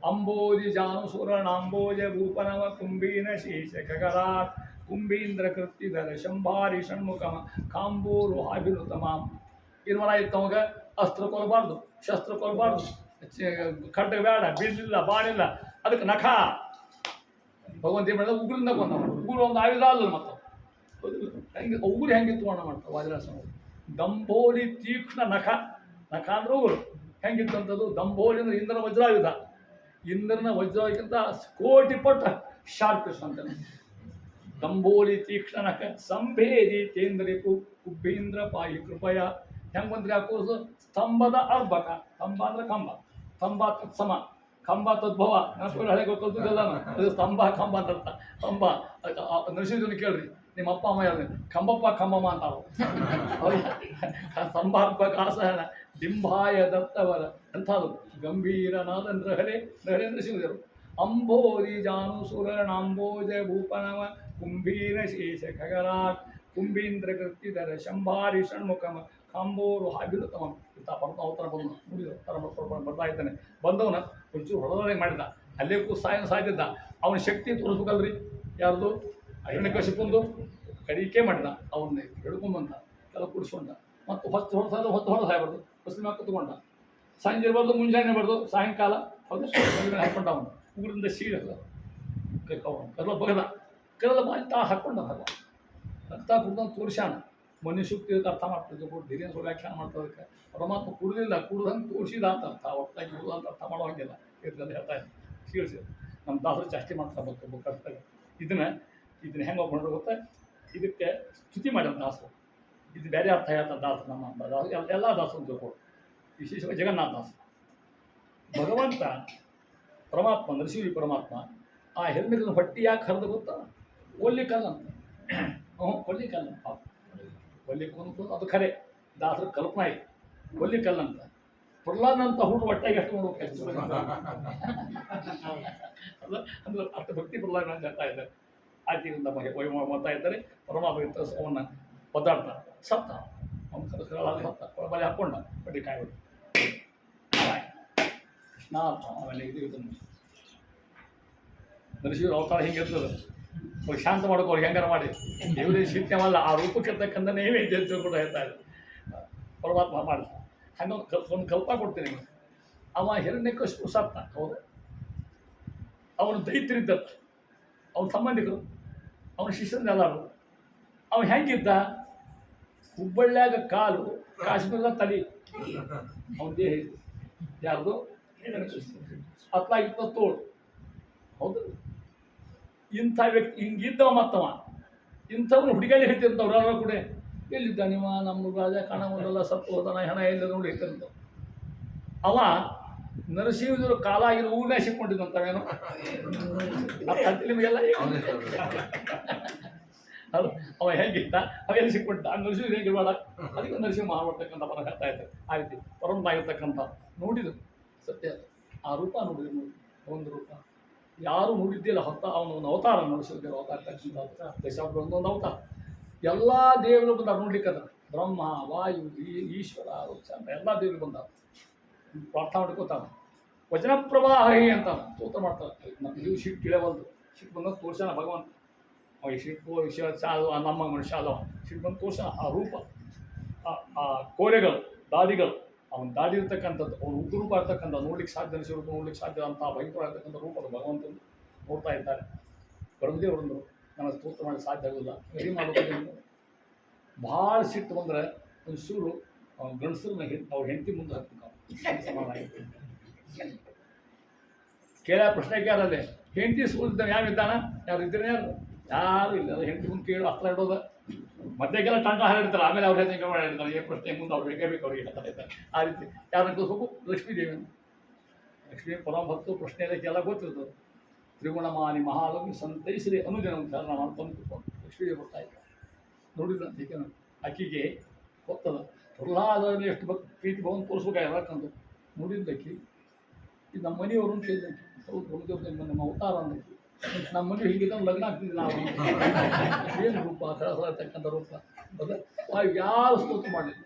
ಅಂಬೋಜಿ ಜಾನುಸುರನಾಂಬೋಜ ಭೂಪನವ ಕುಂಭೀನ ಶೇಷ ಖಗರಾಟ್ ಕುಂಭೀಂದ್ರ ಕೃತ್ತಿಧರ ಶಂಭಾರಿ ಷಣ್ಮುಖಮ ಕಾಂಬೋರು ಹಾಭಿರುತಮಾಂ. ಏನು ಮರ ಇತ್ತವಾಗ? ಅಸ್ತ್ರ ಕೊಲ್ಲಬಾರ್ದು, ಶಸ್ತ್ರ ಕೊಲ್ಲಬಾರ್ದು, ಖಡ್ಡ ಬೇಡ, ಬಿಲ್ಲಿಲ್ಲ, ಬಾಣಿಲ್ಲ. ಅದಕ್ಕೆ ನಖ ಭಗವಂತ ಏನು ಮಾಡಿದ? ಉಗುರಿಂದ ಕೊಂದ. ಉಗುರು ಒಂದು ಆಯುಧ ಅಲ್ಲ ಮತ್ತು ಹೆಂಗೆ ಉಗುರು ಹೆಂಗಿತ್ತು ಅಣ್ಣ ಮಾಡ್ತಾರೆ ವಾಜರಾಸನ. ದಂಭೋಲಿ ತೀಕ್ಷ್ಣ ನಖ. ನಖ ಅಂದ್ರೆ ಉಗುರು. ಹೆಂಗಿತ್ತಂಥದ್ದು? ದಂಭೋಲಿ ಅಂದ್ರೆ ಇಂದ್ರನ ವಜ್ರಾಯುಧ. ಇಂದ್ರನ ವಜ್ರಕ್ಕಿಂತ ಕೋಟಿ ಪಟ್ಟು ಶಾರ್ಪ್ ಅಂತ. ದಂಭೋಲಿ ತೀಕ್ಷ್ಣ ನಖ ಸಂಭೇದಿ ತೇಂದ್ರಿಪು ಕುಬ್ಬೇಂದ್ರ ಪಾಯಿ ಕೃಪಯ. ಹೆಂಗೆ ಬಂದ್ರೆ ಹಾಕೋದು? ಸ್ತಂಭದ ಅರ್ಭಕ. ಸ್ತಂಭ ಅಂದ್ರೆ ಕಂಬ, ಸ್ತಂಭ ತತ್ಸಮ, ಕಂಬ ತದ್ಭವ. ನನ್ನ ಹಳೆ ಗೊತ್ತಲ್ಲ, ಅದು ಸ್ತಂಭ ಕಂಬ ಅಂತ ಅರ್ಥ. ಕಂಬ ನರಸಿಂಹನ ಕೇಳ್ರಿ, ನಿಮ್ಮ ಅಪ್ಪ ಅಮ್ಮ ಯಾರು? ಕಂಬಪ್ಪ ಕಂಬಮ್ಮ ಅಂತಾರು. ಸ್ತಂಭಾರ್ಭಕ ಆಸಹನ ಡಿಂಬಾಯ ದತ್ತವರ ಅಂಥದ್ದು ಗಂಭೀರನಾದ ನೃಹರೆ. ನೃಹರೆ ನರಸಿಂಹದೇವರು. ಅಂಬೋರಿ ಜಾನುಸುರನಾಂಬೋಜ ಭೂಪನವ ಕುಂಭೀರ ಶೇಷ ಖಗರಾಟ್ ಕುಂಭೀಂದ್ರ ಕೃತ್ತಿಧರ ಶಂಭಾರಿ ಷಣ್ಮುಖಮ ಕಾಂಬೋರು ಹಾಭಿರುತಮ. ಇಂಥ ಪರ್ವ ಅವತಾರ ಬಂದು ಮುಡಿದ ಬರ್ತಾ ಇದ್ದಾನೆ. ಬಂದವನ ಒಂಚೂರು ಹೊಡೆದಂಗೆ ಮಾಡಿದ. ಅಲ್ಲೇ ಸಾಯ್ತಿದ್ದ. ಅವನ ಶಕ್ತಿ ತೋರಿಸ್ಬೇಕಲ್ರಿ. ಯಾರ್ದು? ಹಿರಣ್ಯಕಶಿಪುಂದು ಕಡಿಕೆ ಮಾಡಿದ. ಅವನ್ನ ಹಿಡ್ಕೊಂಬಂದ, ಎಲ್ಲ ಕುಡಿಸ್ಕೊಂಡ. ಮತ್ತು ಹೊತ್ತು ಸಾಯ್ಬಾರ್ದು, ಬಸ್ಸಿನ ಕುತ್ಕೊಂಡ. ಸಂಜೆ ಇರಬಾರ್ದು, ಮುಂಜಾನೆ ಇರಬಾರ್ದು, ಸಾಯಂಕಾಲ ಹೌದು ಹಾಕ್ಕೊಂಡ. ಅವನು ಊರಿಂದ ಸೀಳ ಕರ್ಲ ಬಗದ ಕರಲ ಮಾಡಿ ತಾ ಹಾಕ್ಕೊಂಡ. ರಕ್ತ ಕುಡ್ದಂಗೆ ತೋರಿಸ್ಯಾಣ. ಮನುಷ್ಯಕ್ಕೆ ಅರ್ಥ ಮಾಡ್ತಿದ್ದು ಧೀರ್ಯ ವ್ಯಾಖ್ಯಾನ ಮಾಡ್ತದಕ್ಕೆ. ಪರಮಾತ್ಮ ಕುಡಿದಿಲ್ಲ, ಕುಡ್ದಂಗೆ ತೋರಿಸಿದ ಅಂತ ಅರ್ಥ. ಒಟ್ಟಾಗಿ ಕುಡ್ದು ಅಂತ ಅರ್ಥ ಮಾಡೋ ಹಂಗಿಲ್ಲ. ಇದ್ರಲ್ಲಿ ಹೇಳ್ತಾ ಇದ್ದೆ ಸೀಳಿಸಿ. ನಮ್ಮ ದಾಸರು ಜಾಸ್ತಿ ಮಾಡ್ತಾರೆ ಬುಕ್ಕರ್ತಾಗ. ಇದನ್ನು ಹೆಂಗೆ ಒಬ್ಬರು ಗೊತ್ತಾ? ಇದಕ್ಕೆ ಸ್ತುತಿ ಮಾಡ್ಯಾರ ದಾಸರು. ಇದು ಬೇರೆ ಅರ್ಥ ಹೇಳ್ತಾರೆ ದಾಸರು. ನಮ್ಮ ದಾಸ ಎಲ್ಲ ದಾಸರು ತಿಳ್ಕೊಡು. ವಿಶೇಷವಾಗಿ ಜಗನ್ನಾಥ ದಾಸರು. ಭಗವಂತ ಪರಮಾತ್ಮ ನರಸಿಂಹ ಪರಮಾತ್ಮ ಆ ಹಿರಣ್ಯಕನ ಹೊಟ್ಟಿ ಯಾಕೆ ಹರಿದು ಗೊತ್ತಾ? ಕೊಲ್ಲಿಕಲ್ಲ ಅಂತ. ಕೊಲ್ಲಿಕಲ್ಲ ಕೊಲ್ಲಿಕ್ಕಂತ ಅದು ಖರೆ, ದಾಸರ ಕಲ್ಪನಾ ಇದೆ. ಕೊಲ್ಲಿಕಲ್ಲಂತ ಪ್ರಹ್ಲಾದನಂತ ಹುಡುಗ ಹೊಟ್ಟೆಗೆ ಎಷ್ಟು ನೋಡ್ಬೇಕು ಅದು ಅಂದ್ರೆ ಅಷ್ಟು ಭಕ್ತಿ ಪ್ರಹ್ಲಾದ ಅಂತ ಹೇಳ್ತಾ ಇದ್ದಾರೆ. ಆಯ್ತಿಂದ ಮಾಡ್ತಾ ಇದ್ದಾರೆ. ಪರಮಾತ್ಮ ಅವನ್ನ ಒದ್ದಾಡ್ತಾರೆ, ಸತ್ತ ಅವನು ಸತ್ತ ಬಲೆ ಹಾಕ್ಕೊಂಡ ಬಡ್ಡಿ ಕಾಯ್ಬಿಟ್ಟು ಕೃಷ್ಣ. ಆಮೇಲೆ ಇದು ನರಸಿಂಹ ಅವತಾರ ಹಿಂಗೆ ಇರ್ತದೆ. ಅವ್ರಿಗೆ ಶಾಂತ ಮಾಡೋಕೆ ಅವ್ರಿಗೆ ಹೆಂಗಾರ ಮಾಡಿ ದೇವರೇ ಶಿತ್ಯವಲ್ಲ ಆ ರೂಪಕ್ಕಿರ್ತಕ್ಕಂಥ ನೀವೇ ಕೂಡ ಹೇಳ್ತಾ ಇದ್ದಾರೆ. ಪರಮಾತ್ಮ ಮಾಡಿ ಹಂಗೆ ಒಂದು ಕಲ್ಪ ಕೊಡ್ತೀನಿ. ಅವ ಹಿರಣ್ಯಕಶಿಪು ಸತ್ತ, ಹೌದು. ಅವನು ದೈತ್ಯರಿದ್ದ, ಅವನ ಸಂಬಂಧಿಕರು, ಅವನ ಶಿಷ್ಯರನ್ನೆಲ್ಲರು. ಅವನು ಹೆಂಗಿದ್ದ? ಹುಬ್ಬಳ್ಳಿಯಾಗ ಕಾಲು, ಕಾಶ್ಮೀರದ ತಲೆ, ಅವನ ದೇಹ ಯಾರ್ದು? ಹತ್ತಲಾಗಿತ್ತ ತೋಳು, ಹೌದು. ಇಂಥ ವ್ಯಕ್ತಿ ಹಿಂಗಿದ್ದವ ಮತ್ತವ. ಇಂಥವ್ನು ಹುಡುಗಲ್ಲಿ ಹೇಳ್ತಿರ್ತವ್ರು ಕೂಡ. ಎಲ್ಲಿದ್ದ ನಿಮ್ಮ ನಮ್ಮ ರಾಜ ಕಾಣವಲ್ಲ, ಸತ್ತು ಹೋದನ, ಹಣ ಎಲ್ಲ ನೋಡಿ ಹೇಳ್ತಿರ್ತ. ಅವ ನರಸಿಂಹದೇವರು ಕಾಲಾಗಿರೋ ಊರನ್ನೇ ಸಿಕ್ಕೊಂಡಿದ್ದಂತವೇನು ನಿಮಗೆಲ್ಲ ಅದು ಅವ ಹೇಗಿತ್ತ ಅವೆಲ್ಲಿ ಸಿಕ್ಬಿಟ್ಟ. ನರಸಿಂಹ ಹೇಗಿರ್ಬೇಡ, ಅದಕ್ಕೆ ನರಸಿಂಹ ಮಾಡ್ತಕ್ಕಂಥ ಪರ ಹೇಳ್ತಾ ಇದ್ದಾರೆ. ಆ ರೀತಿ ಪರಮಾಗಿರ್ತಕ್ಕಂಥ ನೋಡಿದ್ರು ಸತ್ಯ. ಆ ರೂಪ ನೋಡಿದ್ರು, ನೋಡಿ ಒಂದು ರೂಪ ಯಾರು ನೋಡಿದ್ದಿಲ್ಲ. ಅವನು ಅವತಾರ, ನರಸಿಂಹದೇವರು ಅವತಾರ, ದಶಾಬ್ದ ಒಂದೊಂದು ಅವತಾರ. ಎಲ್ಲ ದೇವರು ಬಂದಾರ ನೋಡ್ಲಿಕ್ಕದ. ಬ್ರಹ್ಮ, ವಾಯು, ಈಶ್ವರ, ಚಂದ್ರ ಎಲ್ಲ ದೇವರು ಬಂದಾರ. ಪ್ರಾರ್ಥನೆ ಮಾಡ್ಕೋತಾರ. ವಚನ ಪ್ರವಾಹಿ ಅಂತ ಸ್ತೋತ್ರ ಮಾಡ್ತಾರೆ. ನೀವು ಶಿಟ್ ಇಳೆವಲ್ದು, ಶಿಟ್ ಬಂದ ತೋರ್ಸೋಣ ಭಗವಂತ. ಅವ ಶಿಟ್ಟು ವಿಷಯ ಅದು ನಮ್ಮ ಮನುಷ್ಯ ಅಲ್ಲವ. ಶಿಟ್ ಬಂದು ತೋರ್ಸೋಣ ಆ ರೂಪ, ಆ ಕೋರೆಗಳು, ದಾದಿಗಳು, ಅವನ ದಾಡಿ ಇರ್ತಕ್ಕಂಥದ್ದು, ಅವನು ಉಗ್ರೂಪ ಇರ್ತಕ್ಕಂಥ ನೋಡ್ಲಿಕ್ಕೆ ಸಾಧ್ಯ, ರೂಪ ನೋಡ್ಲಿಕ್ಕೆ ಸಾಧ್ಯ ಅಂತ ಭಯಂಕರ ಇರ್ತಕ್ಕಂಥ ರೂಪದ ಭಗವಂತನು ನೋಡ್ತಾ ಇದ್ದಾರೆ. ಬ್ರಹ್ಮದೇವರನ್ನು ನನ್ನ ಸ್ತೋತ್ರ ಮಾಡಿ ಸಾಧ್ಯ ಆಗೋಲ್ಲ, ಸರಿ ಮಾಡೋದು. ಭಾಳ ಸಿಟ್ಟು ಬಂದರೆ ಒಂದು ಸೂರು ಗಂಡಸರನ್ನ ಅವ್ರ ಹೆಂಡತಿ ಮುಂದೆ ಹಾಕ್ಬೇಕು. ಸಮಾಧಾನ ಕೇಳ ಪ್ರಶ್ನೆ ಕೇಳಲ್ಲೇ ಹೆಂಡತಿ ಸೂರಿದ್ದಾನೆ ಯಾವಿದ್ದಾನ? ಯಾರು ಇದ್ರೆ ಯಾರು ಇಲ್ಲ. ಹೆಂಡತಿ ಮುಂದೆ ಕೇಳು ಹತ್ರ ಇಡೋದು. ಮಧ್ಯಕ್ಕೆಲ್ಲ ಟಂಟ ಹಾಡಿರ್ತಾರೆ, ಆಮೇಲೆ ಅವ್ರ ಹೆಂಗೆ ಮಾಡಿರ್ತಾರೆ. ಏನು ಪ್ರಶ್ನೆ ಮುಂದೆ ಅವ್ರು ಬೇಕೇ ಬೇಕು ಅವ್ರಿಗೆ ಹೇಳ್ತಾ ಇದ್ದಾರೆ. ಆ ರೀತಿ ಯಾರನ್ನ ಕಲಿಸ್ಬೇಕು? ಲಕ್ಷ್ಮೀದೇವಿಯನ್ನು. ಲಕ್ಷ್ಮೀ ಪರಮ ಭಕ್ತು, ಪ್ರಶ್ನೆ ಎಲ್ಲ ಗೊತ್ತಿರ್ತದೆ. ತ್ರಿಗುಣಮಾನಿ ಮಹಾಲಕ್ಷ್ಮಿ ಸಂತೈಸರಿ ಅನುಜನ ಚಾರಣ ಮಾಡ್ಕೊಂಡು ಲಕ್ಷ್ಮೀದೇವಿ ಬರ್ತಾ ಇದ್ದಾರೆ. ನೋಡಿದ್ರಂತ ಈಕೆ ಆಕಿಗೆ ಗೊತ್ತದ ಪ್ರಹ್ಲಾದರಲ್ಲಿ ಎಷ್ಟು ಪ್ರೀತಿ ಭವನ್ ತೋರಿಸ್ಬೇಕಾಗಂತ ನೋಡಿದ್ದಕ್ಕೆ. ಇದು ನಮ್ಮ ಮನೆಯವರು ಅಂತ ಹೇಳಿದ್ದಕ್ಕೆ, ಹೌದು ಬ್ರಹ್ಮದೇವ್ರ ನಮ್ಮ ಅವತಾರ ಅಂದಕ್ಕೆ. ನಮ್ಮ ಮನೆ ಹೀಗಿದ್ದ ಲಗ್ನ ಆಗ್ತಿದ್ವಿ ನಾವು. ಏನು ರೂಪ, ಕಳಸತಕ್ಕಂಥ ರೂಪ ಅದ. ಯಾರು ಸ್ತೋತ್ರ ಮಾಡಲಿಲ್ಲ.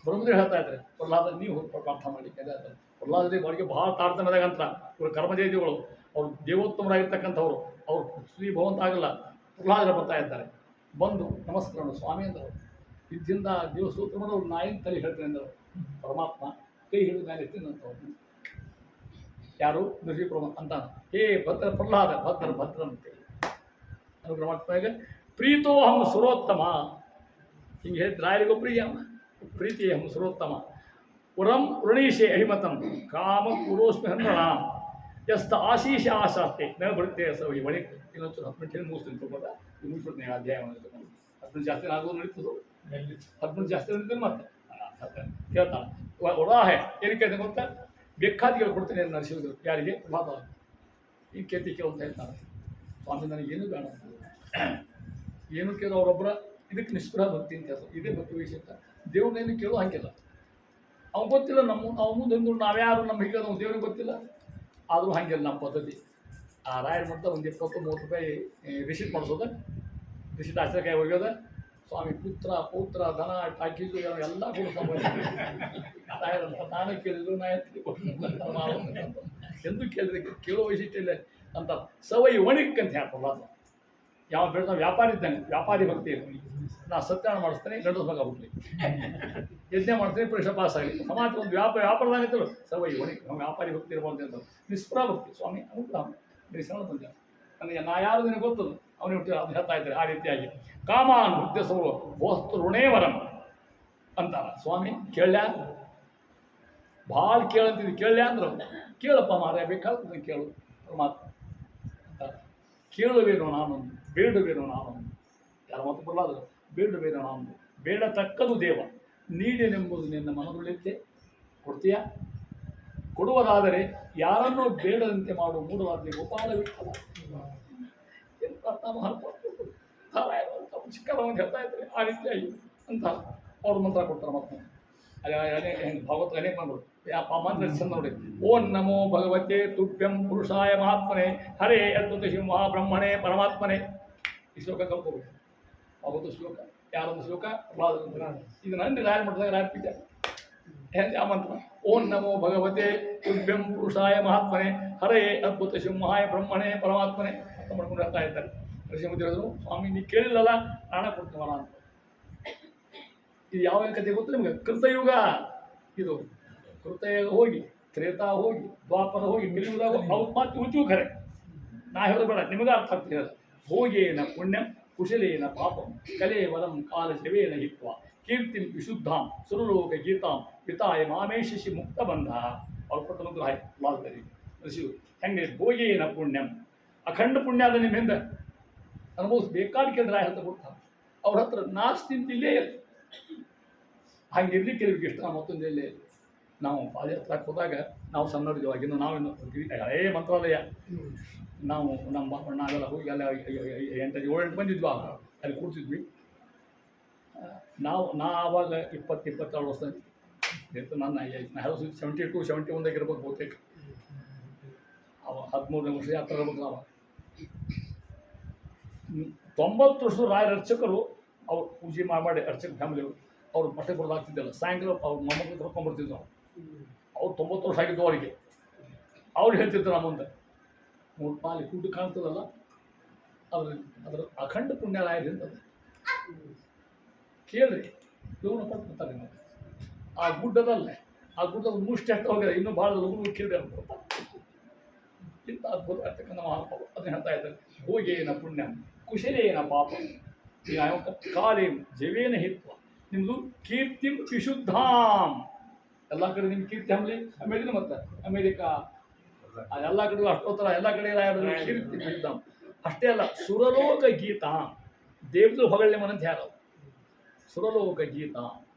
ಬ್ರಹ್ಮದೇವ್ ಹೇಳ್ತಾ ಇದ್ದಾರೆ ಪ್ರಹ್ಲಾದ ನೀವು ಪ್ರಾರ್ಥನೆ ಮಾಡಿ ಹೇಳ್ತಾರೆ. ಪ್ರಹ್ಲಾದದೇ ಅವರಿಗೆ ಭಾಳ ತಾರತಮ್ಯದಾಗಂತ ಇವರು ಕರ್ಮಜಯದಿಗಳು, ಅವರು ದೇವೋತ್ತಮರಾಗಿರ್ತಕ್ಕಂಥವ್ರು. ಅವ್ರು ಶ್ರೀ ಭಗವಂತ ಆಗಲ್ಲ. ಪ್ರಹ್ಲಾದರ ಬರ್ತಾ ಇದ್ದಾರೆ. ಬಂದು ನಮಸ್ಕಾರ ಸ್ವಾಮಿ ಅಂದರು. ಇದರಿಂದ ದೇವಸ್ತೋತ್ರ ಮಾಡೋರು ನಾ ಏನು ತಲೆ ಹೇಳ್ತೇನೆ ಅಂದರು. ಪರಮಾತ್ಮ ಕೈ ಹಿಡಿದು ನಾನು ಎತ್ತೀನಿ ಅಂತವ್ರು. ಯಾರು? ನರಸಿಂಹ ಪರಮಾತ್ಮ ಅಂತ. ಹೇ ಭದ್ರ ಪ್ರಹ್ಲಾದ, ಭದ್ರಂತೆ ಪರಮಾತ್ಮಗೆ ಪ್ರೀತೋಹಂ ಸುರೋತ್ತಮ ಹಿಂಗೆ ಹೇಳಿದ್ರೆ ರಾಯರಿಗೂ ಪ್ರಿಯ ಪ್ರೀತಿ ಹಂ ಸುರೋತ್ತಮ. ಉರಂ ವೃಣೀಶೆ ಅಹಿಮತಂ ಕಾಮ ಪುರೋಸ್ಮಿ ಹಂದ್ರಣ ಎಸ್ತ ಆಶೀಷ ಆಶಾಸ್ತೆ ನ ಬರುತ್ತೆ ಸೌ ಈ ಒಳಗೆ ಇನ್ನೊಂದು 10 ಮಿನಿಟ್ ಮುಗಿಸ್ತೀನಿ ತಗೊಂಡ ಮುಗಿಸ್ಬಿಡ್ತೀನಿ ಅಧ್ಯಾಯ. 10 ಜಾಸ್ತಿ ಆಗೋದು ನಡೀತದೆ, 10 ಜಾಸ್ತಿ ನಡೀತೀನಿ. ಮತ್ತೆ ಕೇಳ್ತಾನೆ ಒಡಾಹೆ ಏನಕ್ಕೆ ಗೊತ್ತಾ? ಬೇಕಾದಿಗೆ ಕೊಡ್ತೀನಿ ನರಸಿಂಹದೇವರು. ಯಾರಿಗೆ? ಮಾತಾ ಈ ಕೇಳ್ತಿ ಕೇಳಂತ ಹೇಳ್ತಾರೆ. ಸ್ವಾಮಿ ನನಗೇನು ಬೇಡ, ಏನು ಕೇಳೋ ಅವರೊಬ್ಬರ ಇದಕ್ಕೆ ನಿಷ್ಠುರ ಭಕ್ತಿ ಅಂತ ಹೇಳ್ತಾರೆ. ಇದೇ ಭಕ್ತಿ ವಿಷಯ. ದೇವ್ರನ್ನೇನು ಕೇಳೋ ಹಾಕಿಲ್ಲ. ಅವ್ನು ಗೊತ್ತಿಲ್ಲ ಅವನು ತಂದು ನಾವ್ಯಾರು ನಮ್ಮ ಹೀಗೆ ದೇವ್ರಿಗೆ ಗೊತ್ತಿಲ್ಲ. ಆದರೂ ಹಾಗಿಲ್ಲ ನಮ್ಮ ಪದ್ಧತಿ. ಆ ರಾಯರ್ ಮಾಡ್ತಾ ಒಂದು 20-30 ರೂಪಾಯಿ ರಿಸಿಟ್ ಮಾಡಿಸೋದ, ರಿಸಿಟ್ ಆಶ್ರಕಾಯಿ ಒಯ್ಯೋದ. ಸ್ವಾಮಿ ಪುತ್ರ ಪೌತ್ರ ಧನ ಟಾಕೀಸು ಎಲ್ಲ ಕೊಡ್ತಾನೆ. ರಾಯರಂತ ನಾನೇ ಕೇಳಿದ್ರು ನಾ ಎಂದು ಕೇಳಿದ್ರೆ ಕೇಳೋ ವೈಶಿಷ್ಟ್ಯ ಇಲ್ಲ ಅಂತ. ಸವೈ ಒಣಿಕ್ ಅಂತ ಹೇಳ್ತಾರೆ. ಯಾವ ಬೆಳೆದ ವ್ಯಾಪಾರಿ ಇದ್ದಂಗೆ, ವ್ಯಾಪಾರಿ ಭಕ್ತಿ. ನಾ ಸತ್ಯಾನ ಮಾಡಿಸ್ತೇನೆ, ಗಂಡಸ ಮಗ ಹುಟ್ಲಿ, ಯಜ್ಞ ಮಾಡ್ತೇನೆ, ಪರೀಕ್ಷೆ ಪಾಸ್ ಆಗಲಿ. ಸಮಾಜ ಒಂದು ವ್ಯಾಪಾರದಾಗಿತ್ತು ಸವೈ ಒಣಿಕ್. ನಾವು ವ್ಯಾಪಾರಿ ಭಕ್ತಿ ಇರ್ಬೋದು ಅಂತ. ನಿಷ್ಫಲ ಭಕ್ತಿ. ಸ್ವಾಮಿ ಅನುಗ್ರಹ ನೀವು ಸಣ್ಣ ಬಂದ ನನಗೆ ನಾ ಯಾರು ನಿನಗೆ ಗೊತ್ತದು ಅವನು ಹುಟ್ಟಿ ಅದು ಹೇಳ್ತಾ ಇದ್ದಾರೆ. ಆ ರೀತಿಯಾಗಿ ಕಾಮಾನ್ ಉದ್ದೇಶವು ವಸ್ತು ಋಣೇವರಂ ಅಂತಾರ. ಸ್ವಾಮಿ ಕೇಳ್ಯ ಭಾಳ ಕೇಳಂತಿದ್ವಿ. ಕೇಳ್ಯ ಅಂದ್ರು ಕೇಳಪ್ಪ ಮಾರ ಬೇಕಾಗ್ತದೆ ಕೇಳು ಪರಮಾತ್ಮ ಅಂತ. ಕೇಳುವೇನೋ ನಾನು, ಬೇಡುವೇನೋ ನಾನು. ಯಾರ ಮಾತು ಬರಲಾದ್ರು ಬೇಡುವೇನೋ ನಾನು. ಬೇಡತಕ್ಕದು ದೇವ ನೀಡೇನೆಂಬುದು ನಿನ್ನ ಮನದೊಳಿದ್ದೆ. ಕೊಡ್ತೀಯಾ? ಕೊಡುವುದಾದರೆ ಯಾರನ್ನೂ ಬೇಡದಂತೆ ಮಾಡುವ ಮೂಢವಾದಿ ಗೋಪಾಲ ವಿಠಲ. ಎಂತ ಚಿಕ್ಕದವನು ಹೇಳ್ತಾ ಇದ್ದಾರೆ ಆ ರೀತಿಯಾಗಿ ಅಂತ ಅವ್ರು ಮಂತ್ರ ಕೊಡ್ತಾರೆ. ಮತ್ತೆ ಭಾಗವತ ಅನೇಕ ಬಂದರು ಮಂತ್ರ ಚಂದ ನೋಡಿ. ಓಂ ನಮೋ ಭಗವತೆ ತುಭ್ಯಂ ಪುರುಷಾಯ ಮಹಾತ್ಮನೆ ಹರೇ ಅದ್ಭುತ ಶಿವ ಮಹಾಬ್ರಹ್ಮಣೇ ಪರಮಾತ್ಮನೆ. ಈ ಶ್ಲೋಕ ಕಲ್ಕೋಬೇಕು. ಭಾಗವತ ಶ್ಲೋಕ ಯಾರೊಂದು ಶ್ಲೋಕ ಇದು ನಂದಿ ರಾಯ ಮಠದಾಗ ರಾಯ ಪೀಠ ಆ ಮಂತ್ರ. ಓಂ ನಮೋ ಭಗವತೆ ತುಭ್ಯಂ ಪುರುಷಾಯ ಮಹಾತ್ಮನೆ ಹರೇ ಅದ್ಭುತ ಶಿವ ಮಹಾಯ ಬ್ರಹ್ಮಣೇ ಪರಮಾತ್ಮನೆ ಅಂತ ಮಾಡ್ಕೊಂಡು ಹೇಳ್ತಾ ಇದ್ದಾರೆ. ನರಸಿಂಹದೇವರು ಸ್ವಾಮಿ ನೀವು ಕೇಳಿಲ್ಲಲ್ಲ ಪ್ರಾಣ ಕೊಡ್ತೀವಲ್ಲ ಅಂತ. ಇದು ಯಾವ ಕಥೆ ಗೊತ್ತು ನಿಮ್ಗೆ? ಕೃತಯುಗ ಇದು. ಕೃತಯುಗ ಹೋಗಿ ತ್ರೇತಾ ಹೋಗಿ ದ್ವಾಪರ ಹೋಗಿ ಕಲಿಯುಗದಾಗ ಅವ್ರು ಮಾತು ಉಂಚು ಖರೆ. ನಾ ಹೇಳೋದು ಬೇಡ, ನಿಮಗೆ ಅರ್ಥ ಆಗ್ತಿಲ್ಲ. ಭೋಗೇನ ಪುಣ್ಯಂ ಕುಶಲೇನ ಪಾಪಂ ಕಲೇವರಂ ಕಾಲ ಶವೇನ ಹಿತ್ವ ಕೀರ್ತಿಂ ವಿಶುದ್ಧಾಂ ಸುರಲೋಕ ಗೀತಾಂ ಪಿತಾಯ ಮಾಮೇಶಿ ಮುಕ್ತ ಬಂಧ. ಅವ್ರು ಕೊಟ್ಟ ಮಂತ್ರ ಹಾಯ್ ಲಾಲ್ತರಿ ಋಷಿಯು ಹೆಂಗೆ ಭೋಗೇನ ಪುಣ್ಯಂ ಅಖಂಡ ಪುಣ್ಯ ಅದ ನಿಮ್ಮ ಹಿಂದೆ ಅನುಭವಿಸ್ಬೇಕಾದ ಕೇಳಿದ್ರೆ ರಾಯ ಹತ್ರ ಕೊಡ್ತಾರೆ. ಅವ್ರ ಹತ್ರ ನಾಚ್ ತಿಂತಿಲ್ಲೇ ಇಲ್ಲ. ಹಂಗಿರ್ಲಿಕ್ಕೆ ಇಷ್ಟ. ಮತ್ತೊಂದು ಎಲ್ಲೇ ನಾವು ಪಾದಯಾತ್ರಕ್ಕೆ ಹೋದಾಗ ನಾವು ಸಣ್ಣವ್ರಿದ್ದೀವಿ. ಇನ್ನು ನಾವೇನು ಹಳೇ ಮಂತ್ರಾಲಯ ನಾವು ನಮ್ಮ ಬಾಪಣ್ಣ ಆಗಲ್ಲ ಹೋಗಿ ಅಲ್ಲಿ 7-8 ಬಂದಿದ್ವಿ. ಅಲ್ಲಿ ಕೂರ್ತಿದ್ವಿ ನಾವು. ಆವಾಗ 20-22 ವರ್ಷ ಇತ್ತು. ನನ್ನ 72-71 ಇರ್ಬೇಕು ಬಹುತೇಕ. ಅವ 13ನೇ ವರ್ಷ ಯಾತ್ರೆ ಇರ್ಬೇಕು. ಅವ 90 ವರ್ಷದ ರಾಯರ ಅರ್ಚಕರು ಅವ್ರು ಪೂಜೆ ಮಾಡಿ ಅರ್ಚಕ ಫ್ಯಾಮಿಲಿಯವರು ಅವ್ರು ಬಟ್ಟೆ ಬರೋದಾಗ್ತಿದ್ದಲ್ಲ. ಸಾಯಂಕಾಲ ಅವ್ರ ಮೊಮ್ಮಕ್ಕಳು ಕರ್ಕೊಂಡ್ಬರ್ತಿದ್ರು. ಅವ್ರು 90 ವರ್ಷ ಆಗಿದ್ದು ಅವರಿಗೆ. ಅವ್ರು ಹೇಳ್ತಿದ್ರು ನಮ್ಮ ಮುಂದೆ 3 ಪಾಲಿ ಕೂಟ ಕಾಣ್ತದಲ್ಲ ಅದ್ರ ಅಖಂಡ ಪುಣ್ಯ ರಾಯರಿಂದ ಕೇಳ್ರಿ ಲೋನ ಪಟ್ಬಿಡ್ತಾರೆ. ನೀವು ಆ ಗುಡ್ಡದಲ್ಲೇ ಆ ಗುಡ್ಡದ ಮುಷ್ಟಿ ಅಷ್ಟು ಹೋಗಿದೆ. ಇನ್ನೂ ಭಾಳ ಲಘು ಕೇಳಿ ಇಂಥ ಅದ್ಭುತ ಆಗ್ತಕ್ಕಂಥ ಮಹಾನುಭಾವ ಅದನ್ನ ಹೇಳ್ತಾ ಇದ್ದಾರೆ. ಭೋಗೇನ ಪುಣ್ಯ ಕುಶಲೇನ ಪಾಪ ಕಾಲೇಂ ಜವೇನ ಹಿತ್ವ ನಿಮ್ಮದು ಕೀರ್ತಿಂ ವಿಶುದ್ಧಾಂ. ಎಲ್ಲ ಕಡೆ ನಿಮ್ಮ ಕೀರ್ತಿ ಅಮೇರಿಕ ಮತ್ತು ಅಮೇರಿಕಾ ಎಲ್ಲ ಕಡೆ ಅಷ್ಟೋತ್ತರ ಎಲ್ಲ ಕಡೆ ಕೀರ್ತಿ ವಿಶುದ್ಧಾಂ. ಅಷ್ಟೇ ಅಲ್ಲ ಸುರಲೋಕ ಗೀತಾ ದೇವದು ಹೊಗಳ್ಳೆ ಮನಂತ ಯಾರು ಸುರಲೋಕ ಗೀತಾ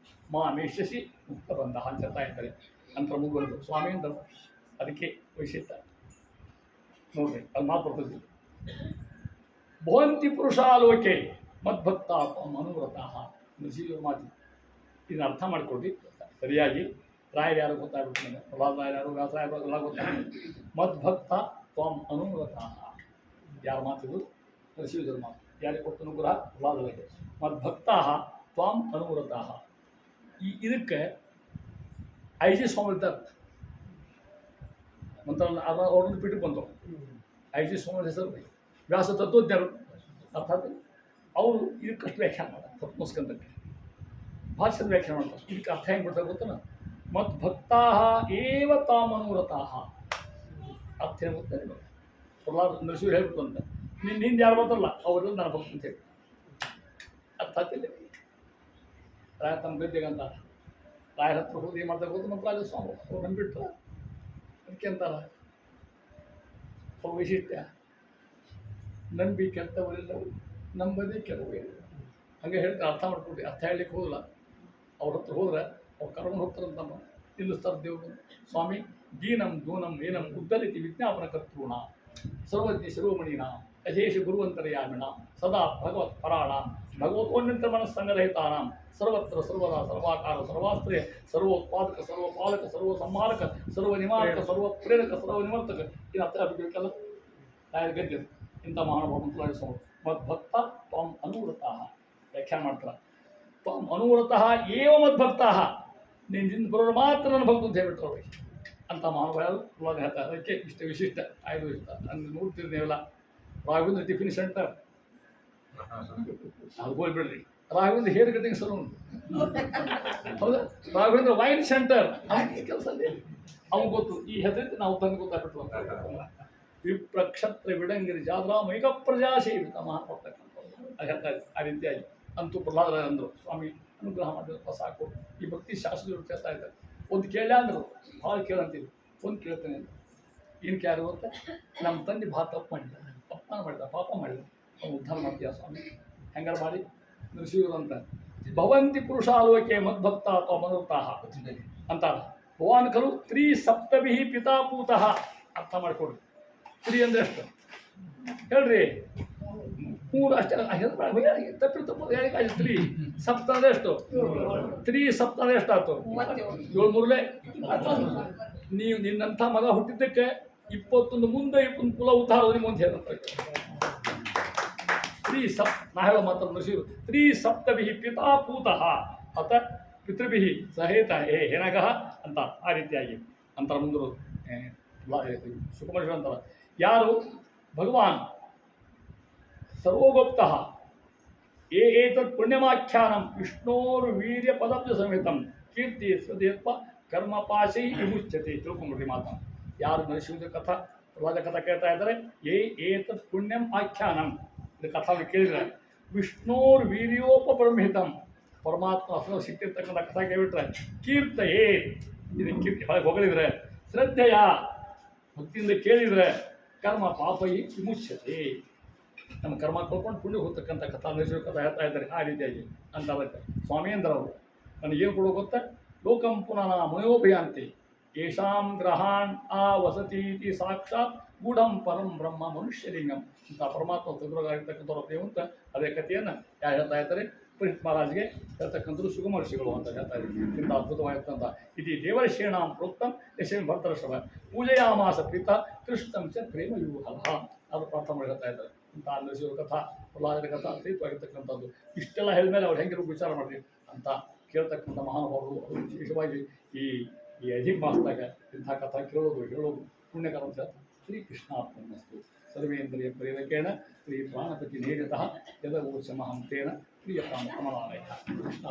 ಮಾಮೇಶಿ ಮುಕ್ತ ಬಂಧ ಅಂತ ಹೇಳ್ತಾ ಇರ್ತಾರೆ. ನಂತರ ಮುಗುವರೆದು ಸ್ವಾಮಿ ಅಂತ ಅದಕ್ಕೆ ವೈಶಿಷ್ಟ್ಯ ನೋಡ್ರಿ. ಅದು ಮಾತು ಬರ್ತದೆ. ಭವಂತಿ ಪುರುಷಾಲೋಕೆ ಮದ್ಭಕ್ತ ಮನುವ್ರತ ನರಸಿಂಹ ಮಾತಿ. ಇದನ್ನ ಅರ್ಥ ಮಾಡಿಕೊಡ್ರಿ ಸರಿಯಾಗಿ. ರಾಯರು ಯಾರು ಗೊತ್ತಾಗ್ಬಿಟ್ಟು ನನಗೆ. ಪ್ರಹ್ಲಾದ ರಾಯರು ಯಾರು, ವ್ಯಾಸರಾಯ ಎಲ್ಲ ಗೊತ್ತಾಗ. ಮದ್ಭಕ್ತ ತ್ವಂ ಅನುವ್ರತ ಯಾರ ಮಾತಿದು? ನರಸಿಂಹರ ಮಾತು. ಯಾರಿಗೆ ಕೊಟ್ಟು ಅನುಗ್ರಹ? ಪ್ರಹ್ಲಾದರಿಗೆ. ಮದ್ಭಕ್ತ ತ್ವಂ ಅನುವ್ರತ. ಇದಕ್ಕೆ IG ಸ್ವಾಮಿ ಇರ್ತಾರೆ ಮಂತ್ರ. ಅವ್ರನ್ನ ಪೀಠಕ್ಕೆ ಬಂದವು. IG ಸ್ವಾಮಿ ಹೆಸರು ವ್ಯಾಸ ತತ್ವಜ್ಞರು. ಅರ್ಥಾತ್ ಅವರು ಇದಕ್ಕಷ್ಟು ವ್ಯಾಖ್ಯಾನ ಮಾಡ್ತಾರೆ. ತತ್ವಸ್ಕಂದಕ್ಕೆ ಭಾಷೆದ ವ್ಯಾಖ್ಯಾನ ಮಾಡ್ತಾರೆ. ಇದಕ್ಕೆ ಅರ್ಥ ಹೆಂಗೆ ಬಿಡ್ತಾರೆ ಗೊತ್ತನ? ಮದ್ಭಕ್ತಾ ಏವ ತಾಮನುವ್ರತಾ. ಅರ್ಥ ಏನು ಗೊತ್ತಾನೆ? ಪ್ರಹ್ಲಾದ ನರಸಿಂಹ ಹೇಳ್ಬಿಟ್ಟು ಅಂತ ನಿಂದ ಯಾರು ಬರ್ತಾರಲ್ಲ ಅವರೆಲ್ಲ ನನ್ನ ಭಕ್ತ ಅಂತ ಹೇಳಿ ಅರ್ಥ ಆಗ್ತಿಲ್ಲ. ರಾಯ ತಮ್ಮ ಗದ್ದೆಗಂತ ರಾಯರ ಹತ್ರ ಹೋಗಿ ಏನು ಮಾಡ್ತಾರೆ ಗೊತ್ತು? ಮಂತ್ರಾಲಯ ಸ್ವಾಮಿ ಅವ್ರು ನಂಬಿಟ್ರ ಅದಕ್ಕೆ ಅಂತಾರ ಅವ್ರ ವೈಶಿಷ್ಟ್ಯ. ನಂಬಿ ಕೆಟ್ಟವರೆಲ್ಲವರು ನಂಬದೇ ಕೆಲವೇ. ಹಾಗೆ ಹೇಳ್ತಾರೆ. ಅರ್ಥ ಮಾಡ್ಕೊಡ್ರಿ. ಅರ್ಥ ಹೇಳಲಿಕ್ಕೆ ಹೋಗಲ್ಲ. ಅವ್ರ ಹತ್ರ ಹೋದ್ರೆ ಅವ್ರು ಕರ್ಕೊಂಡು ಹೋಗ್ತಾರಂತಮ್ಮ ನಿಲ್ಲಿಸ್ತಾರೆ ದೇವರು. ಸ್ವಾಮಿ ದೀನಂ ದೂನಂ ಏನಂ ಉದ್ದಲಿತಿ ವಿಜ್ಞಾಪನ ಕರ್ತೃಣ ಸರ್ವಜ್ಞ ಶಿರೋಮಣಿನ ಯಶೇಷ ಗುರುವಂತರಯಾಮಿಣ ಸದಾ ಭಗವತ್ ಪರಾಣ ಭಗವತೋನ್ನತ ಮನಸ್ಸಂಗರಹಿತಾನಾಂ ಸರ್ವತ್ರ ಸರ್ವದಾ ಸರ್ವಾಕಾರ ಸರ್ವಾಸ್ತ್ರಯ ಸರ್ವೋತ್ಪಾದಕ ಸರ್ವಪಾಲಕ ಸರ್ವ ಸಂಹಾರಕ ಸರ್ವ ನಿವಾರಕ ಸರ್ವ ಪ್ರೇರಕ ಸರ್ವ ನಿವರ್ತಕ. ಇದು ಅರ್ಥ ಆಗಬೇಕಲ್ಲ ರಾಯರ ಗದ್ಯ. ಇಂಥ ಮಹಾನುಭಾವ ಮಂತ್ರಾಲಯ ಸ್ವಾಮಿ. ಮದ್ಭಕ್ತ ತ್ವಂ ಅನುವ್ರತ ವ್ಯಾಖ್ಯಾನ ಮಾಡ್ತಾರೆ. ತ್ವಂ ಅನುವ್ರತ ಏವ ಮದ್ಭಕ್ತ. ನಿನ್ನ ಬರೋರು ಮಾತ್ರ ನನ್ನ ಭಕ್ತ ಅಂತ ಹೇಳ್ಬಿಟ್ರು ಅವ್ರಿಗೆ. ಅಂತ ಮಹಾನುಭಾವ ಹೇಳ್ತಾರೆ. ಅದಕ್ಕೆ ಇಷ್ಟ ವಿಶಿಷ್ಟ ಆಯ್ದು ಇಷ್ಟ ಅಂದ್ರೆ ನೋಡ್ತಿರ್ತೀವಲ್ಲ. ರಾಘವೇಂದ್ರ ಟಿಫಿನ್ ಸೆಂಟರ್ ಅದು ಹೋಗ್ಬಿಡ್ರಿ. ರಾಘವೇಂದ್ರ ಹೇರ್ ಕಟಿಂಗ್ ಸಲೂನ್ ಹೌದಾ? ರಾಘವೇಂದ್ರ ವೈನ್ ಸೆಂಟರ್ ಕೆಲಸ ಅವ್ನು ಗೊತ್ತು. ಈ ಹೆಸರು ನಾವು ತಂದು ಗೊತ್ತಾಗ್ಬಿಟ್ಟು ವಿಪ್ರಕ್ಷತ್ರ ವಿಡಂಗಿರಿ ಜಾದ್ರಾ ಮೈಕ ಪ್ರಜಾ ಸೇವಿತ ಮಹಾಪಡ್ತಕ್ಕಂಥ ಅದು ಹೇಳ್ತಾ ಇದ್ದೆ. ಆ ರೀತಿಯಾಗಿ ಅಂತೂ ಪ್ರಹ್ಲಾದ ಅಂದರು ಸ್ವಾಮಿ ಅನುಗ್ರಹ ಮಾಡಿದ್ರೆ ಸಾಕು. ಈ ಭಕ್ತಿ ಶಾಸ್ತ್ರಗಳು ಕೇಳ್ತಾ ಇದ್ದಾರೆ. ಒಂದು ಕೇಳ ಅಂದರು ಭಾಳ ಕೇಳಂತೀವಿ. ಒಂದು ಕೇಳ್ತೇನೆ ಅಂತ ಏನು ಕ್ಯಾರು ಅಂತ ನಮ್ಮ ತಂದೆ ಭಾಳ ತಪ್ಪು ಮಾಡಿದ, ಅಪಮಾನ ಮಾಡಿದ, ಪಾಪ ಮಾಡಿದ. ಅವ್ನು ಉದ್ಧಾರ ಮಾಡ್ತೀಯ ಸ್ವಾಮಿ ಹೆಂಗಾರು ಮಾಡಿ ನರಸಿಂಹರು ಅಂತ ಭವಂತಿ ಪುರುಷಾಲೋಕೆ ಮದ್ಭಕ್ತ ಅಥವಾ ಮನೋತಾಹ ಅಂತಾರ. ಭವಾನ್ ಖಲು ತ್ರಿಸಪ್ತಭಿಃ ಪಿತಾ ಪೂತಃ. ಅರ್ಥ ಮಾಡ್ಕೊಡ್ರಿ. ತ್ರಿ ಅಂದ್ರೆ ಎಷ್ಟು ಹೇಳ್ರಿ? ಮೂರು ಅಷ್ಟೇ. ತಪ್ಪು ತ್ರಿ ಸಪ್ತ ಅಂದ್ರೆ ಎಷ್ಟು? ತ್ರಿಸಪ್ತ ಅಂದ್ರೆ ಎಷ್ಟಾಯ್ತು? 7 ಮೂರಲೇ. ನೀವು ನಿನ್ನಂಥ ಮಗ ಹುಟ್ಟಿದ್ದಕ್ಕೆ 21 ಮುಂದೆ 21 ಕುಲ ಉದ್ಧಾರ ನಿಮ್ಮ ಅಂತ ಹೇಳಂತ. ನಾ ಹೇಳೋ ಮಾತನ್ನು ನರಸಿರು. ತ್ರಿಸಪ್ತಭಿಃ ಪಿತಾ ಪೂತಃ ಅತ ಪಿತೃಭಿಃ ಸಹೇತ ಹೇನಗಃ ಅಂತ ಆ ರೀತಿಯಾಗಿ ಅಂತರ ಮುಂದರು ಸುಕುಮಾರ ಅಂತಾರ. ಯಾರು ಭಗವಾನ್ ಸರ್ವೋಗೋಪ್ತಃ ಏತತ್ ಪುಣ್ಯಮಾಖ್ಯಾನಂ ವಿಷ್ಣೋರ್ವೀರ್ಯ ಪದಬ್ಜ ಸಮೇತಂ ಕೀರ್ತಿ ಸ್ವದೇತ್ವ ಕರ್ಮಪಾಶೈ ವಿಮುಚ್ಯತೆ. ತಿಳ್ಕೊಂಡ್ಬಿಡ್ರಿ ಮಾತನ್ನು. ಯಾರು ನರಸಿಂಹ ಕಥಾ ಪ್ರಹ್ಲಾದ ಕಥಾ ಕೇಳ್ತಾ ಇದ್ದಾರೆ, ಏತತ್ ಪುಣ್ಯಂ ಆಖ್ಯಾನಂ, ಇದು ಕಥಾವನ್ನು ಕೇಳಿದರೆ ವಿಷ್ಣೋರ್ವೀರ್ಯೋಪಬ್ರಹ್ಮಿತಂ, ಪರಮಾತ್ಮ ಹಸು ಸಿಕ್ಕಿರ್ತಕ್ಕಂಥ ಕಥಾ ಕೇಳಿಬಿಟ್ರೆ ಕೀರ್ತಯೇ, ಇದನ್ನು ಕೀರ್ತಿ ಹೊಳಗೆ ಹೊಗಳಿದ್ರೆ, ಶ್ರದ್ಧೆಯ ಭಕ್ತಿಯಿಂದ ಕೇಳಿದರೆ ಕರ್ಮ ಪಾಪೈ ವಿಮುಚ್ಯತೆ, ನಮ್ಮ ಕರ್ಮ ಕಳ್ಕೊಂಡು ಪುಣ್ಯ ಹೋಗ್ತಕ್ಕಂಥ ಕಥಾ ನರಸಿಂಹ ಕಥಾ ಹೇಳ್ತಾ ಇದ್ದಾರೆ. ಆ ರೀತಿಯಾಗಿ ಅಂತ ಅದಕ್ಕೆ ಸ್ವಾಮೀಂದ್ರವರು ನನಗೇನು ಕೊಡೋ ಗೊತ್ತಾ? ಲೋಕಂ ಪುನಃ ಮನೋಭಯಾಂತಿ ಯೇಷಾಂ ಗ್ರಹಾನ್ ಆ ವಸತೀತಿ ಸಾಕ್ಷಾತ್ ಗೂಢಂ ಪರಂ ಬ್ರಹ್ಮ ಮನುಷ್ಯಲಿಂಗಂ ಅಂತ ಪರಮಾತ್ಮ ಸದ್ಗುರುಗಾಗಿರ್ತಕ್ಕಂಥವ್ರ ಪ್ರೇಮ ಅಂತ ಅದೇ ಕಥೆಯನ್ನು ಯಾರು ಹೇಳ್ತಾ ಇದ್ದಾರೆ? ಪರೀಕ್ಷಿತ್ ಮಹಾರಾಜ್ಗೆ ಹೇಳ್ತಕ್ಕಂಥದ್ದು ಸುಗಮರ್ಷಿಗಳು ಅಂತ ಹೇಳ್ತಾ ಇದ್ದಾರೆ. ಇಂಥ ಅದ್ಭುತವಾಗಿರ್ತಂಥ ಇದು ದೇವರ್ಷೀಣಾಂ ಪ್ರೋಕ್ತಂ ಯಶೇಂ ಭರ್ತರ್ಷಭ ಪೂಜೆಯಾಮಾಸ ಪ್ರೀತ ಕೃಷ್ಣಂ ಚ ಪ್ರೇಮ ಯೂಹಲಃ ಅದು ಪ್ರಾರ್ಥನೆ ಮಾಡಿ ಹೇಳ್ತಾ ಇದ್ದಾರೆ. ಇಂಥ ನರಸಿಂಹ ಕಥಾ ಪ್ರಹ್ಲಾದನ ಕಥಾ ಸಹಿತವಾಗಿರ್ತಕ್ಕಂಥದ್ದು ಇಷ್ಟೆಲ್ಲ ಹೇಳಿದ್ಮೇಲೆ ಅವ್ರು ಹೆಂಗಿರೋ ವಿಚಾರ ಮಾಡಿರಿ ಅಂತ ಕೇಳ್ತಕ್ಕಂಥ ಮಹಾನುಭಾವರು. ಅವರು ವಿಶೇಷವಾಗಿ ಈ ಅಧಿಕ ಮಾಸದಾಗ ಇಂಥ ಕಥಾ ಕೇಳೋದು ಹೇಳೋದು ಪುಣ್ಯಕರ ಅಂತ ಶ್ರೀಕೃಷ್ಣಾರ್ಪಣಮಸ್ತು. ಸರ್ವೇಂದ್ರಿಯ ಪ್ರೇರಕೇಣ ಶ್ರೀ ಪ್ರಾಣಪತಿ ನೇರತಃ ಯದವೋಚಮಹಂತೇನ ಪ್ರಿಯತಾಂ ಕಮಲಾಲಯ. ಕೃಷ್ಣ